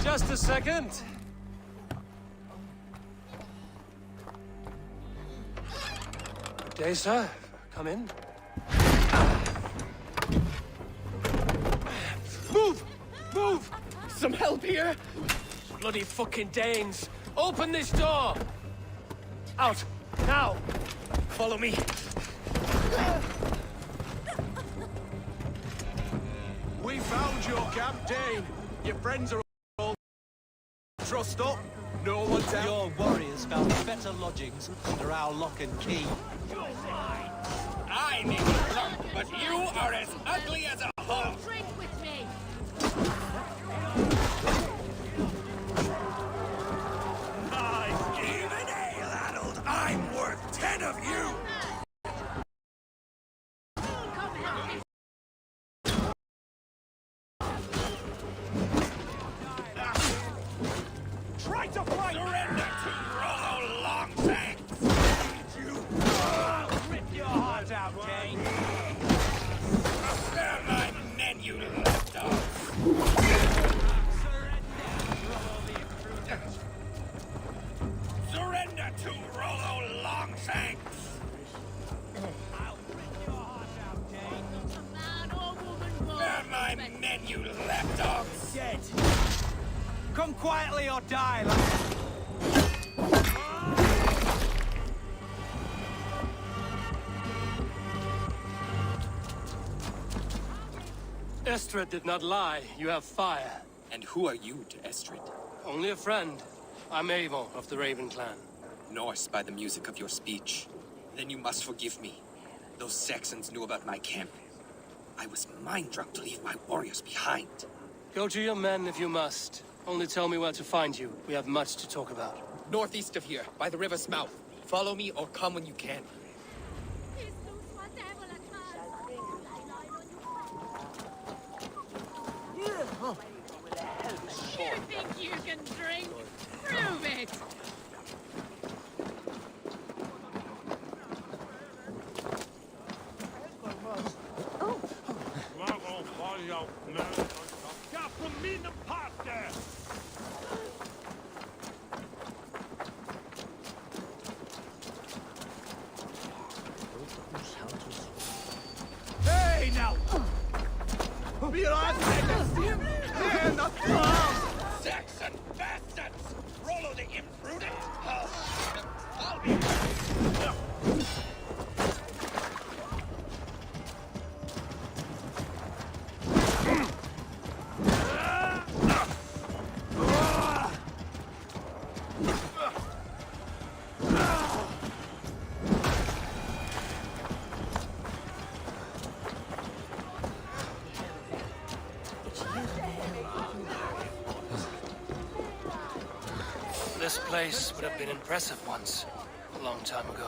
Just a second. Good day, sir. Come in. Move! Move! Some help here? Bloody fucking Danes! Open this door! Out! Now! Follow me. We found your camp, Dane. Your friends are all trussed up. No one's out. Your warriors found better lodgings under our lock and key. I may be drunk, but you are as ugly as a hog. Drink with me! Even ale-addled, I'm worth 10 of you! my men, you lapdogs! Dead. Come quietly or die, lad. Estrid did not lie. You have fire. And who are you to Estrid? Only a friend. I'm Eivor of the Raven clan. Norse by the music of your speech. Then you must forgive me. Those Saxons knew about my camp. I was mind-drunk to leave my warriors behind. Go to your men if you must. Only tell me where to find you. We have much to talk about. Northeast of here, by the river's mouth. Follow me or come when you can. You think you can drink? Prove it! Got from me in the pot there! Hey, now! Be alive, not Saxon bastards! Rollo the imprudent! I'll be... This place would have been impressive once, a long time ago.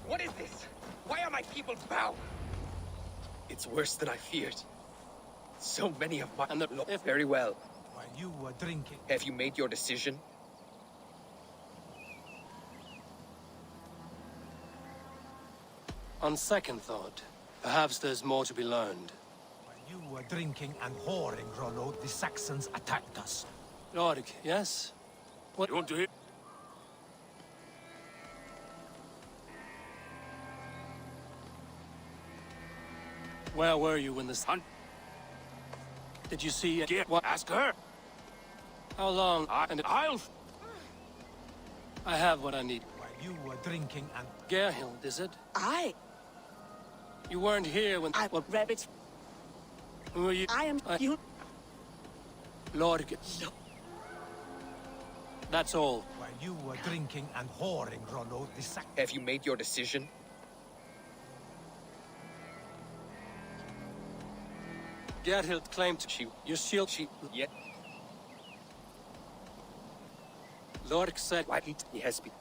What is this? Why are my people bound? It's worse than I feared. So many of my... Very well. While you were drinking... Have you made your decision? On second thought, perhaps there's more to be learned. While you were drinking and whoring, Rollo, the Saxons attacked us. Lord, yes? What... You want to hear? Where were you when this... Did you see... What? Ask her. How long? I'll... I have what I need. While you were drinking and... Gerhild, is it? Aye. You weren't here when... What rabbits? Who are you? I am... You... Lord... No. That's all. While you were drinking and whoring, Rollo, the Saxons... Have you made your decision? Gerhild claimed your shield... Yet... Lork said what he has been.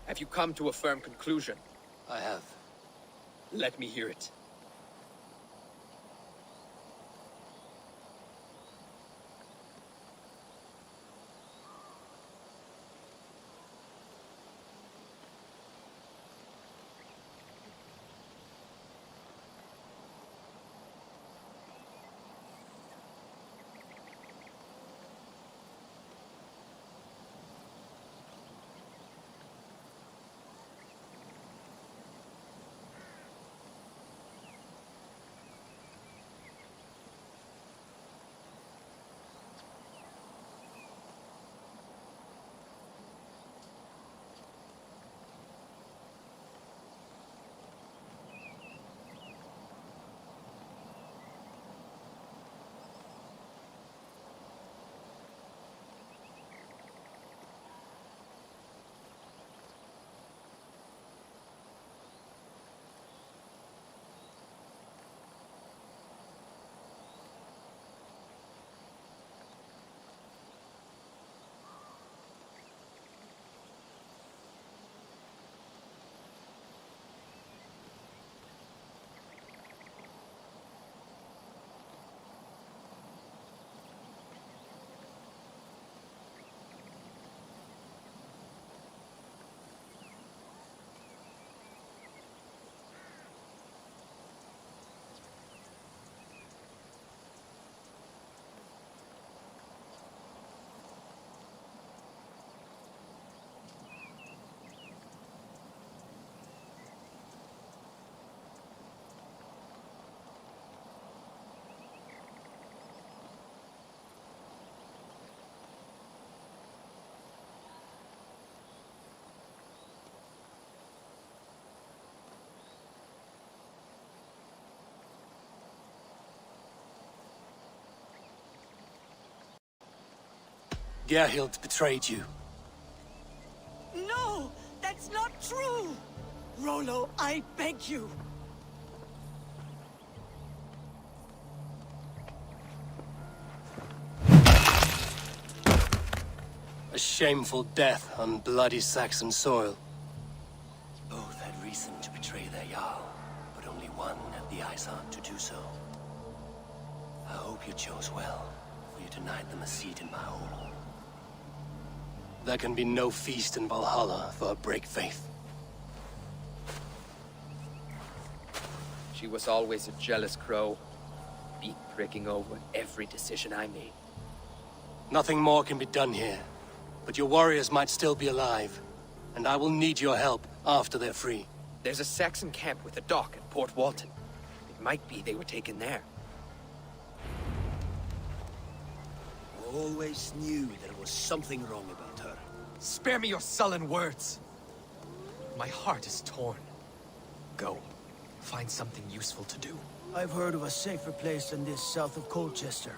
Have you come to a firm conclusion? I have. Let me hear it. Gerhild betrayed you. No! That's not true! Rollo, I beg you! A shameful death on bloody Saxon soil. Both had reason to betray their Jarl, but only one had the eyes on to do so. I hope you chose well, for you denied them a seat in my home. There can be no feast in Valhalla for a break faith. She was always a jealous crow, beak pricking over every decision I made. Nothing more can be done here, but your warriors might still be alive, and I will need your help after they're free. There's a Saxon camp with a dock at Port Walton. It might be they were taken there. Always knew there was something wrong about her. Spare me your sullen words. My heart is torn. Go. Find something useful to do. I've heard of a safer place than this south of Colchester.